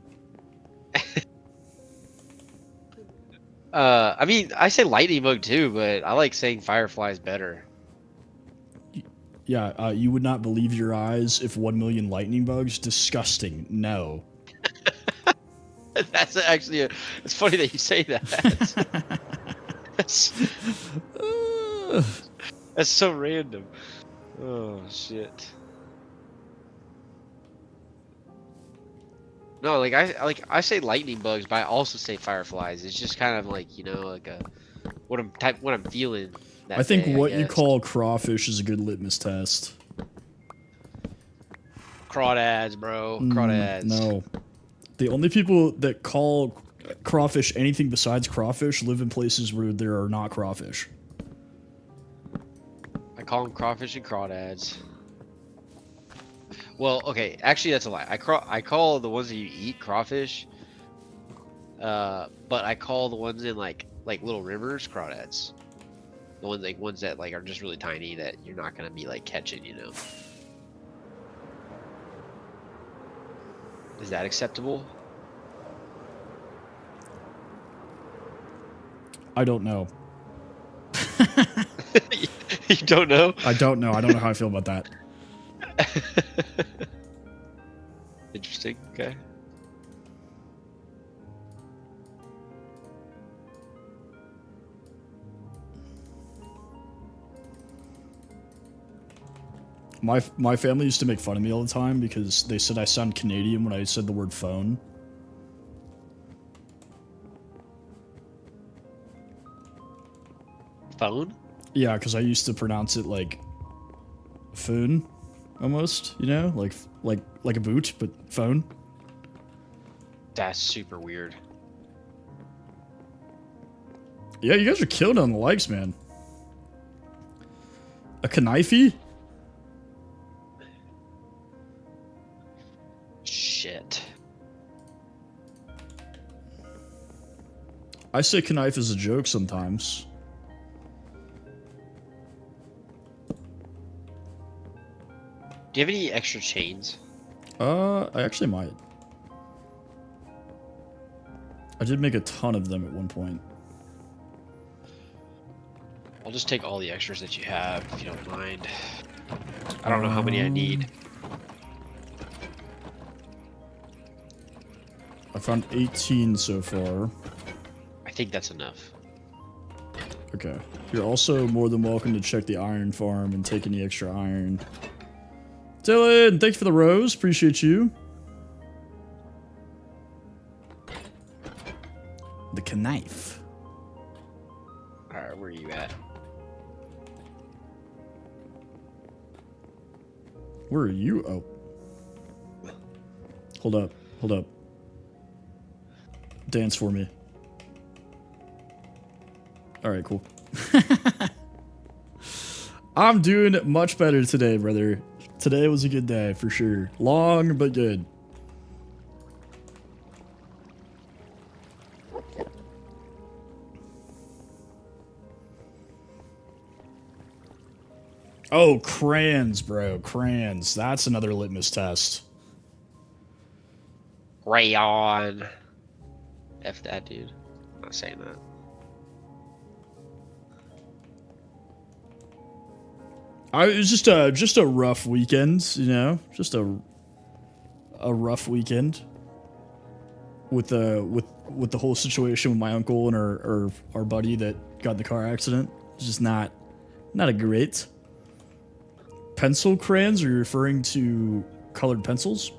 I mean, I say lightning bug too, but I like saying fireflies better. Yeah, you would not believe your eyes if 1 million lightning bugs. Disgusting. No. That's actually it's funny that you say that. That's, that's so random. Oh shit. No, like I say lightning bugs, but I also say fireflies. It's just kind of like like a what I'm feeling. That I think day, what you guess. call crawfish is a good litmus test. Crawdads, bro. Crawdads. No. The only people that call crawfish anything besides crawfish live in places where there are not crawfish. I call them crawfish and crawdads. Well, okay, actually that's a lie. I call the ones that you eat crawfish. But I call the ones in like little rivers crawdads. The ones that like are just really tiny that you're not gonna be like catching, Is that acceptable? I don't know. You don't know? I don't know. I don't know how I feel about that. Interesting. Okay. My family used to make fun of me all the time because they said I sound Canadian when I said the word phone. Phone? Yeah, because I used to pronounce it like phone, almost. Like a boot, but phone. That's super weird. Yeah, you guys are killing on the likes, man. A knife? Shit. I say knife as a joke sometimes. Do you have any extra chains? I actually might. I did make a ton of them at one point. I'll just take all the extras that you have, if you don't mind. I don't know how many I need. I found 18 so far. I think that's enough. Okay. You're also more than welcome to check the iron farm and take any extra iron. Dylan, thanks for the rose. Appreciate you. The knife. Alright, where are you at? Where are you? Oh. Hold up. Hold up. Dance for me. Alright, cool. I'm doing much better today, brother. Today was a good day, for sure. Long, but good. Oh, crayons, bro. Crayons. That's another litmus test. Rayon. F that, dude. I'm not saying that. It was just a rough weekend, you know, just a rough weekend with the whole situation with my uncle and our buddy that got in the car accident. It's just not a great. Pencil crayons? Are you referring to colored pencils?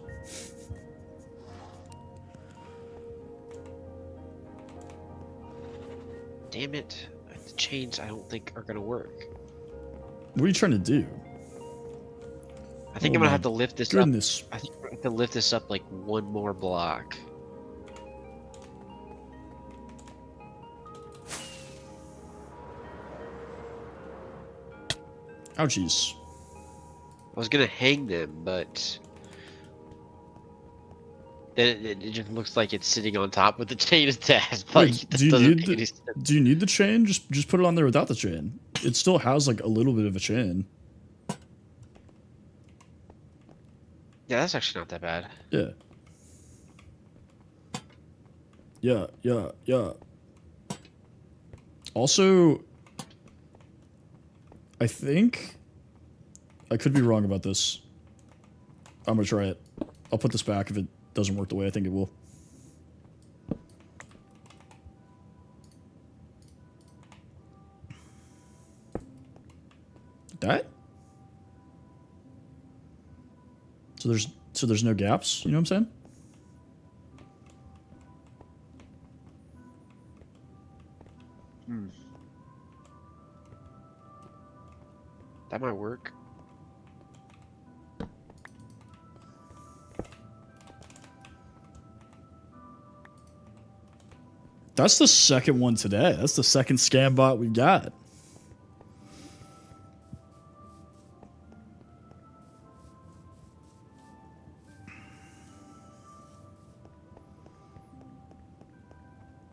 Damn it. The chains I don't think are gonna work. What are you trying to do? I think Oh I'm gonna my have to lift this goodness. up. I think I'm gonna have to lift this up like one more block. Ouchies. I was gonna hang them, but then it just looks like it's sitting on top with the chain attached. Like, Wait, that do you doesn't need make any sense. do you need the chain? Just put it on there without the chain. It still has like a little bit of a chain. Yeah, that's actually not that bad. Yeah. Yeah, yeah, yeah. Also, I think I could be wrong about this. I'm gonna try it. I'll put this back if it doesn't work the way I think it will. That? So there's no gaps, you know what I'm saying? That might work. That's the second one today. That's the second scam bot we got.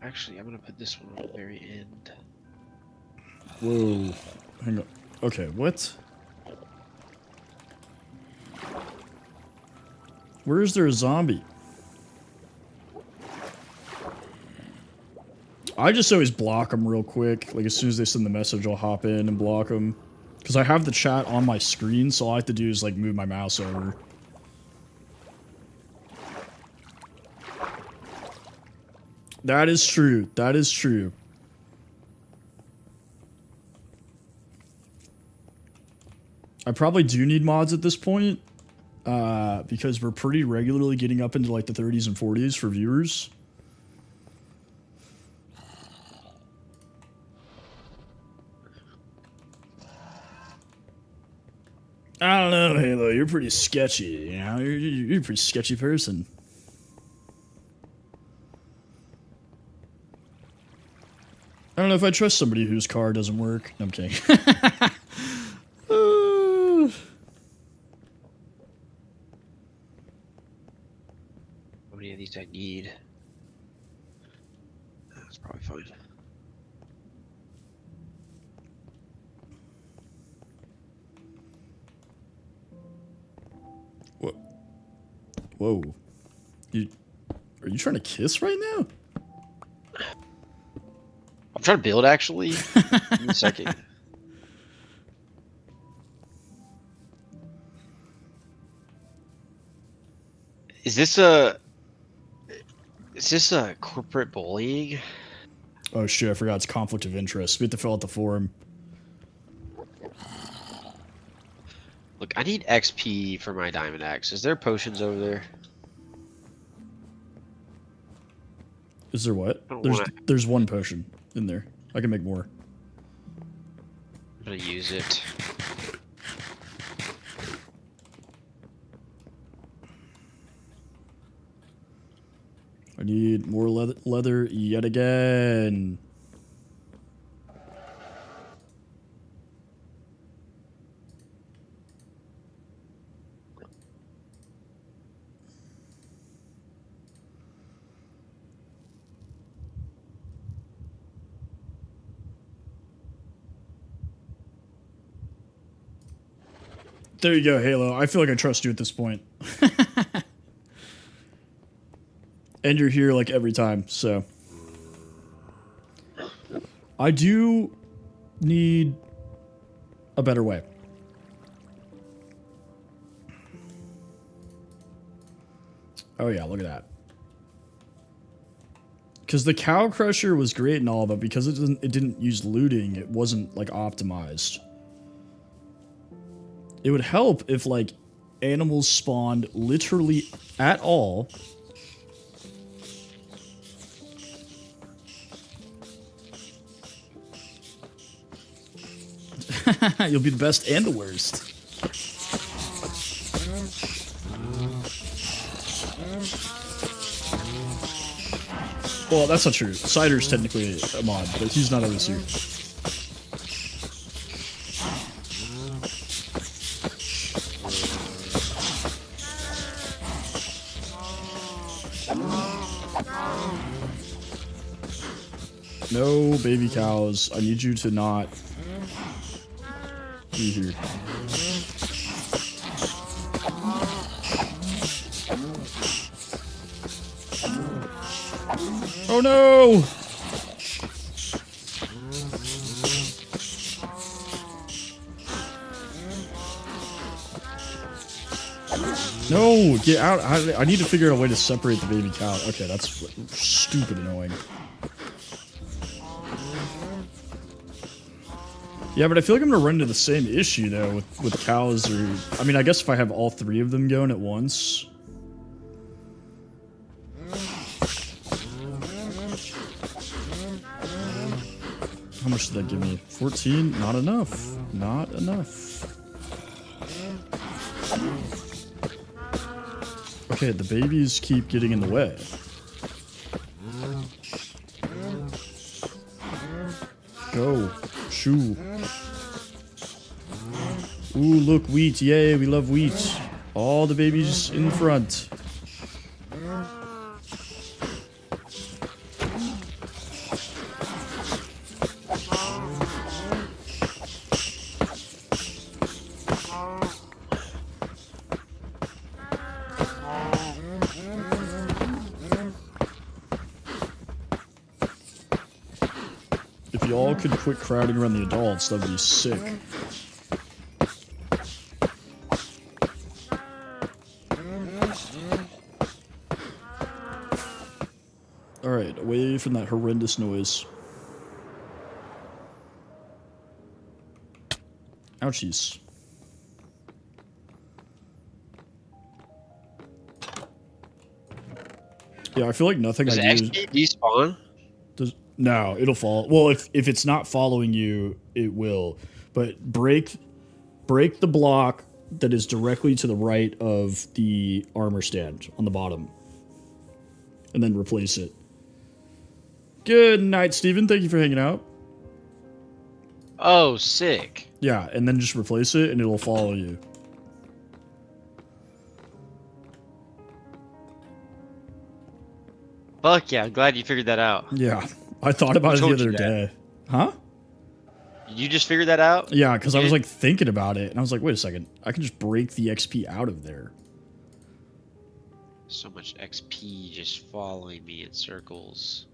Actually, I'm gonna put this one on the very end. Whoa. Hang on. Okay, what? Where is there a zombie? I just always block them real quick. Like, as soon as they send the message, I'll hop in and block them. Because I have the chat on my screen, so all I have to do is, like, move my mouse over. That is true. That is true. I probably do need mods at this point. Because we're pretty regularly getting up into, like, the 30s and 40s for viewers. I don't know, Halo. You're pretty sketchy, you know? You're a pretty sketchy person. I don't know if I trust somebody whose car doesn't work. No, I'm kidding. How many of these I need? That's probably fine. Whoa. Are you trying to kiss right now? I'm trying to build, actually. Give me a second. Is this a corporate bullying? Oh shit, I forgot it's conflict of interest. We have to fill out the form. Look, I need XP for my diamond axe. Is there potions over there? Is there what? I don't wanna- There's one potion in there. I can make more. I'm gonna use it. I need more leather yet again. There you go, Halo. I feel like I trust you at this point. And you're here like every time, so. I do need a better way. Oh yeah, look at that. Because the cow crusher was great and all, but because it didn't use looting, it wasn't like optimized. It would help if like animals spawned literally at all. You'll be the best and the worst. Well, that's not true. Cider's technically a mod, but he's not always here. No baby cows. I need you to not be here. Oh no! No, get out. I need to figure out a way to separate the baby cow. Okay, that's stupid annoying. Yeah, but I feel like I'm gonna run into the same issue though with cows or I mean I guess if I have all three of them going at once. How much did that give me? 14? Not enough. Not enough. Okay, the babies keep getting in the way. Go. Shoo. Ooh, look, wheat. Yay, we love wheat. All the babies in front. If y'all could quit crowding around the adults, that would be sick. Alright, away from that horrendous noise. Ouchies. Yeah, I feel like nothing Does I do... XP despawn? No, it'll fall. Well, if it's not following you, it will. But break the block that is directly to the right of the armor stand on the bottom. And then replace it. Good night, Steven. Thank you for hanging out. Oh, sick. Yeah, and then just replace it and it'll follow you. Fuck yeah, I'm glad you figured that out. Yeah. I thought about it the told you other day. Huh? You just figured that out? Yeah, because I was like thinking about it and I was like, wait a second. I can just break the XP out of there. So much XP just following me in circles.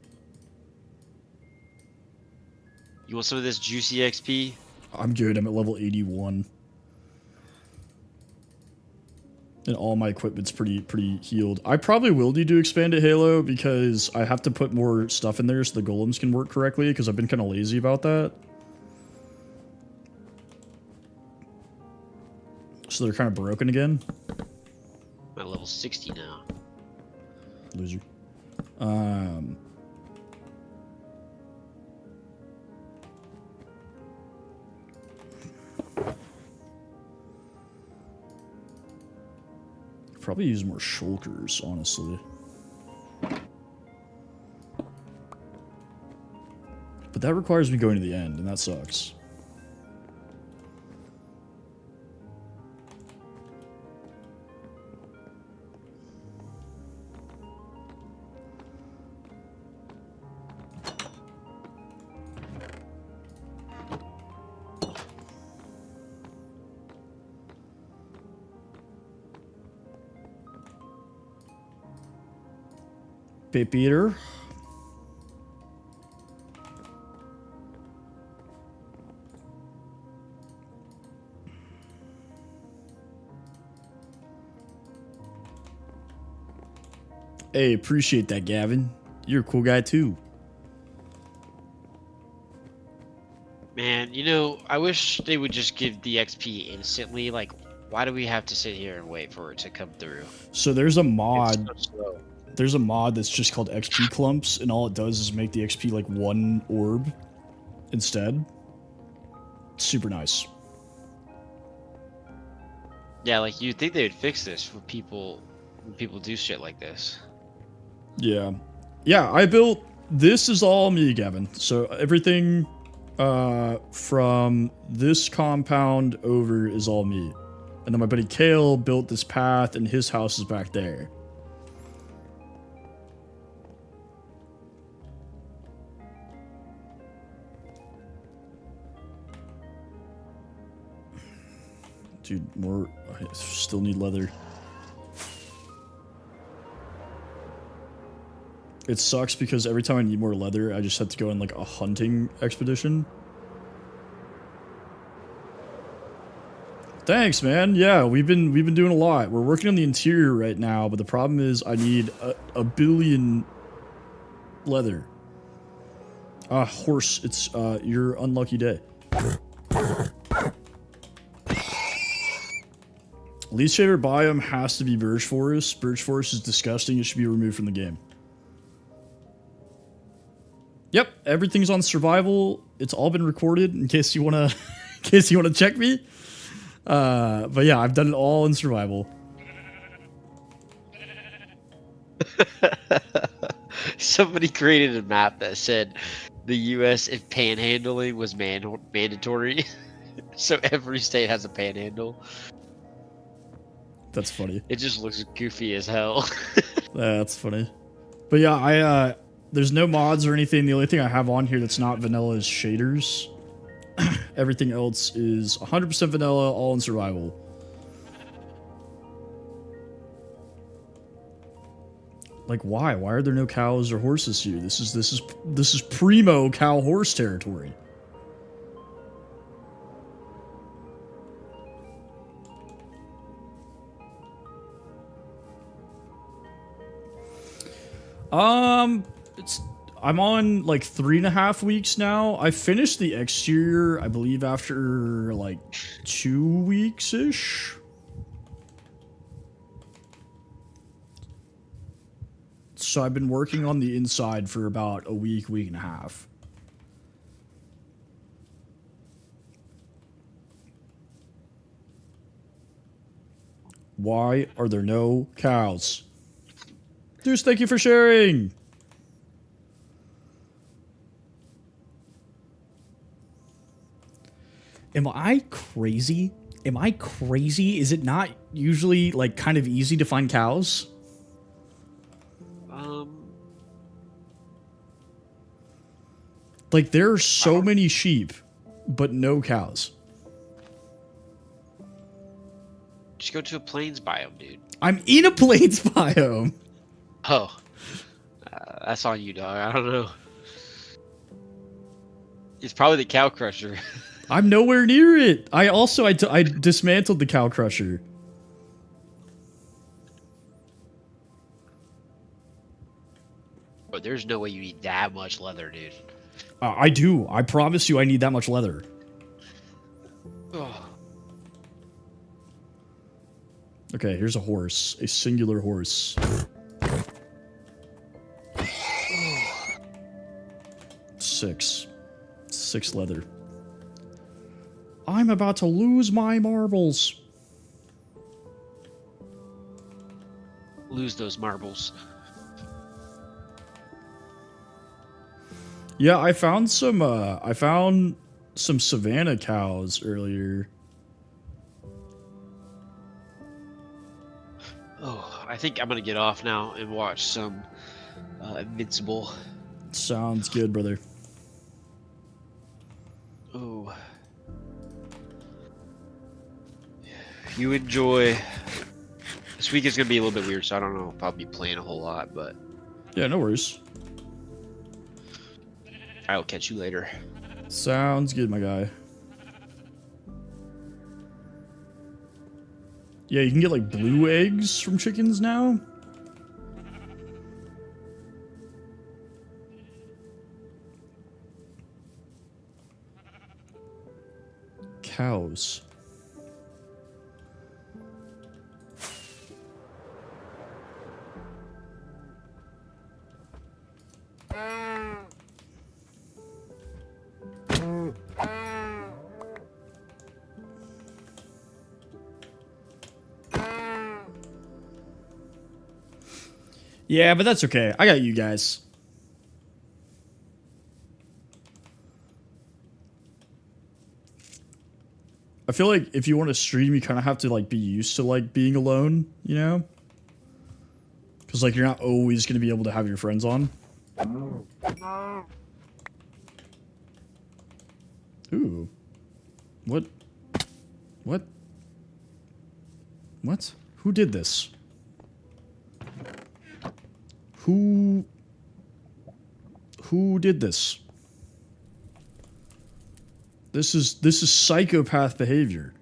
You want some of this juicy XP? I'm good. I'm at level 81. And all my equipment's pretty healed. I probably will need to expand it, Halo, because I have to put more stuff in there so the golems can work correctly, because I've been kind of lazy about that. So they're kind of broken again. I'm at level 60 now. Loser. Probably use more shulkers, honestly. But that requires me going to the end, and that sucks. Peter. Hey, appreciate that, Gavin. You're a cool guy too. Man, you know, I wish they would just give the XP instantly. Like, why do we have to sit here and wait for it to come through? So there's a It's mod. so slow. There's a mod that's just called XP clumps, and all it does is make the XP like one orb instead. Super nice. Yeah, like you'd think they would fix this for people when people do shit like this. Yeah. Yeah, I built... This is all me, Gavin. So everything from this compound over is all me. And then my buddy Kale built this path, and his house is back there. Dude, more... I still need leather. It sucks because every time I need more leather, I just have to go on like a hunting expedition. Thanks, man. Yeah, we've been doing a lot. We're working on the interior right now, but the problem is I need a billion leather. Horse, it's your unlucky day. Least favorite biome has to be birch forest. Birch forest is disgusting. It should be removed from the game. Yep, everything's on survival. It's all been recorded in case you wanna check me. But yeah, I've done it all in survival. Somebody created a map that said the U.S. if panhandling was mandatory, so every state has a panhandle. That's funny. It just looks goofy as hell. That's funny. But yeah, there's no mods or anything. The only thing I have on here that's not vanilla is shaders. Everything else is 100% vanilla, all in survival. Like, why? Why are there no cows or horses here? This is primo cow horse territory. I'm on like 3.5 weeks now. I finished the exterior, I believe, after like 2 weeks-ish. So I've been working on the inside for about a week, week and a half. Why are there no cows? Deuce, thank you for sharing. Am I crazy? Am I crazy? Is it not usually like kind of easy to find cows? Like there are so many sheep, but no cows. Just go to a plains biome, dude. I'm in a plains biome. Oh, that's on you, dog. I don't know. It's probably the cow crusher. I'm nowhere near it. I also I dismantled the cow crusher. But there's no way you need that much leather, dude. I do. I promise you I need that much leather. Oh. Okay, here's a horse. A singular horse. Six leather. I'm about to lose my marbles. Lose those marbles. Yeah, I found some savanna cows earlier. Oh, I think I'm gonna get off now and watch some Invincible. Sounds good, brother. Oh. You enjoy. This week is gonna be a little bit weird, so I don't know if I'll be playing a whole lot, but Yeah, no worries. I will catch you later. Sounds good, my guy. Yeah, you can get like blue eggs from chickens now. Cows. Yeah, but that's okay. I got you guys. I feel like if you want to stream, you kind of have to like be used to like being alone, you know? Because like you're not always going to be able to have your friends on. Ooh. What? What? What? Who did this? Who did this? This is psychopath behavior.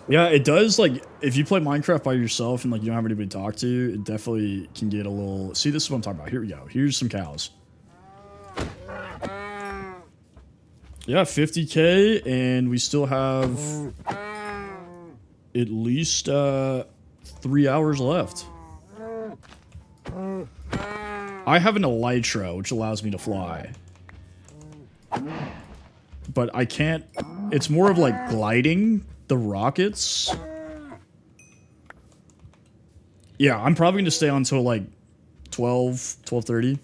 Yeah, it does, like, if you play Minecraft by yourself and, like, you don't have anybody to talk to, it definitely can get a little... See, this is what I'm talking about. Here we go. Here's some cows. Yeah, 50K, and we still have at least 3 hours left. I have an elytra, which allows me to fly. But I can't... It's more of, like, gliding the rockets. Yeah, I'm probably going to stay on until, like, 12:30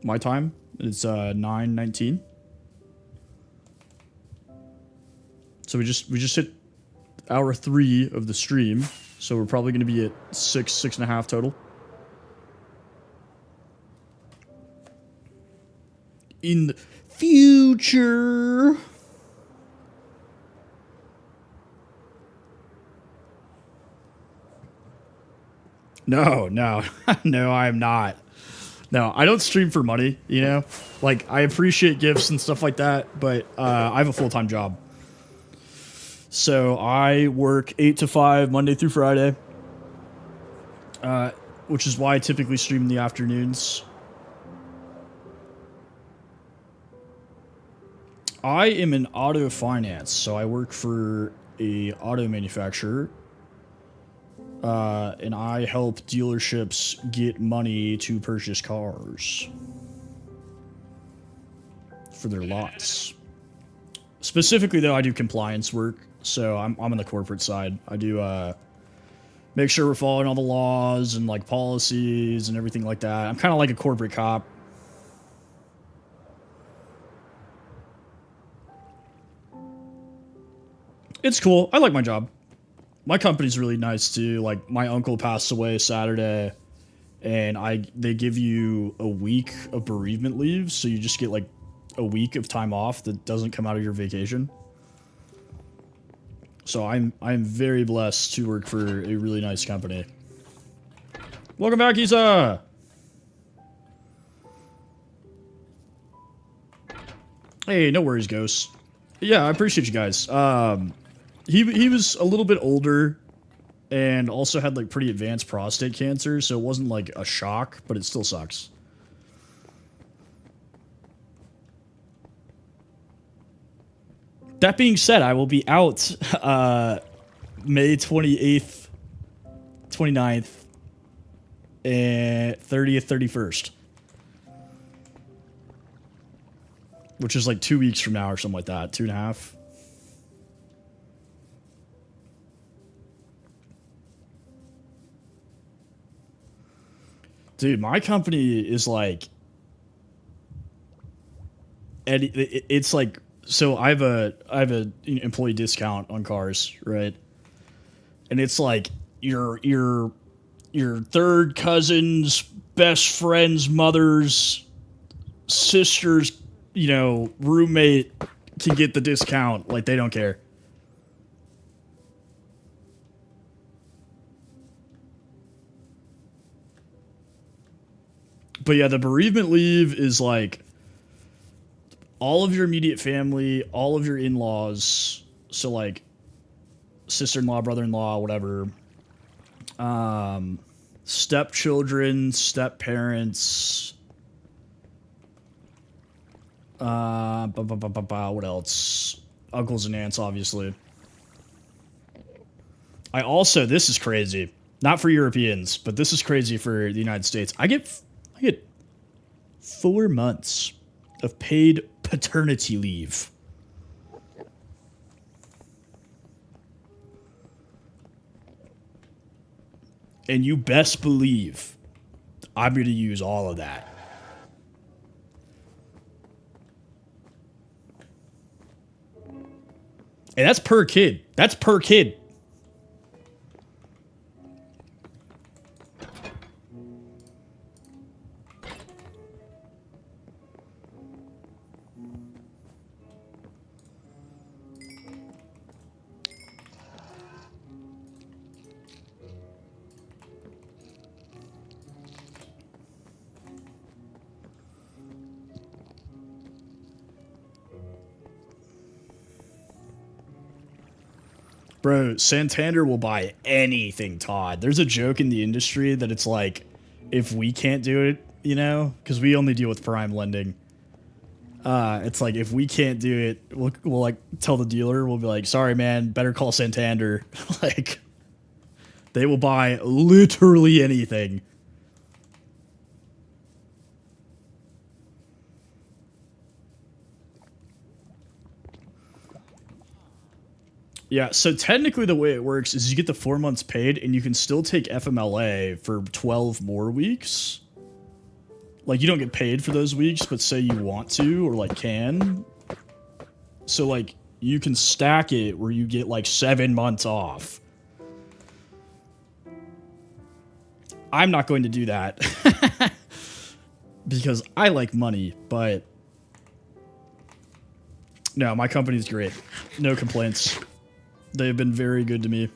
my time. It's 9:19. So we just hit hour 3 of the stream. So we're probably going to be at 6.5 total. In the future. No, no, no, I am not. No, I don't stream for money, you know? Like, I appreciate gifts and stuff like that, but I have a full-time job. So I work 8 to 5 Monday through Friday, which is why I typically stream in the afternoons. I am in auto finance, so I work for a auto manufacturer, and I help dealerships get money to purchase cars for their lots. Specifically, though, I do compliance work. So I'm on the corporate side. I do make sure we're following all the laws and like policies and everything like that. I'm kind of like a corporate cop. It's cool. I like my job. My company's really nice too. Like my uncle passed away Saturday, and they give you a week of bereavement leave, so you just get like a week of time off that doesn't come out of your vacation. So I'm very blessed to work for a really nice company. Welcome back, Isa! Hey, no worries, Ghost. Yeah, I appreciate you guys. He was a little bit older and also had like pretty advanced prostate cancer, so it wasn't like a shock, but it still sucks. That being said, I will be out May 28th, 29th, and 30th, 31st. Which is like 2 weeks from now or something like that. 2.5. Dude, my company is like... It's like... So I have a employee discount on cars, right? And it's like your third cousin's best friend's mother's sister's, you know, roommate can get the discount. Like, they don't care. But yeah, the bereavement leave is like all of your immediate family, all of your in-laws, so like sister-in-law, brother-in-law, whatever, stepchildren, step-parents, what else? Uncles and aunts, obviously. I also, this is crazy, not for Europeans, but this is crazy for the United States. I get 4 months of paid paternity leave. And you best believe I'm going to use all of that. And that's per kid. That's per kid. Bro, Santander will buy anything, Todd. There's a joke in the industry that it's like, if we can't do it, you know, because we only deal with prime lending. It's like, if we can't do it, we'll like tell the dealer, we'll be like, sorry, man, better call Santander. Like, they will buy literally anything. Yeah, so technically the way it works is you get the 4 months paid and you can still take FMLA for 12 more weeks. Like, you don't get paid for those weeks, but say you want to or like can. So like you can stack it where you get like 7 months off. I'm not going to do that because I like money, but no, my company's great. No complaints. They've been very good to me.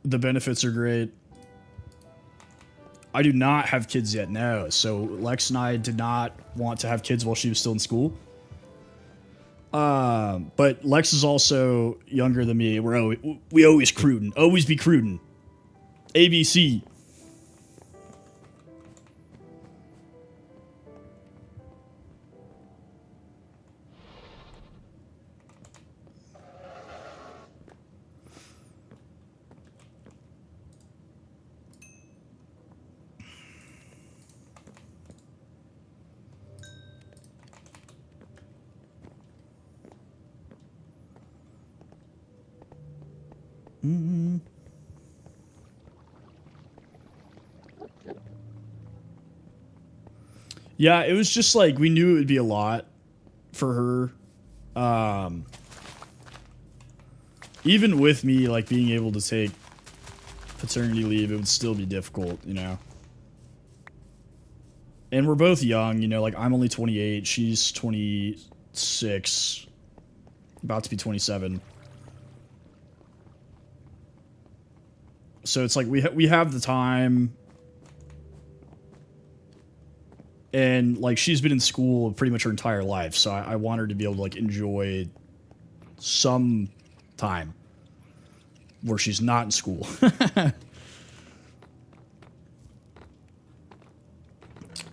The benefits are great. I do not have kids yet, no. So Lex and I did not want to have kids while she was still in school. But Lex is also younger than me. We always crudin'. Always be crudin'. ABC. Mm-hmm. Yeah, it was just like we knew it would be a lot for her. Even with me like being able to take paternity leave, it would still be difficult, you know. And we're both young, you know, like I'm only 28, she's 26, about to be 27. So it's like we have the time, and like she's been in school pretty much her entire life, so I want her to be able to like enjoy some time where she's not in school.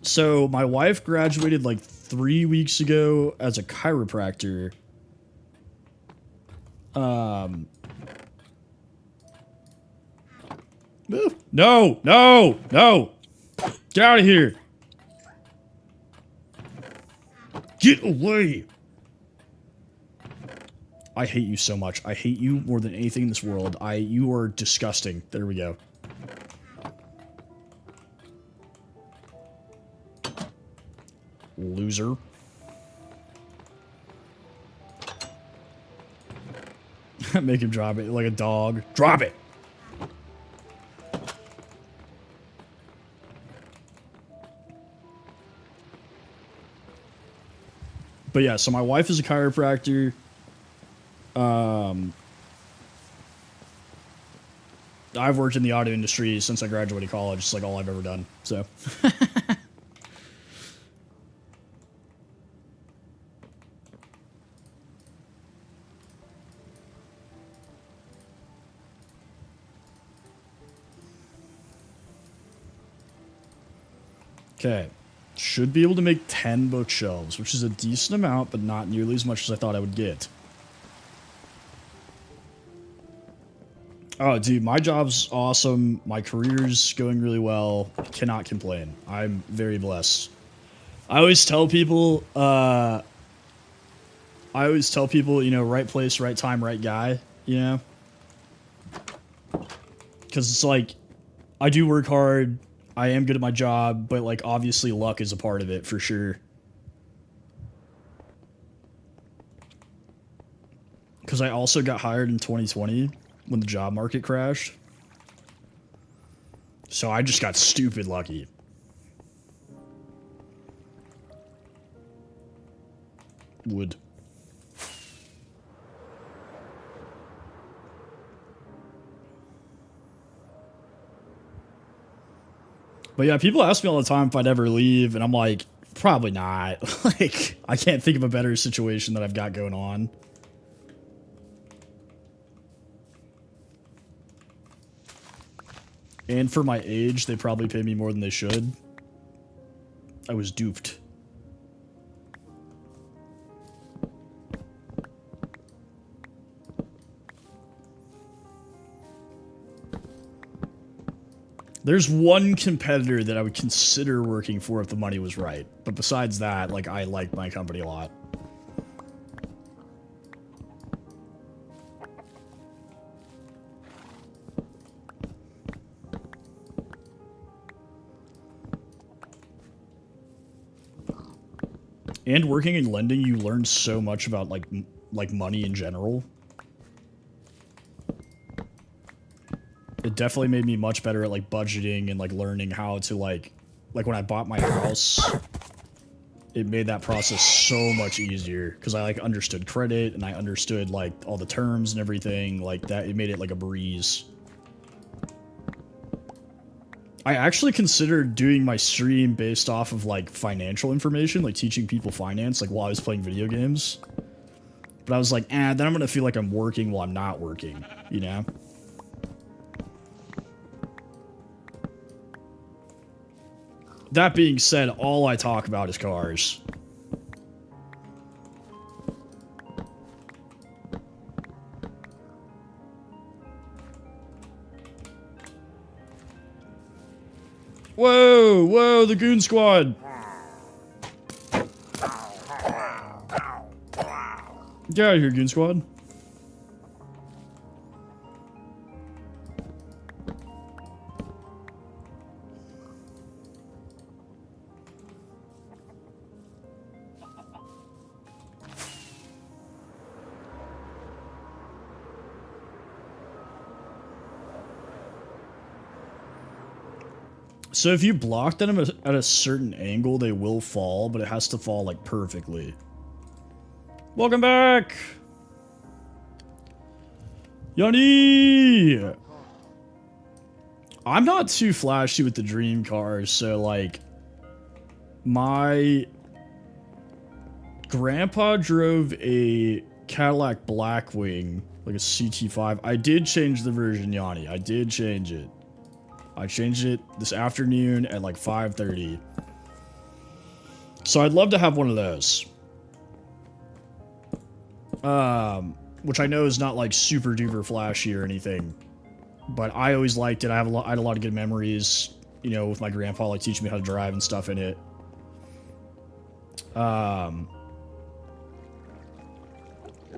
So my wife graduated like 3 weeks ago as a chiropractor. No, no, no. Get out of here. Get away. I hate you so much. I hate you more than anything in this world. You are disgusting. There we go. Loser. Make him drop it like a dog. Drop it. But yeah, so my wife is a chiropractor. I've worked in the auto industry since I graduated college. It's like all I've ever done. So. Okay. Should be able to make 10 bookshelves, which is a decent amount, but not nearly as much as I thought I would get. Oh, dude, my job's awesome. My career's going really well. Cannot complain. I'm very blessed. I always tell people, you know, right place, right time, right guy, you know? Because it's like, I do work hard. I am good at my job, but like obviously luck is a part of it for sure. Because I also got hired in 2020 when the job market crashed. So I just got stupid lucky. Wood. But yeah, people ask me all the time if I'd ever leave, and I'm like, probably not. Like, I can't think of a better situation that I've got going on. And for my age, they probably pay me more than they should. I was duped. There's one competitor that I would consider working for if the money was right. But besides that, like, I like my company a lot. And working in lending, you learn so much about, like money in general. It definitely made me much better at, like, budgeting and, like, learning how to, like when I bought my house, it made that process so much easier because I, like, understood credit and I understood, like, all the terms and everything like that. It made it like a breeze. I actually considered doing my stream based off of, like, financial information, like teaching people finance, like, while I was playing video games. But I was like, then I'm gonna feel like I'm working while I'm not working, you know? That being said, all I talk about is cars. Whoa, whoa, the goon squad. Get out of here, goon squad. So if you block them at a certain angle, they will fall, but it has to fall, like, perfectly. Welcome back! Yanni! I'm not too flashy with the dream cars, so, like, my grandpa drove a Cadillac Blackwing, like a CT5. I did change the version, Yanni. I did change it. I changed it this afternoon at like 5:30. So I'd love to have one of those. Which I know is not like super duper flashy or anything. But I always liked it. I had a lot of good memories, you know, with my grandpa, like, teaching me how to drive and stuff in it.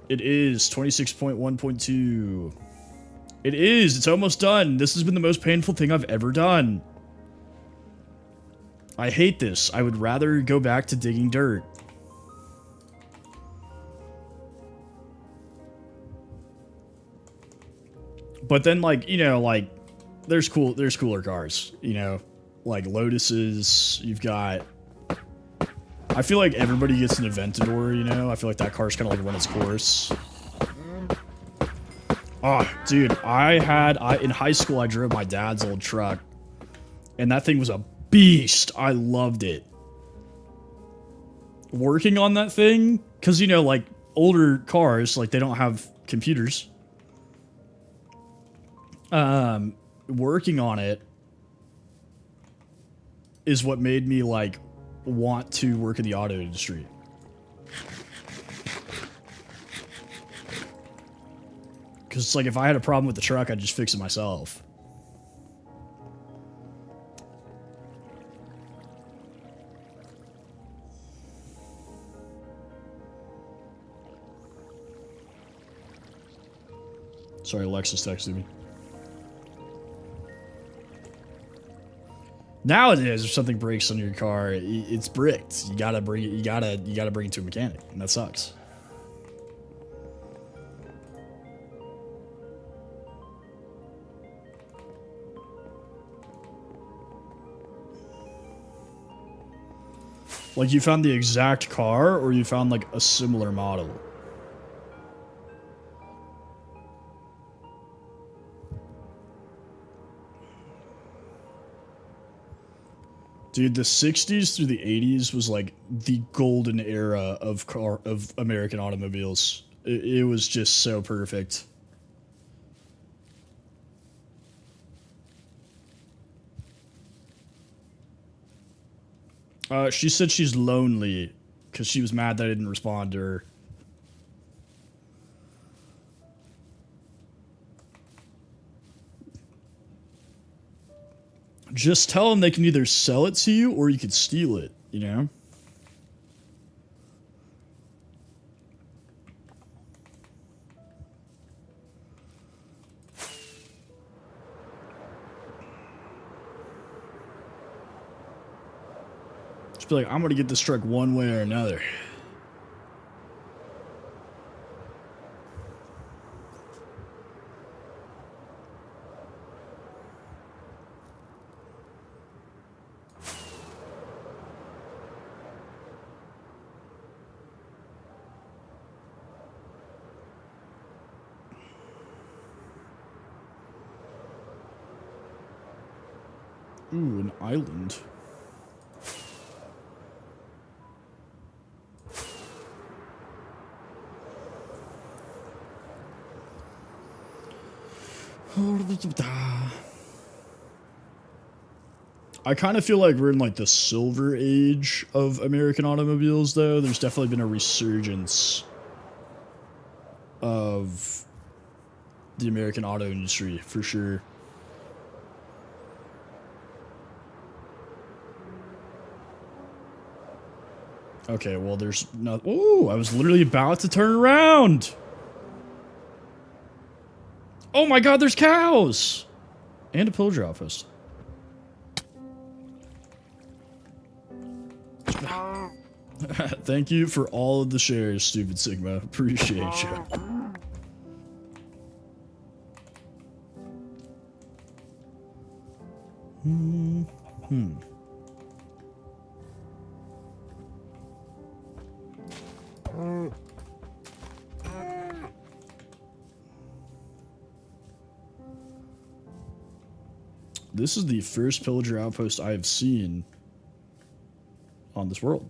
It is 26.1.2. It is. It's almost done. This has been the most painful thing I've ever done. I hate this. I would rather go back to digging dirt. But then, like, you know, like, there's cooler cars, you know, like Lotuses. You've got, I feel like everybody gets an Aventador, you know. I feel like that car's kind of like run its course. Oh, dude, in high school I drove my dad's old truck, and that thing was a beast. I loved it. Working on that thing, because you know, like older cars, like they don't have computers. Working on it is what made me like want to work in the auto industry. Because it's like if I had a problem with the truck, I'd just fix it myself. Sorry, Alexis texted me. Nowadays, if something breaks on your car, it's bricked. You gotta bring it. You gotta bring it to a mechanic, and that sucks. Like you found the exact car, or you found like a similar model. Dude, the 60s through the 80s was like the golden era of American automobiles. It was just so perfect. She said she's lonely because she was mad that I didn't respond to her. Just tell them they can either sell it to you or you could steal it, you know? Just be like, I'm gonna get this truck one way or another. Ooh, an island. I kind of feel like we're in like the silver age of American automobiles, though. There's definitely been a resurgence of the American auto industry, for sure. Okay, well, there's not. Oh, I was literally about to turn around. Oh my god, there's cows! And a pillager outpost. Thank you for all of the shares, Stupid Sigma. Appreciate you. This is the first pillager outpost I have seen on this world.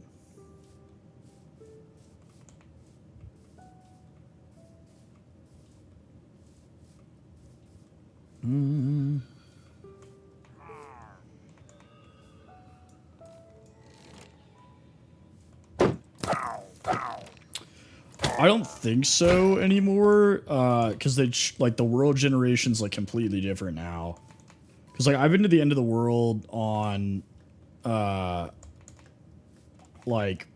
I don't think so anymore, because they like the world generation's like completely different now. Because like I've been to the end of the world on, like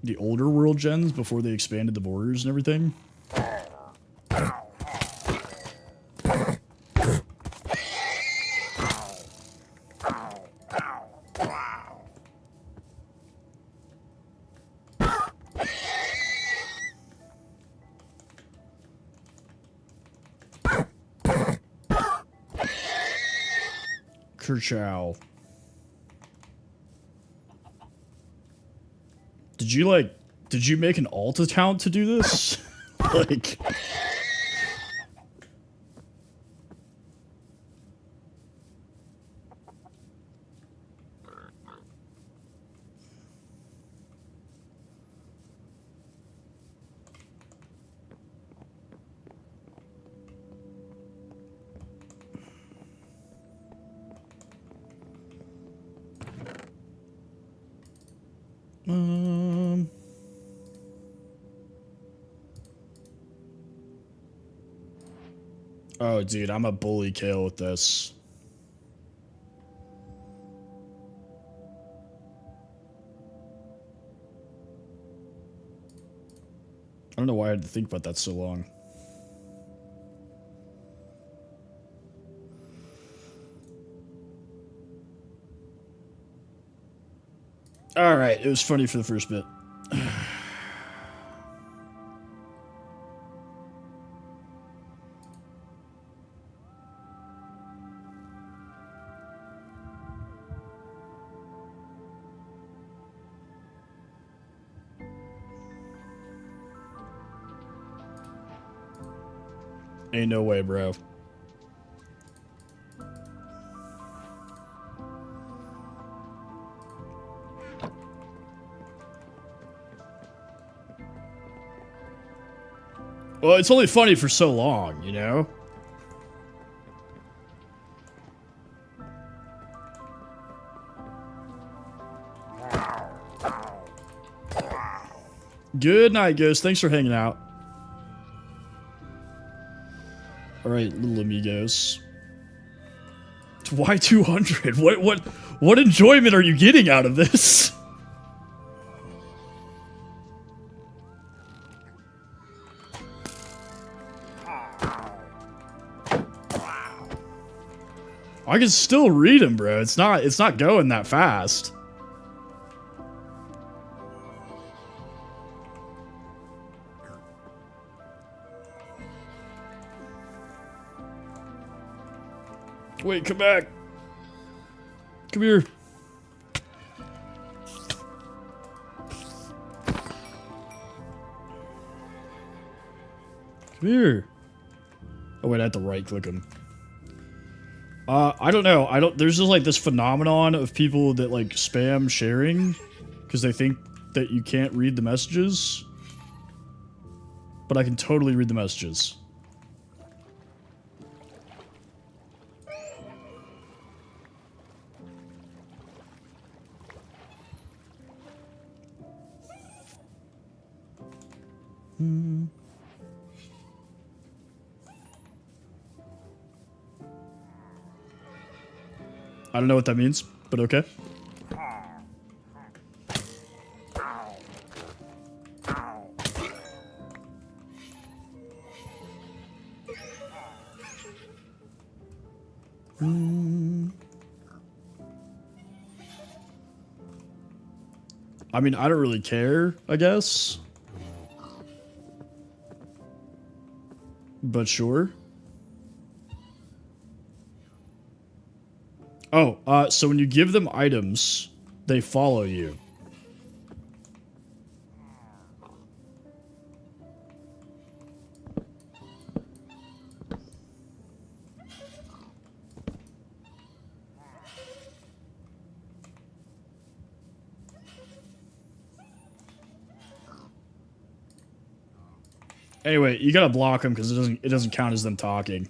the older world gens before they expanded the borders and everything. Kerchow. Did you make an alt account to do this? Like, Oh, dude, I'm a bully Kale with this. I don't know why I had to think about that so long. Alright, it was funny for the first bit. Ain't no way, bro. Well, it's only funny for so long, you know? Good night, Ghost. Thanks for hanging out. Alright, little amigos. Why 200? What enjoyment are you getting out of this? I can still read him, bro. It's not going that fast. Wait, come back. Come here. Come here. Oh wait, I have to right click him. I don't know. There's just like this phenomenon of people that like spam sharing because they think that you can't read the messages. But I can totally read the messages. I don't know what that means, but okay. I mean, I don't really care, I guess. But sure. Oh, so when you give them items, they follow you. Anyway, you gotta block them because it doesn't count as them talking.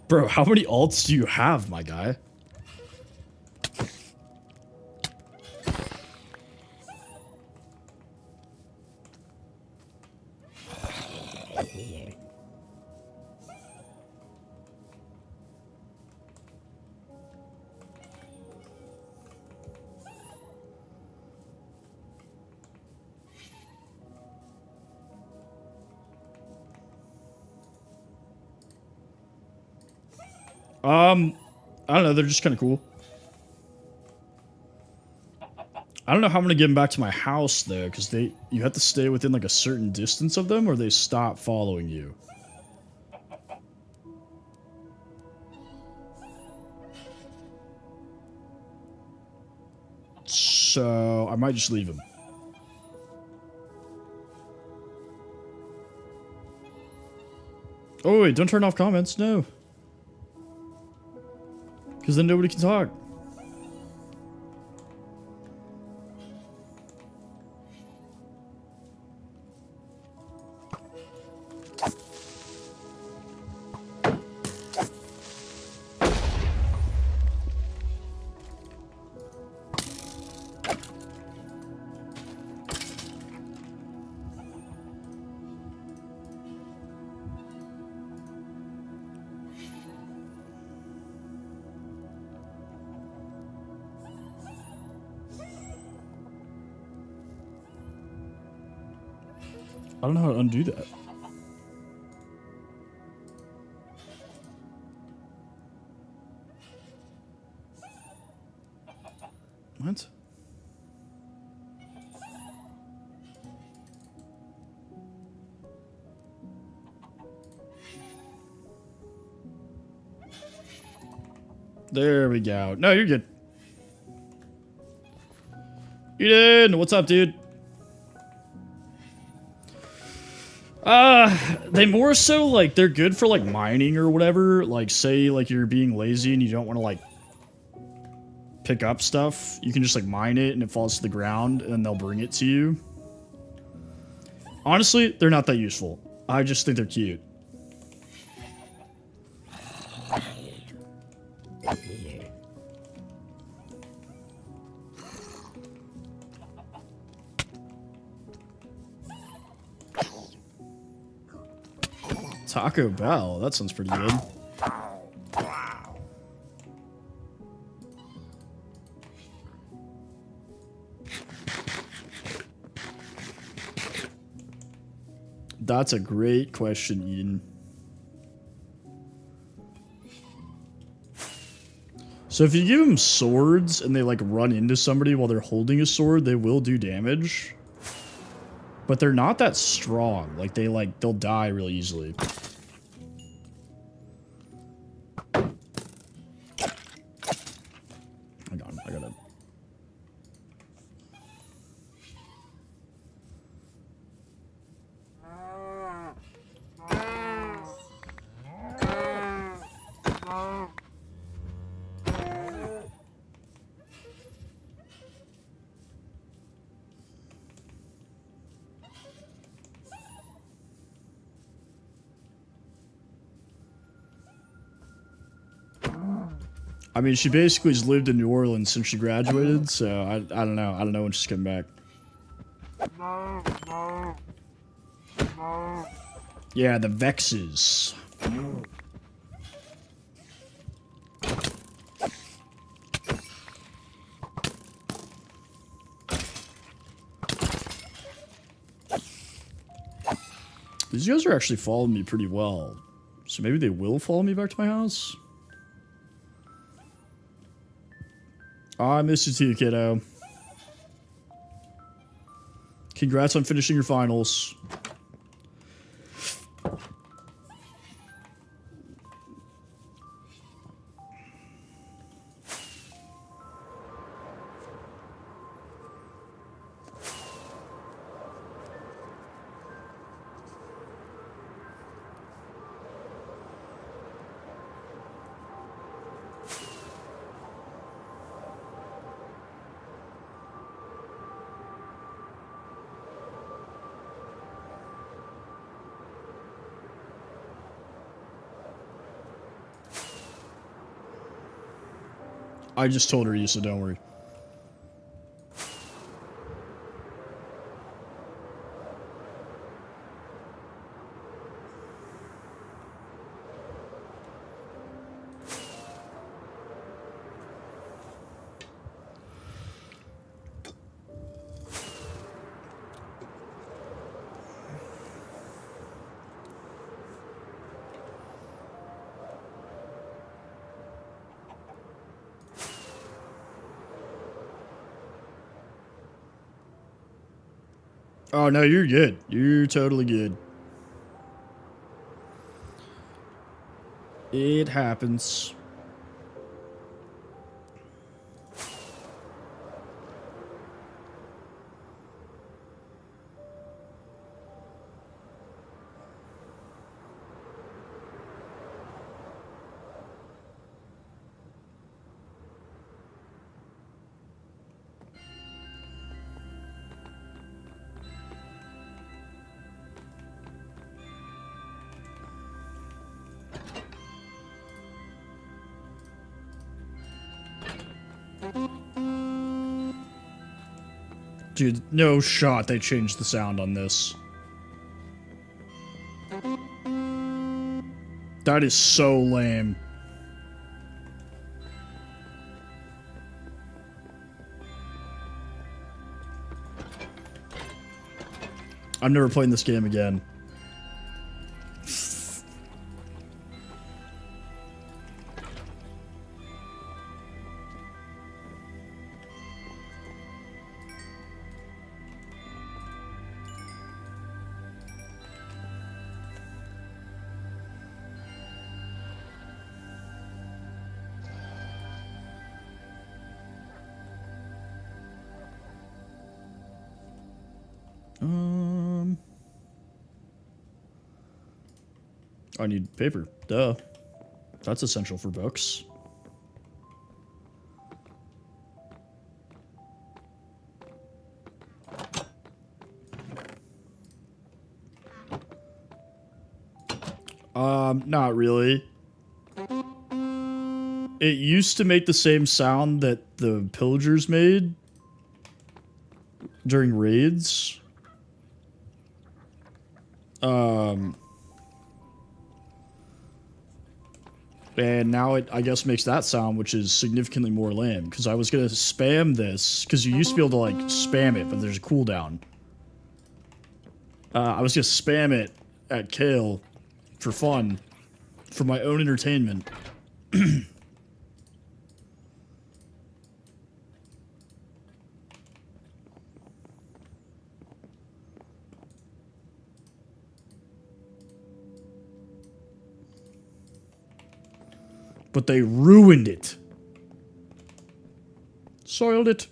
Bro, how many alts do you have, my guy? I don't know, they're just kind of cool. I don't know how I'm gonna get them back to my house though, because you have to stay within like a certain distance of them or they stop following you. So I might just leave him. Oh wait, don't turn off comments, no. Because then nobody can talk. I don't know how to undo that. What? There we go. No, you're good. Eden, what's up, dude? They more so like they're good for like mining or whatever. Like say like you're being lazy and you don't want to like pick up stuff. You can just like mine it and it falls to the ground and then they'll bring it to you. Honestly, they're not that useful. I just think they're cute. Taco Bell, that sounds pretty good. That's a great question, Eden. So if you give them swords and they like run into somebody while they're holding a sword, they will do damage. But they're not that strong. Like they'll die really easily. Hang on, I gotta. I mean, she basically has lived in New Orleans since she graduated, so I don't know. I don't know when she's coming back. Yeah, the Vexes. These guys are actually following me pretty well. So maybe they will follow me back to my house? I miss you too, kiddo. Congrats on finishing your finals. I just told her you, so don't worry. Oh, no, you're good. You're totally good. It happens. Dude, no shot they changed the sound on this. That is so lame. I'm never playing this game again. I need paper. Duh. That's essential for books. Not really. It used to make the same sound that the pillagers made during raids. And now it, I guess, makes that sound, which is significantly more lame. Because I was going to spam this, because you used to be able to, like, spam it, but there's a cooldown. I was going to spam it at Kale for fun, for my own entertainment. But they ruined it. Soiled it.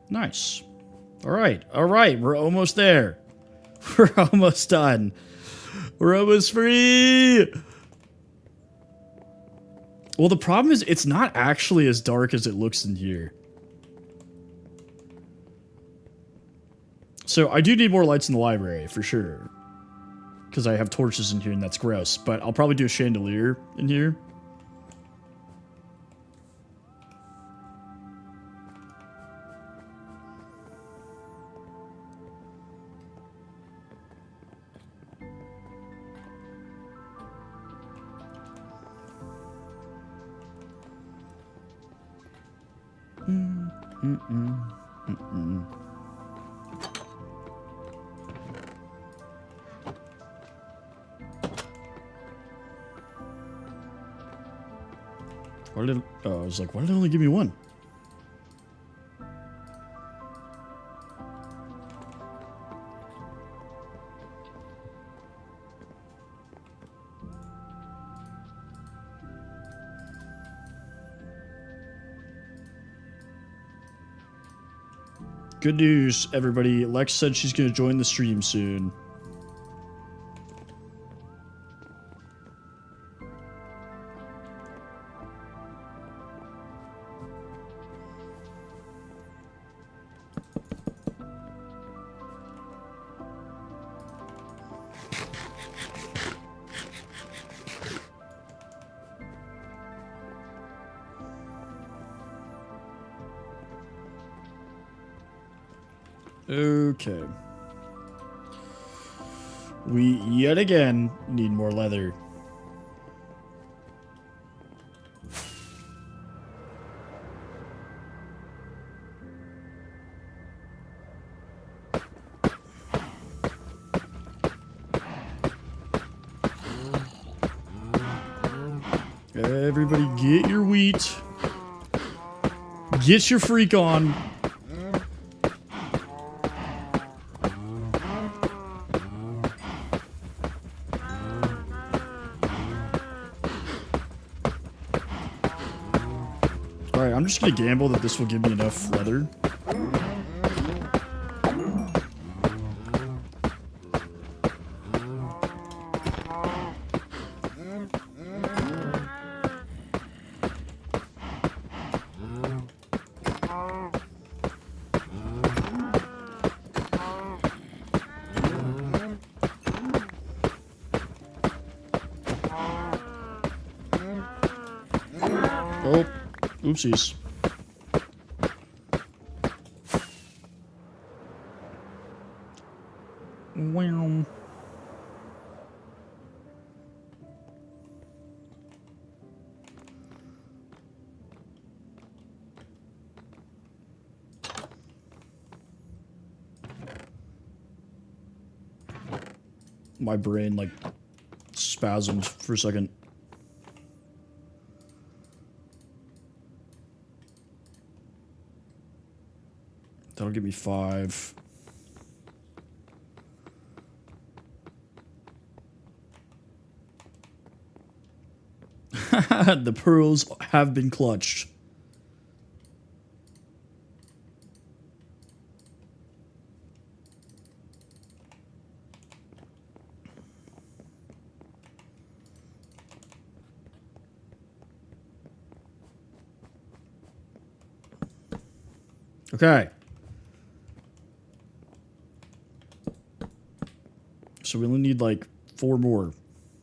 Nice. All right. All right. We're almost there. We're almost done. We're almost free. Well, the problem is it's not actually as dark as it looks in here. So I do need more lights in the library, for sure. Because I have torches in here and that's gross. But I'll probably do a chandelier in here. Why did it, I was like, why did it only give me one? Good news, everybody. Lex said she's going to join the stream soon. Okay. We yet again need more leather. Everybody get your wheat. Get your freak on. Alright, I'm just gonna gamble that this will give me enough leather. Oh, oopsies. Wow. My brain, like, spasmed for a second. That'll give me 5. The pearls have been clutched. Okay. So we only need like 4 more,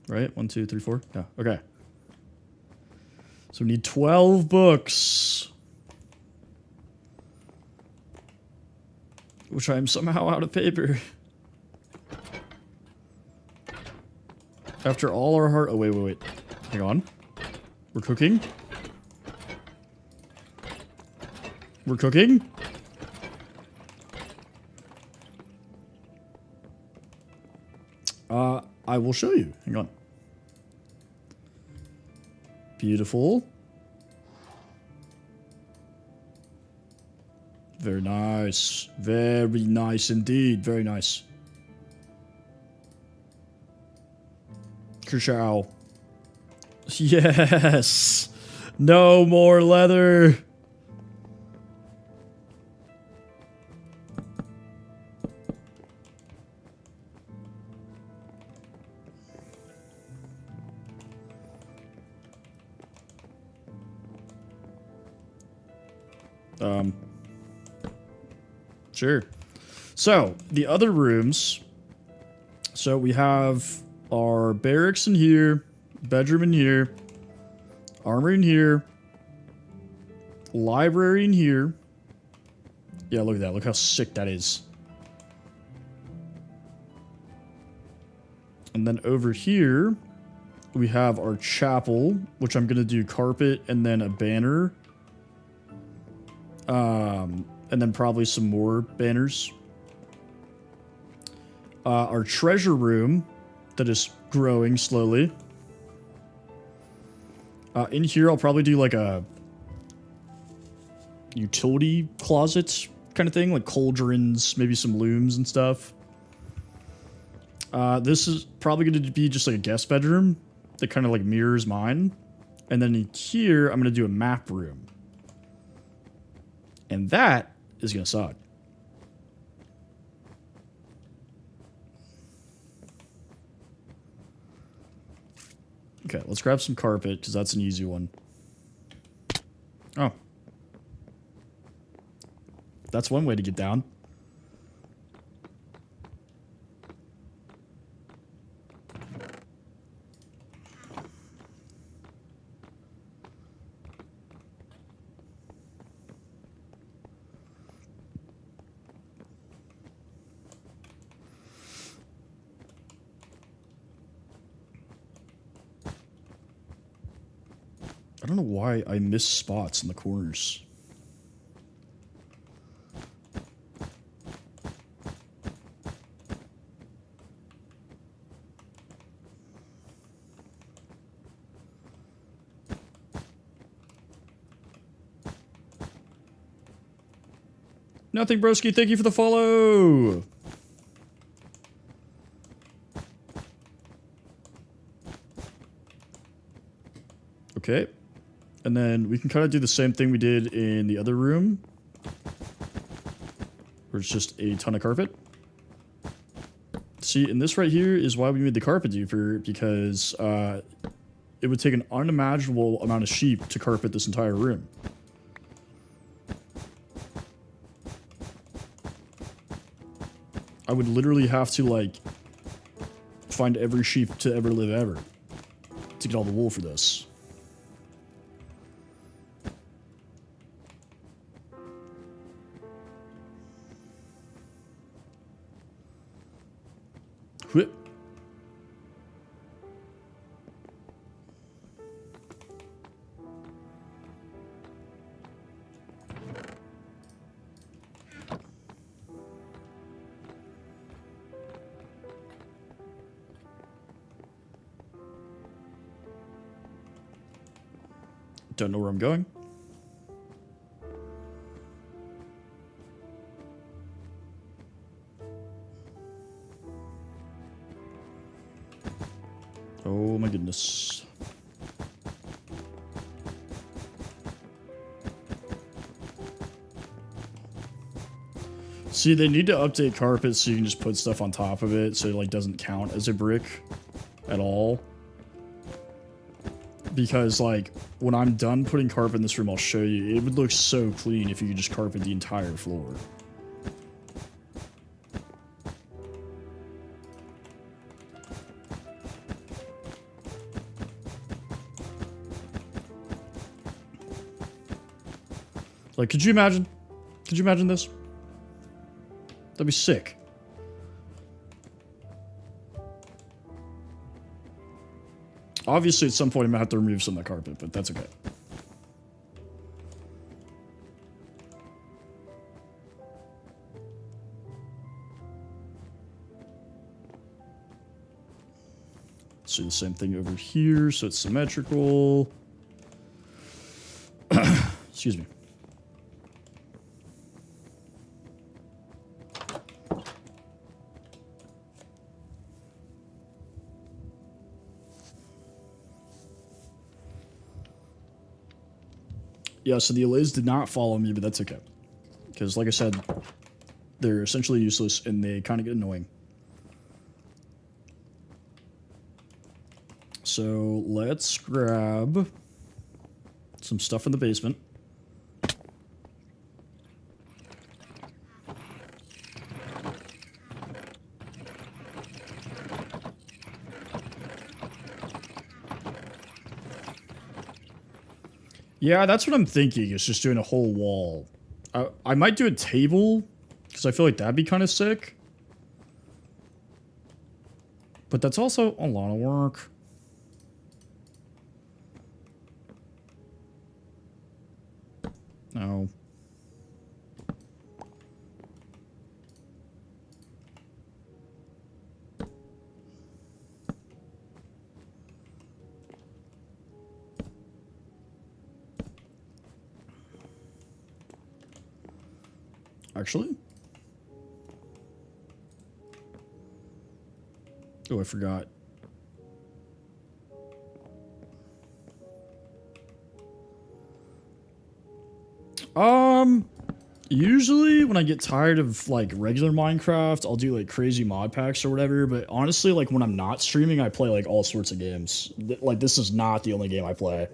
right? 1, 2, 3, 4. Yeah. Okay. So we need 12 books, which I am somehow out of paper. After all our heart. Oh, wait. Hang on. We're cooking. We're cooking. I will show you. Hang on. Beautiful. Very nice. Very nice indeed. Very nice. Kershaw. Yes. No more leather. Sure. So, the other rooms. So, we have our barracks in here, bedroom in here, armory in here, library in here. Yeah, look at that. Look how sick that is. And then over here, we have our chapel, which I'm going to do carpet and then a banner. And then probably some more banners. Our treasure room that is growing slowly. In here, I'll probably do like a utility closet kind of thing, like cauldrons, maybe some looms and stuff. This is probably going to be just like a guest bedroom that kind of like mirrors mine. And then in here, I'm going to do a map room. And that is going to suck. Okay, let's grab some carpet, because that's an easy one. Oh. That's one way to get down. I don't know why I miss spots in the corners. Nothing, broski. Thank you for the follow. Okay. And then we can kind of do the same thing we did in the other room, where it's just a ton of carpet. See, and this right here is why we made the carpet deeper, because it would take an unimaginable amount of sheep to carpet this entire room. I would literally have to, like, find every sheep to ever live ever to get all the wool for this. Whip. Don't know where I'm going. Oh my goodness. See, they need to update carpet so you can just put stuff on top of it so it like doesn't count as a brick at all. Because like when I'm done putting carpet in this room, I'll show you. It would look so clean if you could just carpet the entire floor. Like, could you imagine? Could you imagine this? That'd be sick. Obviously, at some point, I'm gonna have to remove some of the carpet, but that's okay. Let's do the same thing over here, so it's symmetrical. Excuse me. Yeah, so the Allays did not follow me, but that's okay. Because, like I said, they're essentially useless, and they kind of get annoying. So, let's grab some stuff in the basement. Yeah, that's what I'm thinking, is just doing a whole wall. I might do a table, because I feel like that'd be kind of sick. But that's also a lot of work. No. Actually? Oh, I forgot. Usually when I get tired of like regular Minecraft, I'll do like crazy mod packs or whatever, but honestly, like when I'm not streaming, I play like all sorts of games. Like this is not the only game I play.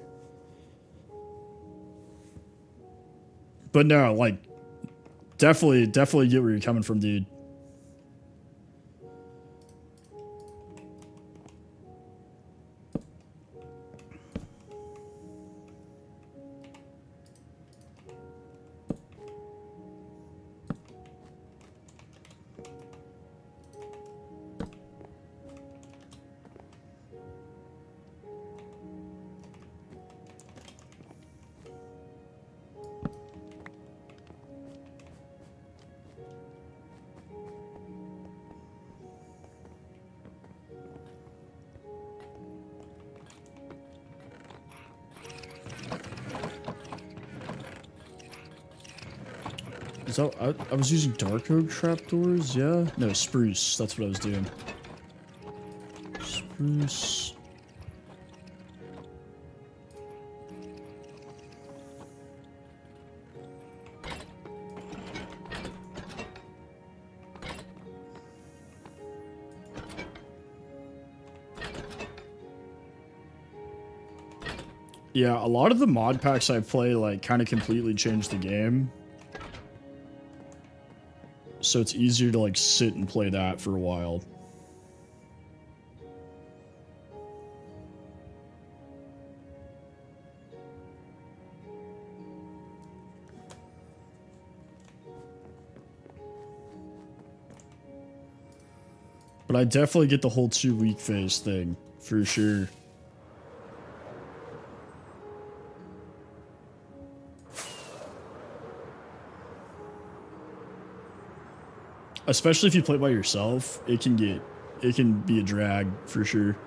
But no, like definitely get where you're coming from, dude. So I was using dark oak trapdoors, yeah? No, spruce. That's what I was doing. Spruce. Yeah, a lot of the mod packs I play like kind of completely change the game. So it's easier to like sit and play that for a while. But I definitely get the whole 2-week phase thing, for sure. Especially if you play by yourself, it can be a drag, for sure.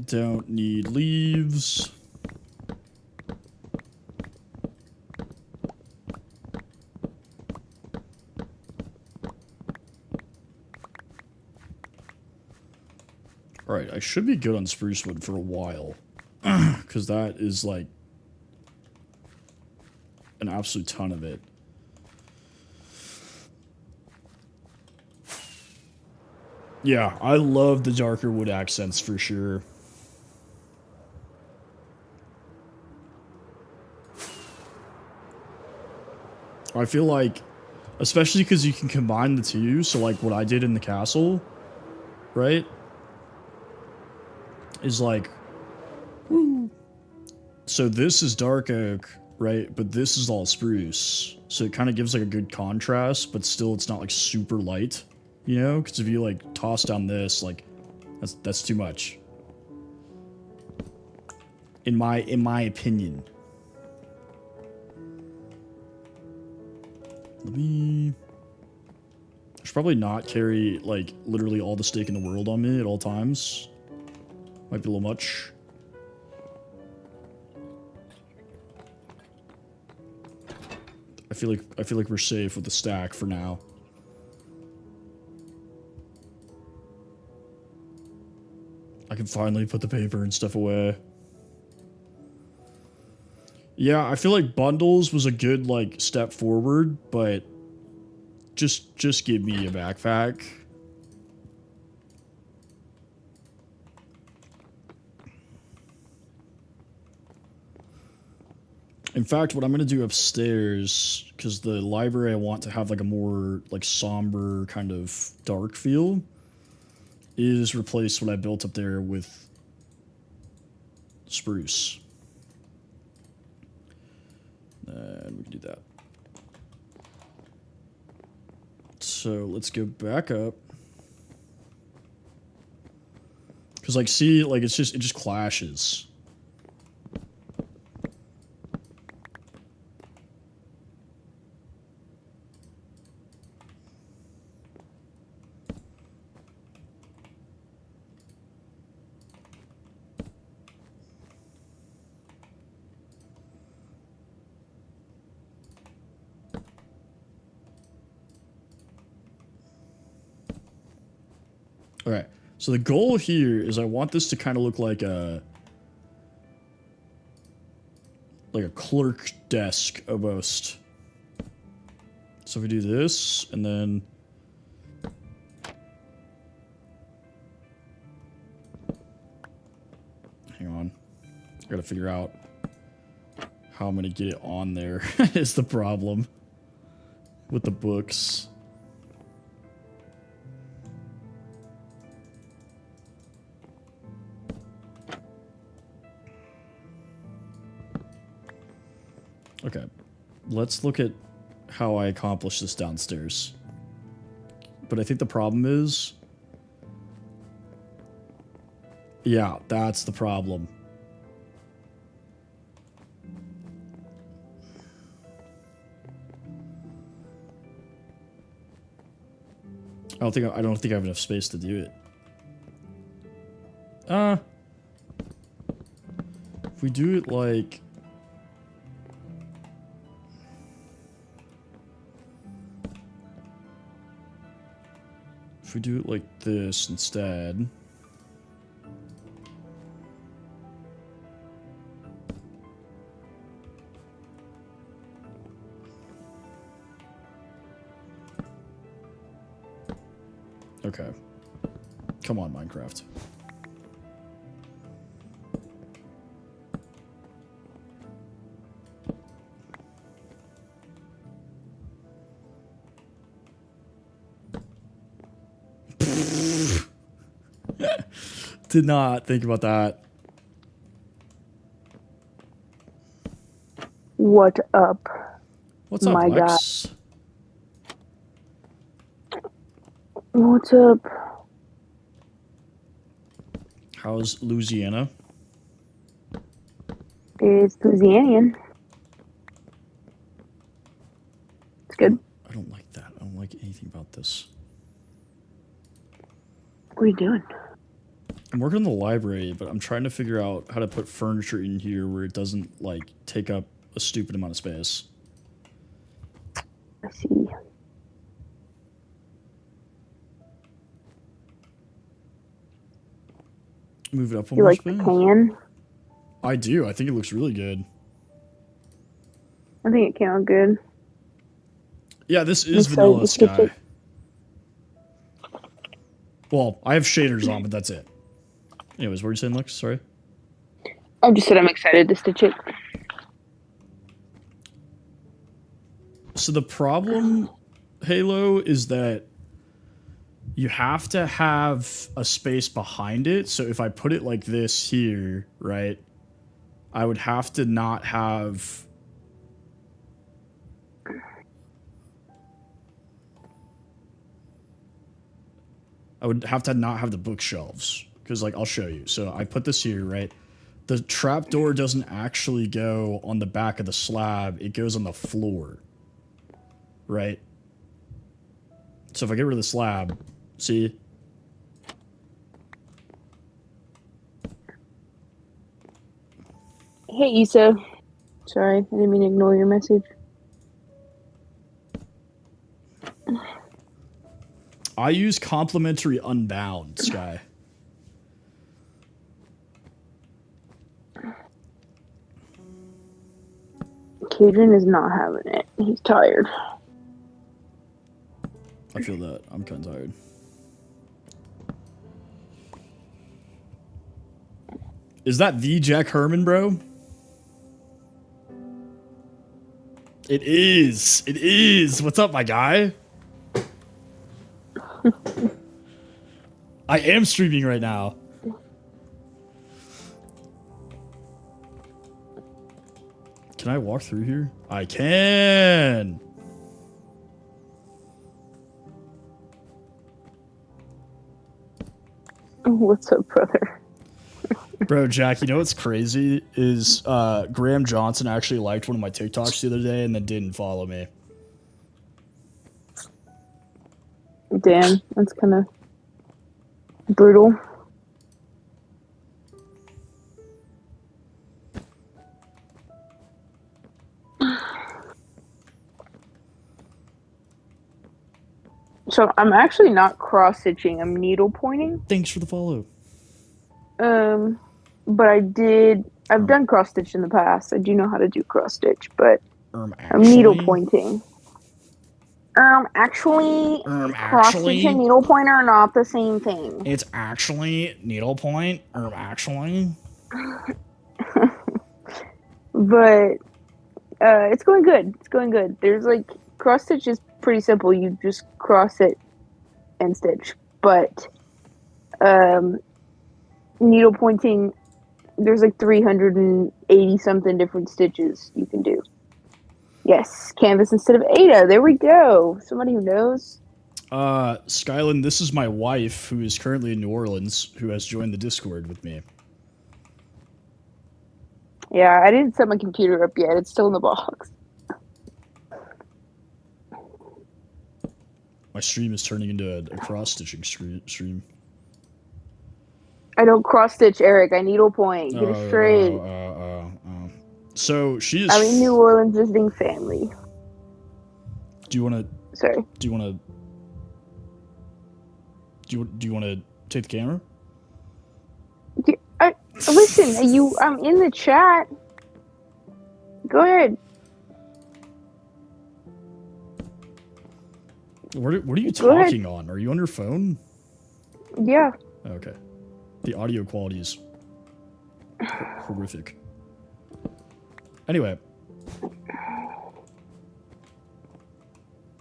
Don't need leaves. Alright, I should be good on spruce wood for a while. Because that is like an absolute ton of it. Yeah, I love the darker wood accents for sure. I feel like, especially because you can combine the two, so like what I did in the castle, right? Is like, woo. So this is dark oak, right? But this is all spruce. So it kind of gives like a good contrast, but still it's not like super light, you know? Because if you like toss down this, like, that's too much. In my opinion. Let me... I should probably not carry, like, literally all the steak in the world on me at all times. Might be a little much. I feel like we're safe with the stack for now. I can finally put the paper and stuff away. Yeah, I feel like bundles was a good, like, step forward, but just give me a backpack. In fact, what I'm going to do upstairs, because the library I want to have, like, a more, like, somber kind of dark feel, is replace what I built up there with spruce. And we can do that. So let's go back up. Because, like, see, like, it just clashes. Okay, so the goal here is I want this to kind of look like a clerk desk almost. So if we do this and then hang on, I gotta figure out how I'm gonna get it on there is the problem with the books. Okay, let's look at how I accomplish this downstairs. But I think the problem is... yeah, that's the problem. I don't think I have enough space to do it. If we do it like... if we do it like this instead... okay. Come on, Minecraft. Did not think about that. What up? What's up, My Lex? What's up? How's Louisiana? It's Louisianian. It's good. I don't like that. I don't like anything about this. What are you doing? I'm working in the library, but I'm trying to figure out how to put furniture in here where it doesn't, like, take up a stupid amount of space. I see. Move it up one You more like the space. pan? I do. I think it looks really good. I think it came out good. Yeah, this is I'm sorry, Vanilla just switch Sky. it. Well, I have shaders on, but that's it. Anyways, what were you saying, Lex? Sorry. I just said I'm excited to stitch it. So the problem, Halo, is that you have to have a space behind it. So if I put it like this here, right, I would have to not have... I would have to not have the bookshelves. Because, like, I'll show you. So I put this here, right? The trapdoor doesn't actually go on the back of the slab. It goes on the floor. Right? So if I get rid of the slab, see? Hey, Issa. Sorry, I didn't mean to ignore your message. I use complimentary unbound, Sky. Cadron is not having it. He's tired. I feel that. I'm kind of tired. Is that the Jack Herman, bro? It is. It is. What's up, my guy? I am streaming right now. Can I walk through here? I can. What's up, brother? Bro, Jack, you know what's crazy is Graham Johnson actually liked one of my TikToks the other day and then didn't follow me. Damn, that's kind of brutal. So I'm actually not cross stitching. I'm needle pointing. Thanks for the follow. But I've done cross stitch in the past. I do know how to do cross stitch, but I'm Actually, needle pointing. Actually, cross stitch and needle point are not the same thing. it's actually needlepoint. Actually. But it's going good. It's going good. There's like cross stitch is pretty simple. You just cross it and stitch. But needle pointing, there's like 380 something different stitches you can do. Yes, canvas instead of Ada. There we go. Somebody who knows. Skyland, this is my wife who is currently in New Orleans who has joined the Discord with me. Yeah, I didn't set my computer up yet. It's still in the box. My stream is turning into a cross-stitching stream. I don't cross stitch, Eric. I needle point. Get it straight. So she is. I'm in New Orleans visiting family. Do you want to? Sorry. Do you want to? Do you want to take the camera? Listen, I'm in the chat. Go ahead. What are you Go ahead. talking on? Are you on your phone? Yeah. Okay. The audio quality is horrific. Anyway.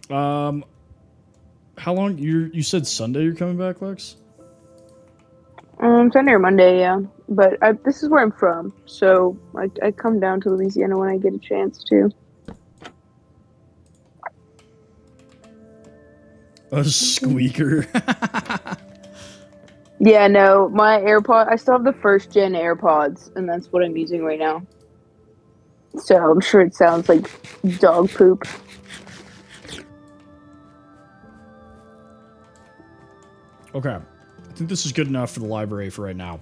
How long you said Sunday you're coming back, Lex? Sunday or Monday, yeah. But this is where I'm from, so I come down to Louisiana when I get a chance to. A squeaker. Yeah, no, my AirPod. I still have the first gen AirPods, and that's what I'm using right now. So I'm sure it sounds like dog poop. Okay. I think this is good enough for the library for right now.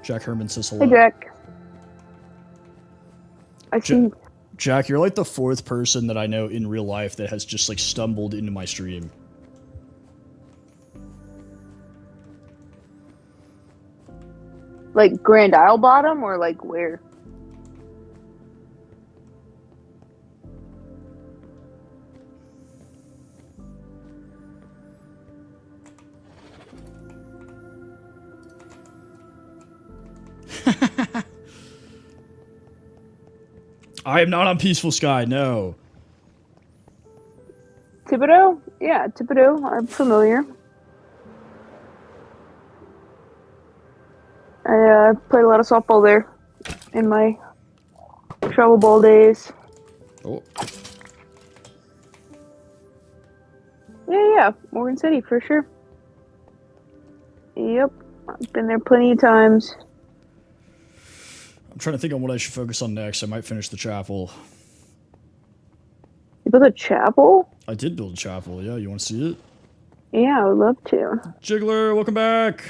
Jack Herman says hello. Hey, Jack. I see. Jack, you're like the fourth person that I know in real life that has just like stumbled into my stream. Like Grand Isle Bottom, or like where? I am not on Peaceful Sky, no. Thibodeau? Yeah, Thibodeau. I'm familiar. I played a lot of softball there in my travel ball days. Oh. Yeah, Morgan City for sure. Yep, I've been there plenty of times. I'm trying to think on what I should focus on next. I might finish the chapel. You built a chapel? I did build a chapel, yeah. You want to see it? Yeah, I would love to. Jiggler, welcome back!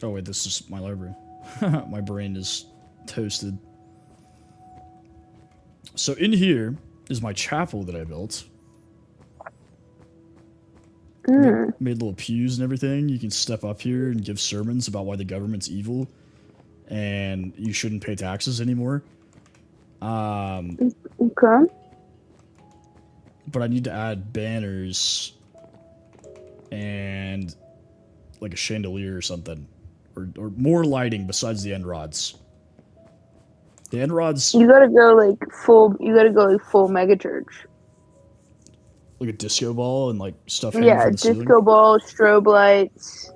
Oh wait, this is my library. My brain is toasted. So in here is my chapel that I built. Made little pews and everything. You can step up here and give sermons about why the government's evil and you shouldn't pay taxes anymore. Okay. But I need to add banners and like a chandelier or something. Or more lighting besides the end rods. The end rods... You gotta go like full mega church. Like a disco ball and like stuff. Yeah, disco ball, strobe lights,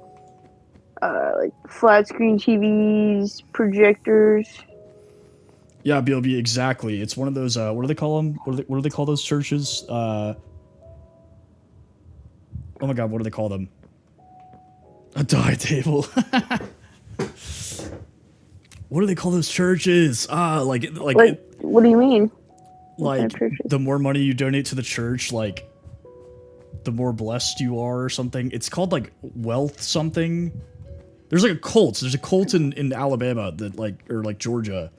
like flat screen TVs, projectors. Yeah, BLB, exactly. It's one of those. What do they call them? What do they call those churches? Oh my god, what do they call them? A die table. What do they call those churches? Like what do you mean? Like the more money you donate to the church, like the more blessed you are or something. It's called like wealth something. There's like a cult. There's a cult in Alabama that like, or like Georgia.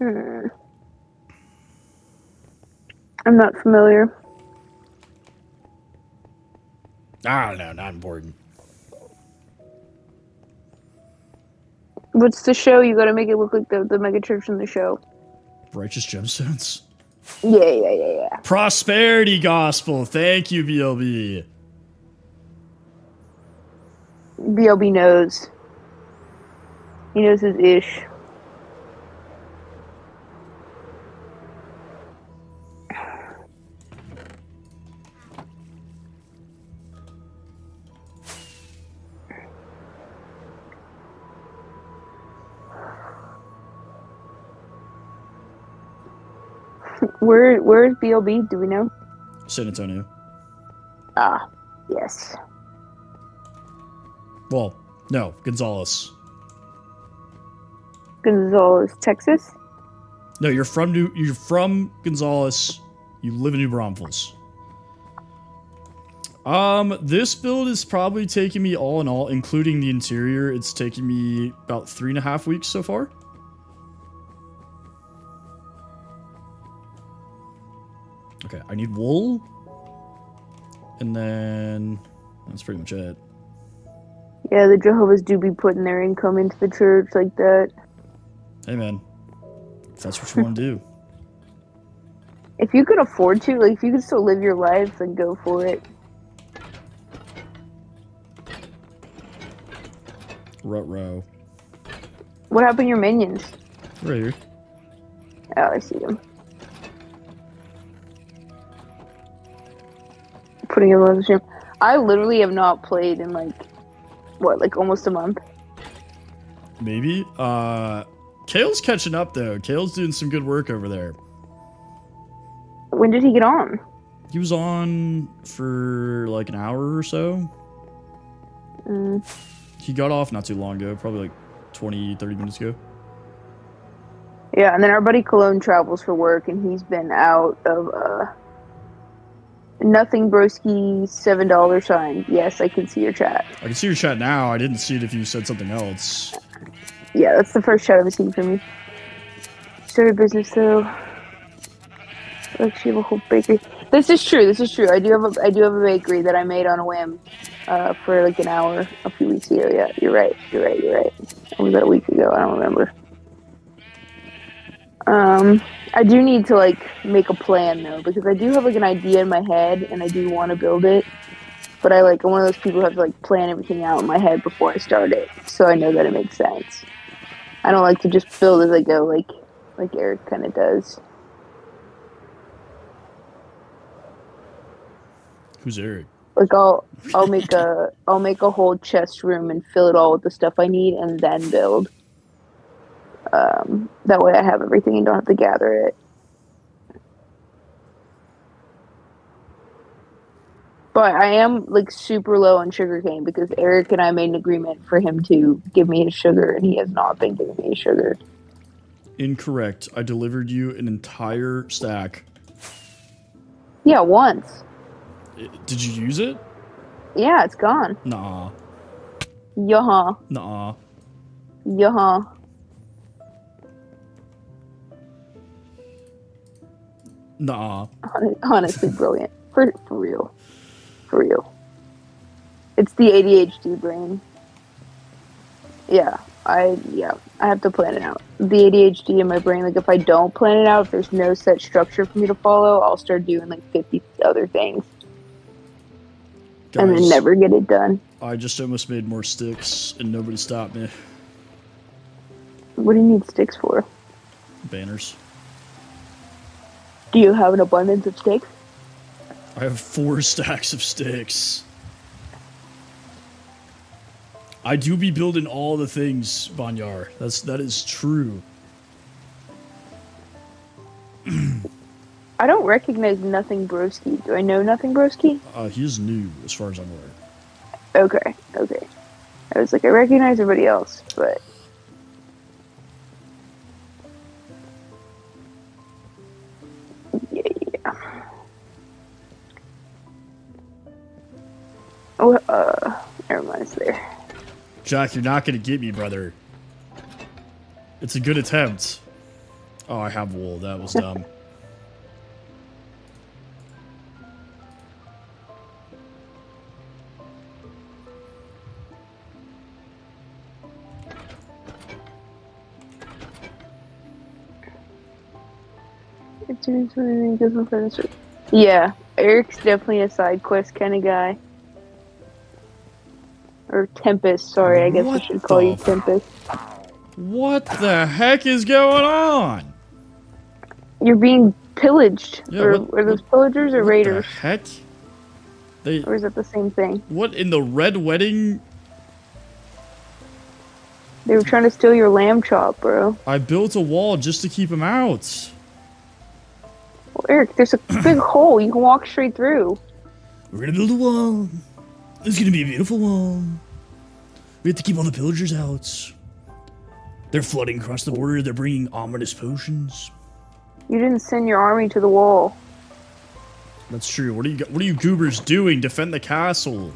I'm not familiar. I don't know, not important. What's the show? You gotta make it look like the mega church in the show. Righteous Gemstones? Yeah. Prosperity Gospel. Thank you, BLB. BLB knows. He knows his ish. Where's BLB? Do we know? San Antonio. Ah, yes. Well, no, Gonzales. Gonzales, Texas? No, you're from Gonzales. You live in New Braunfels. This build is probably taking me all in all, including the interior. It's taking me about 3.5 weeks so far. Okay, I need wool. And then that's pretty much it. Yeah, the Jehovah's do be putting their income into the church like that. Hey man, if that's what you want to do. If you could afford to, like if you could still live your life, then go for it. Ruh-roh. What happened to your minions? Right here. Oh, I see them. Putting everyone to shame. I literally have not played in like almost a month. Maybe. Kale's catching up though. Kale's doing some good work over there. When did he get on? He was on for like an hour or so. He got off not too long ago, probably like 20, 30 minutes ago. Yeah, and then our buddy Cologne travels for work, and he's been out of nothing broski $7 sign. Yes, I can see your chat. I can see your chat now. I didn't see it if you said something else. Yeah, that's the first chat I've seen from you. Started business though. Like you have a whole bakery. This is true. This is true. I do have a bakery that I made on a whim, for like an hour a few weeks ago. Yeah, you're right. You're right. Or was that a week ago? I don't remember. I do need to like make a plan though, because I do have like an idea in my head and I do want to build it, but I'm one of those people who have to like plan everything out in my head before I start it, so I know that it makes sense. I don't like to just build as I go, like Eric kind of does. Who's Eric? Like I'll make a whole chest room and fill it all with the stuff I need and then build. That way I have everything and don't have to gather it. But I am like super low on sugarcane because Eric and I made an agreement for him to give me his sugar, and he has not been giving me his sugar. Incorrect. I delivered you an entire stack. Yeah, once. Did you use it? Yeah, it's gone. Nah. Yuh-huh. Nah. Yuh-huh. Nah. Honestly, brilliant. For real. For real. It's the ADHD brain. Yeah, I have to plan it out. The ADHD in my brain, like if I don't plan it out, if there's no set structure for me to follow, I'll start doing like 50 other things. Guys, and then never get it done. I just almost made more sticks and nobody stopped me. What do you need sticks for? Banners. Do you have an abundance of sticks? I have 4 stacks of sticks. I do be building all the things, Banyar. That is true. I don't recognize Nothing Broski. Do I know Nothing Broski? He is new, as far as I'm aware. Okay. I was like, I recognize everybody else, but... Yeah. Oh, never mind, it's there. Jack, you're not gonna get me, brother. It's a good attempt. Oh, I have wool. That was dumb. Yeah, Eric's definitely a side quest kind of guy. Or Tempest, sorry, I guess I should call you Tempest. What the heck is going on? You're being pillaged. Yeah, are those pillagers or raiders? What the heck? Or is it the same thing? What in the Red Wedding? They were trying to steal your lamb chop, bro. I built a wall just to keep them out. Well, Eric, there's a big hole. You can walk straight through. We're gonna build a wall. It's gonna be a beautiful wall. We have to keep all the pillagers out. They're flooding across the border. They're bringing ominous potions. You didn't send your army to the wall. That's true. What are you goobers doing? Defend the castle.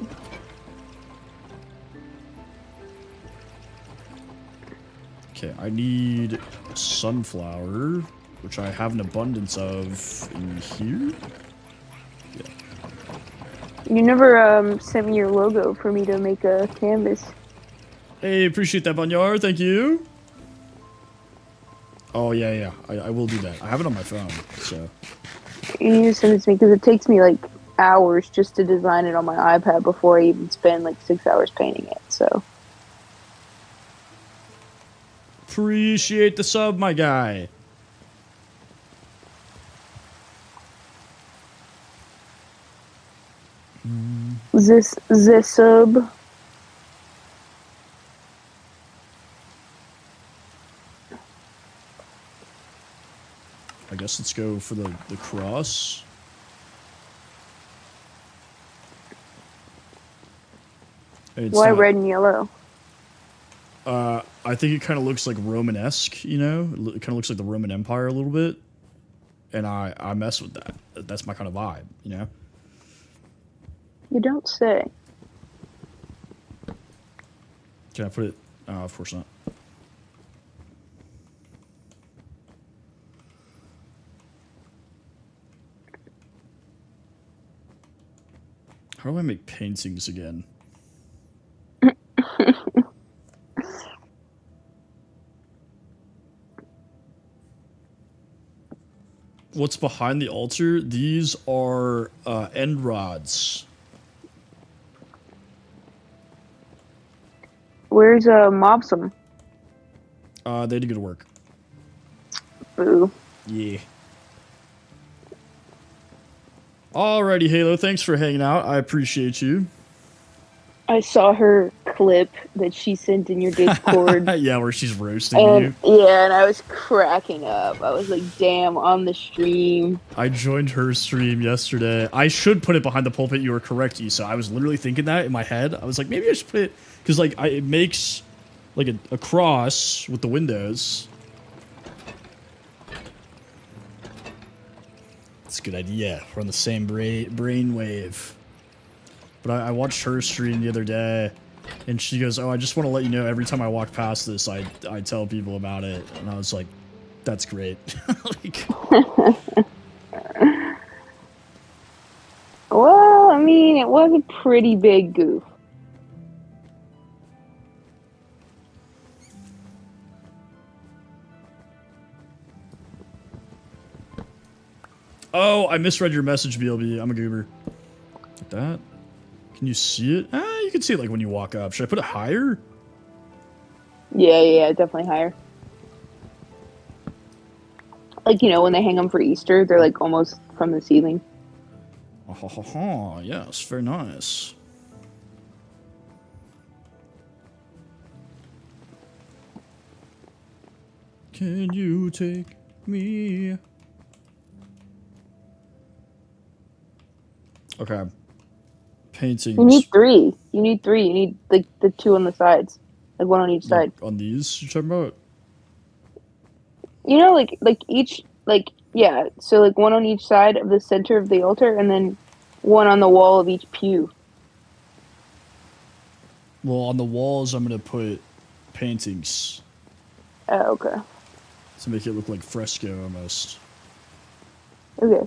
Okay, I need sunflower, which I have an abundance of in here. Yeah. You never sent me your logo for me to make a canvas. Hey, appreciate that, Banyar. Thank you. Oh, yeah. I will do that. I have it on my phone, so. You need to send it to me because it takes me like hours just to design it on my iPad before I even spend like 6 hours painting it, so. Appreciate the sub, my guy. This sub. I guess let's go for the cross. It's Why not- red and yellow? I think it kind of looks like Romanesque, you know? It kind of looks like the Roman Empire a little bit. And I mess with that. That's my kind of vibe, you know? You don't say. Can I put it? Of course not. How do I make paintings again? What's behind the altar? These are end rods. Where's Mobsum? They had to go to work. Boo. Yeah. Alrighty, Halo. Thanks for hanging out. I appreciate you. I saw her clip that she sent in your Discord. Yeah, where she's roasting And you. yeah, and I was cracking up. I was like, damn, on the stream. I joined her stream yesterday. I should put it behind the pulpit. You were correct, Issa. I was literally thinking that in my head. I was like, maybe I should put it because like it makes like a cross with the windows. It's a good idea. We're on the same brain wave. But I watched her stream the other day, and she goes, "Oh, I just want to let you know. Every time I walk past this, I tell people about it." And I was like, "That's great." Like, Well, I mean, it was a pretty big goof. oh, I misread your message, BLB. I'm a goober. Like that. Can you see it? You can see it like when you walk up. Should I put it higher? Yeah, definitely higher. Like, you know, when they hang them for Easter, they're like almost from the ceiling. Oh, yes, very nice. Can you take me? Okay. Paintings. You need three. You need three. You need like the two on the sides, like one on each side. Like, on these you're talking about? You know, like each, like, yeah. So like one on each side of the center of the altar, and then one on the wall of each pew. Well, on the walls I'm gonna put paintings Oh, okay. to make it look like fresco almost. Okay.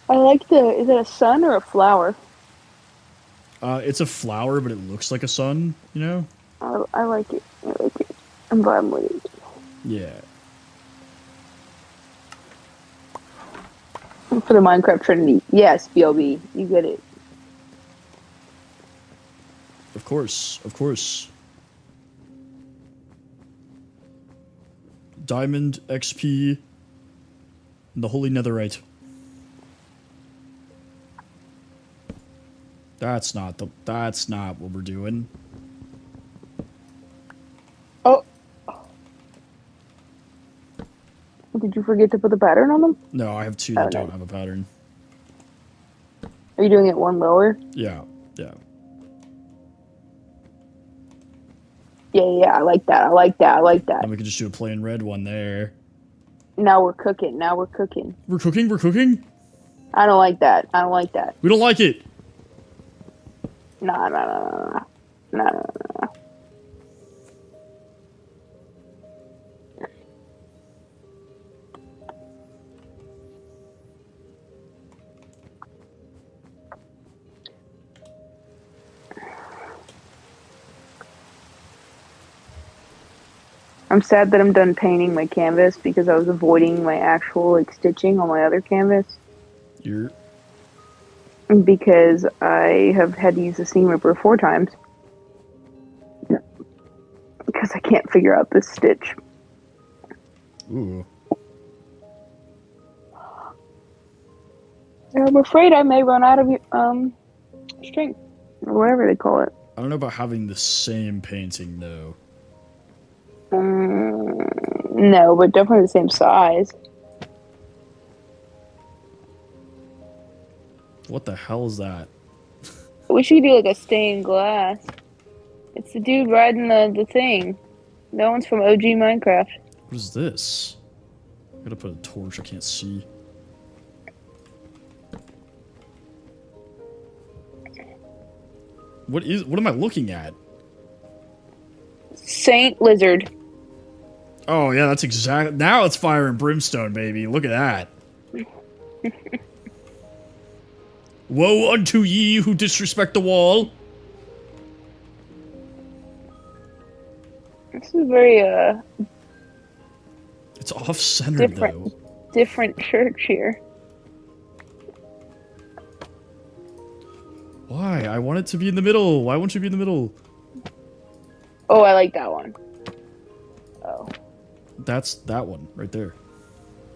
I like the. Is it a sun or a flower? It's a flower, but it looks like a sun, you know? I like it. I like it. I'm vibing with it. Yeah. For the Minecraft Trinity. Yes, BLB. You get it. Of course, of course. Diamond XP and the Holy Netherite. That's not what we're doing. Oh. Did you forget to put the pattern on them? No, I have two Oh, that no. don't have a pattern. Are you doing it one lower? Yeah, yeah. Yeah, I like that. I like that. I like that. Then we could just do a plain red one there. Now we're cooking. Now we're cooking. We're cooking, we're cooking? I don't like that. I don't like that. We don't like it. Nah. I'm sad that I'm done painting my canvas because I was avoiding my actual like stitching on my other canvas You're because I have had to use the seam ripper 4 times. because I can't figure out this stitch. Ooh. I'm afraid I may run out of strength, or whatever they call it. I don't know about having the same painting though. No, but definitely the same size. What the hell is that? We should do like a stained glass. It's the dude riding the thing. That one's from OG Minecraft. What is this? I gotta put a torch, I can't see. What am I looking at? Saint Lizard. Oh yeah, that's exactly. Now it's fire and brimstone, baby. Look at that. Woe unto ye who disrespect the wall. This is very It's off-centered though. different church here. Why? I want it to be in the middle. Why won't you be in the middle? Oh, I like that one. Oh. That's that one right there.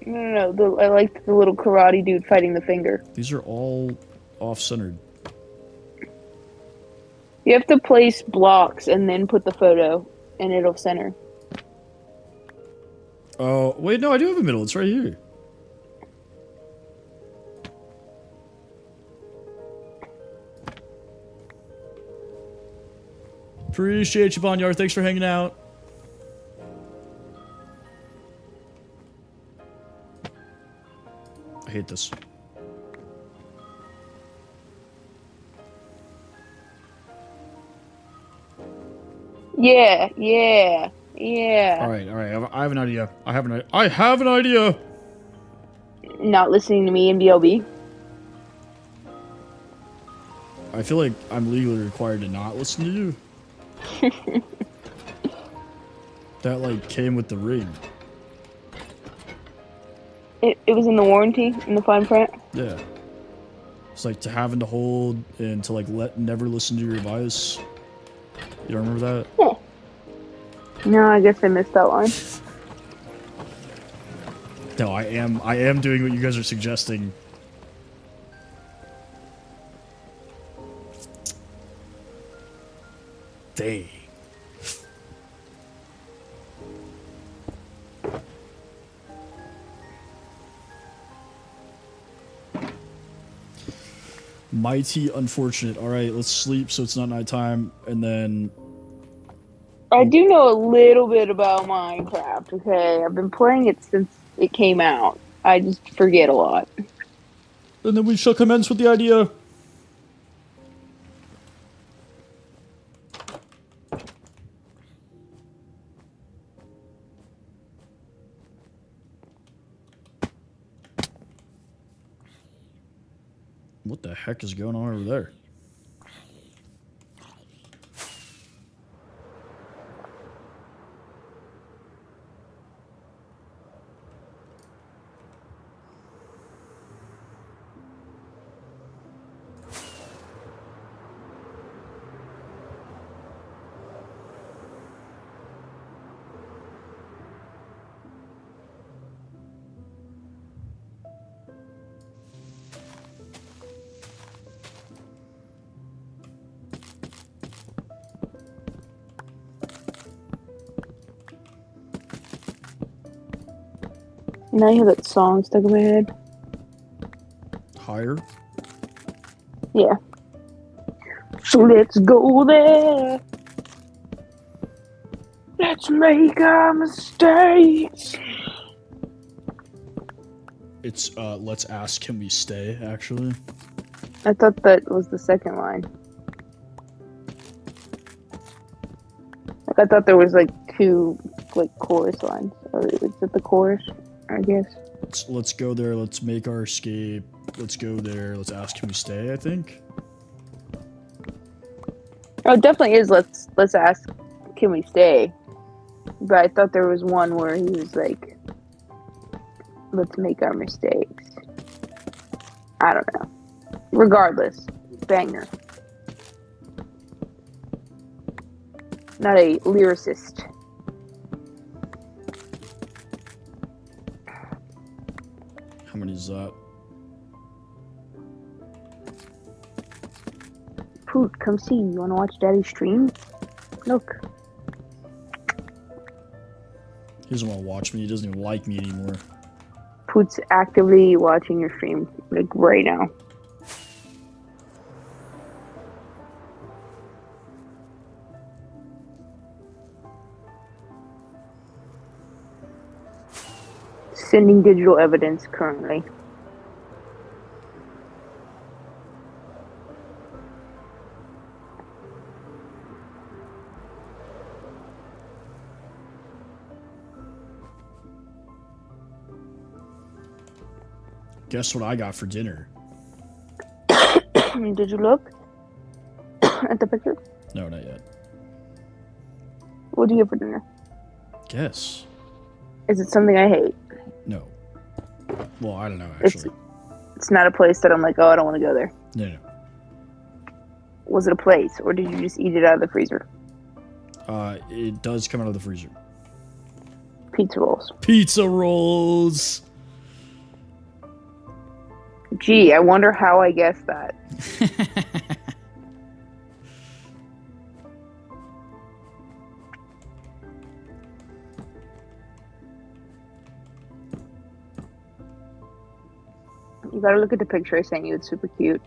No. I like the little karate dude fighting the finger. These are all off-centered. You have to place blocks and then put the photo, and it'll center. Oh, wait, no, I do have a middle. It's right here. Appreciate you, Bonyard. Thanks for hanging out. I hate this. Yeah. All right. I have an idea. I have an idea. Not listening to me in BLB. I feel like I'm legally required to not listen to you. That like came with the ring. It was in the warranty, in the fine print. Yeah. It's like to having to hold and to like never listen to your advice. You don't remember that? Yeah. No, I guess I missed that line. No, I am doing what you guys are suggesting. Dang. Mighty unfortunate. Alright, let's sleep so it's not nighttime, and then... I do know a little bit about Minecraft, okay? I've been playing it since it came out. I just forget a lot. And then we shall commence with the idea. What the heck is going on over there? Now you have that song stuck in my head. Higher? Yeah. So let's go there. Let's make our mistakes. It's, let's ask, can we stay, actually? I thought that was the second line. Like, I thought there was, like, two, like, chorus lines. Or is it the chorus, I guess? Let's go there, let's make our escape. Let's go there, let's ask, can we stay, I think? Oh, it definitely is let's ask, can we stay? But I thought there was one where he was like, let's make our mistakes. I don't know. Regardless, banger. Not a lyricist. is that? Poot, come see. You wanna watch Daddy stream? Look. He doesn't want to watch me. He doesn't even like me anymore. Poot's actively watching your stream, like right now. Sending digital evidence currently. Guess what I got for dinner? Did you look at the picture? No, not yet. What do you have for dinner? Guess. Is it something I hate? No. Well, I don't know, actually. It's not a place that I'm like, oh, I don't want to go there. No. Was it a place, or did you just eat it out of the freezer? It does come out of the freezer. Pizza rolls. Pizza rolls! Gee, I wonder how I guessed that. You gotta look at the picture I sent you. It's super cute.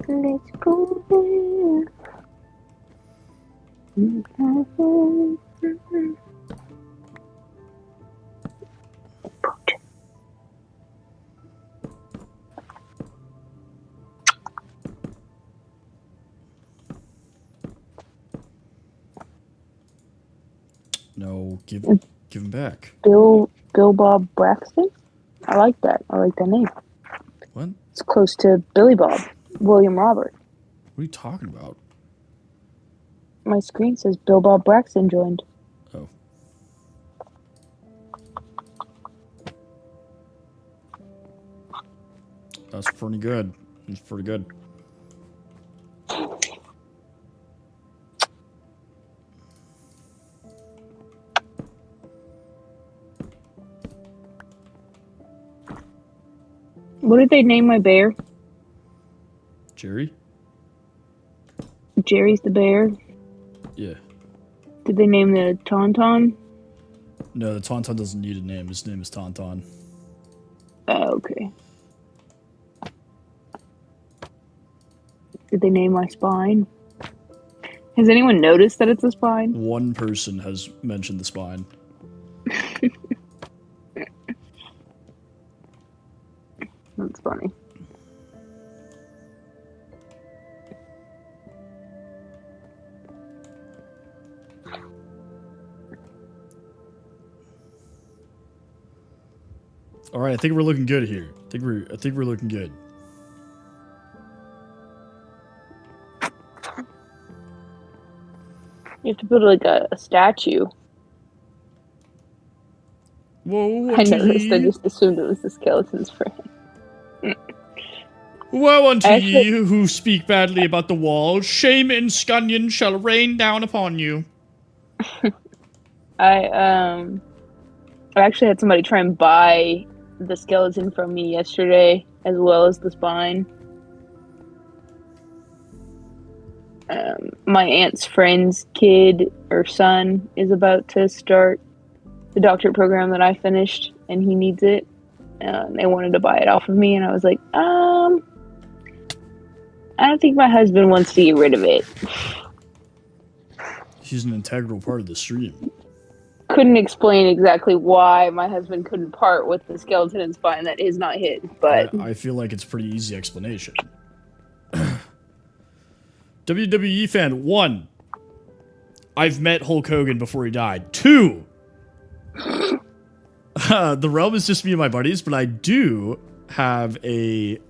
Let's go there. No, give him back. Bill Bob Braxton? I like that. I like that name. What? It's close to Billy Bob, William Robert. What are you talking about? My screen says Bill Bob Braxton joined. Oh. That's pretty good. That's pretty good. What did they name my bear? Jerry? Jerry's the bear. Yeah. Did they name the Tauntaun? No, the Tauntaun doesn't need a name. His name is Tauntaun. Oh, okay. Did they name my spine? Has anyone noticed that it's a spine? One person has mentioned the spine. That's funny. All right, I think we're looking good here. I think we're looking good. You have to build like a statue. Whoa, I noticed. I just assumed it was the skeleton's friend. Woe unto Actually- ye who speak badly about the wall. Shame and scunion shall rain down upon you. I actually had somebody try and buy the skeleton from me yesterday, as well as the spine. My aunt's friend's kid or son is about to start the doctorate program that I finished, and he needs it. They wanted to buy it off of me, and I was like, I don't think my husband wants to get rid of it. He's an integral part of the stream. Couldn't explain exactly why my husband couldn't part with the skeleton and spine that is not his, but I feel like it's a pretty easy explanation. WWE fan 1. I've met Hulk Hogan before he died. 2. The realm is just me and my buddies, but I do have a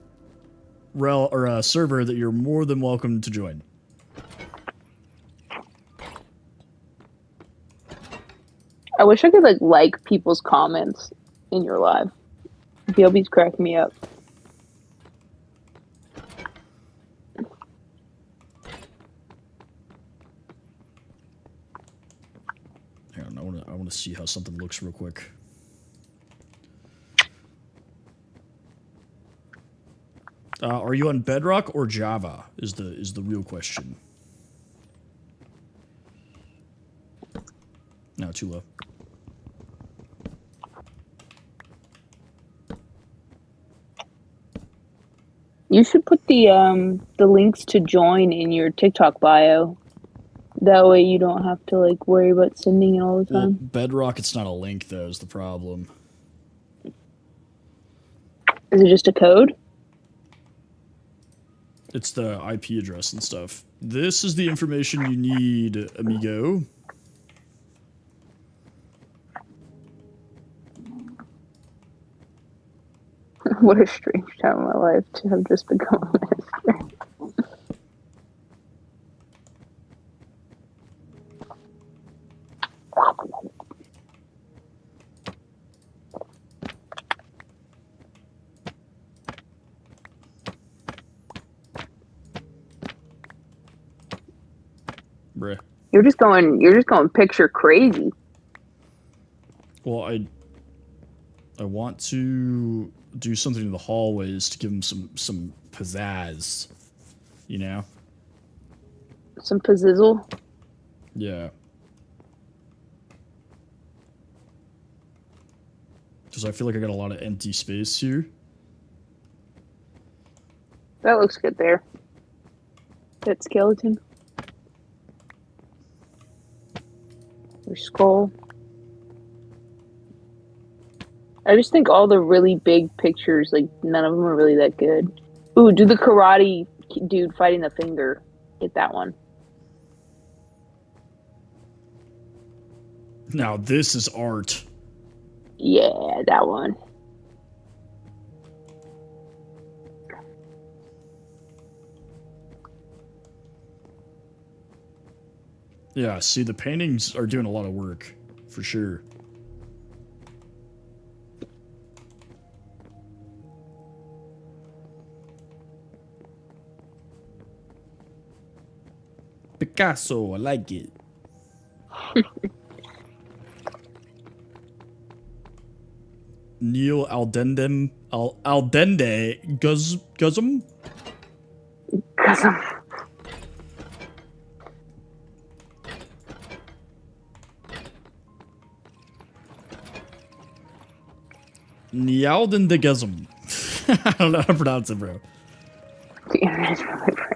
a server that you're more than welcome to join. I wish I could like people's comments in your live. BLB's cracking me up. Hang on, I want to see how something looks real quick. Are you on Bedrock or Java? Is the real question. No, too low. You should put the links to join in your TikTok bio. That way you don't have to like worry about sending it all the Well, time. Bedrock, it's not a link though, is the problem. Is it just a code? It's the IP address and stuff. This is the information you need, amigo. What a strange time in my life to have just become a minister. Bruh. You're just going picture crazy. Well, I want to do something in the hallways to give them some pizzazz, you know? Some pizzizzle. Yeah. Because I feel like I got a lot of empty space here. That looks good there. That skeleton. Your skull. I just think all the really big pictures, like, none of them are really that good. Ooh, do the karate dude fighting the finger. Get that one. Now, this is art. Yeah, that one. Yeah, see, the paintings are doing a lot of work, for sure. Picasso, I like it. Neil Aldendem, Aldende Guzum? Nialden de Guzum. I don't know how to pronounce it, bro. The internet's really bright.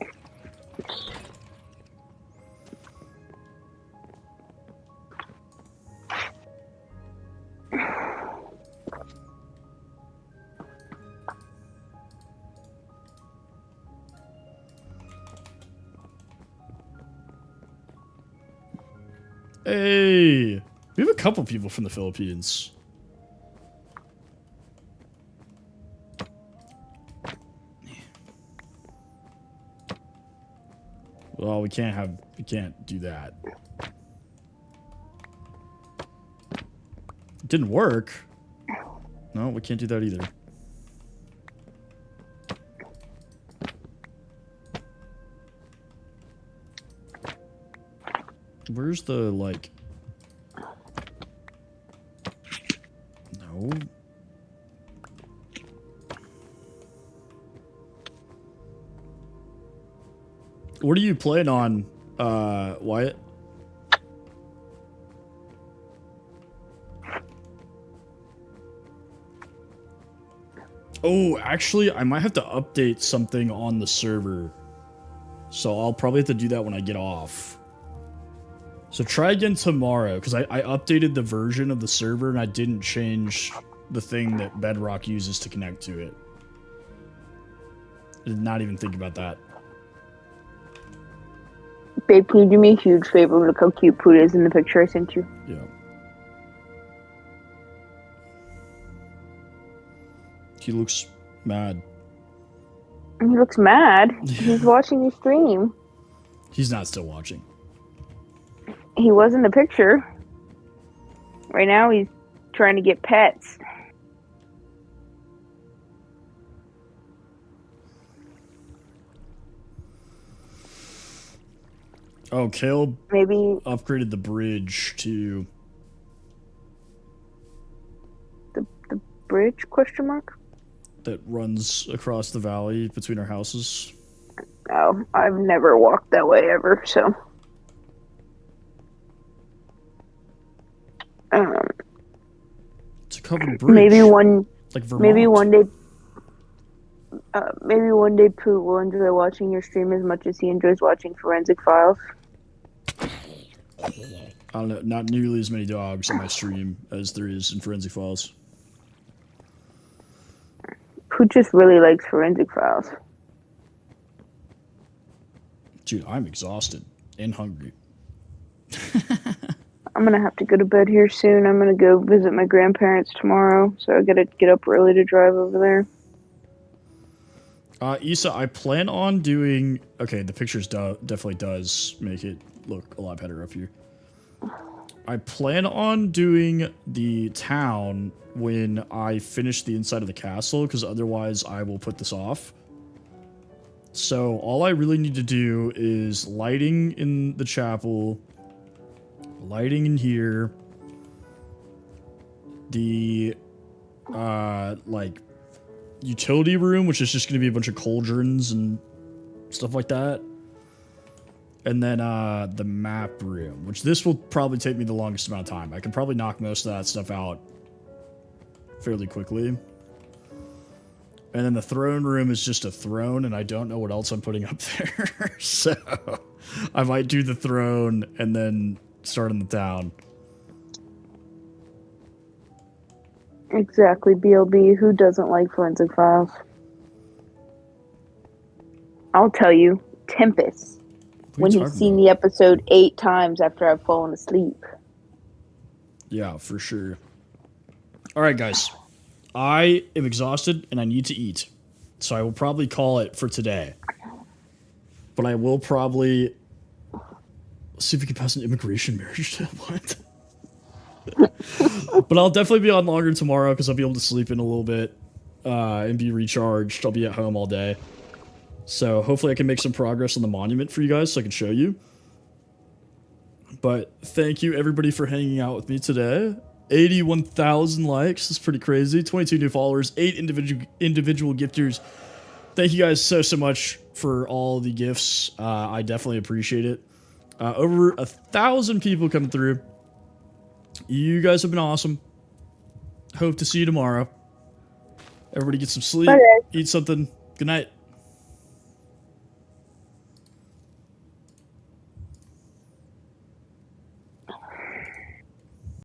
Hey, we have a couple people from the Philippines. Well, we can't do that. It didn't work. No, we can't do that either. Where's the, like... No. What are you playing on, Wyatt? Oh, actually, I might have to update something on the server. So I'll probably have to do that when I get off. So try again tomorrow, because I updated the version of the server and I didn't change the thing that Bedrock uses to connect to it. I did not even think about that. Babe, can you do me a huge favor? Look how cute Poot is in the picture I sent you. Yeah. He looks mad. He looks mad. He's watching your stream. He's not still watching. He was in the picture. Right now he's trying to get pets. Oh, Kale Maybe upgraded the bridge to bridge? Question mark. that runs across the valley between our houses. Oh, I've never walked that way ever. So, It's a covered bridge. maybe one like maybe Vermont. maybe one day Pooh will enjoy watching your stream as much as he enjoys watching Forensic Files. I don't know, not nearly as many dogs on my stream as there is in Forensic Files. Pooh just really likes Forensic Files. Dude, I'm exhausted and hungry. I'm gonna have to go to bed here soon. I'm gonna go visit my grandparents tomorrow, so I gotta get up early to drive over there. Issa, I plan on doing... Okay, the pictures definitely does make it look a lot better up here. I plan on doing the town when I finish the inside of the castle, because otherwise I will put this off. So all I really need to do is lighting in the chapel, lighting in here, the like utility room, which is just going to be a bunch of cauldrons and stuff like that, and then the map room, which this will probably take me the longest amount of time. I can probably knock most of that stuff out fairly quickly. And then the throne room is just a throne, and I don't know what else I'm putting up there. So I might do the throne and then start in the town. Exactly, BLB. Who doesn't like Forensic Files? I'll tell you, Tempest, when he's seen the episode 8 times after I've fallen asleep. Yeah, for sure. All right, guys. I am exhausted and I need to eat. So I will probably call it for today. But I will probably see if we can pass an immigration marriage to what? But I'll definitely be on longer tomorrow because I'll be able to sleep in a little bit and be recharged. I'll be at home all day. So hopefully I can make some progress on the monument for you guys so I can show you. But thank you everybody for hanging out with me today. 81,000 likes. That's pretty crazy. 22 new followers. 8 individual gifters. Thank you guys so much for all the gifts. I definitely appreciate it. Over 1,000 people coming through. You guys have been awesome. Hope to see you tomorrow. Everybody get some sleep. Bye, guys. Eat something. Good night.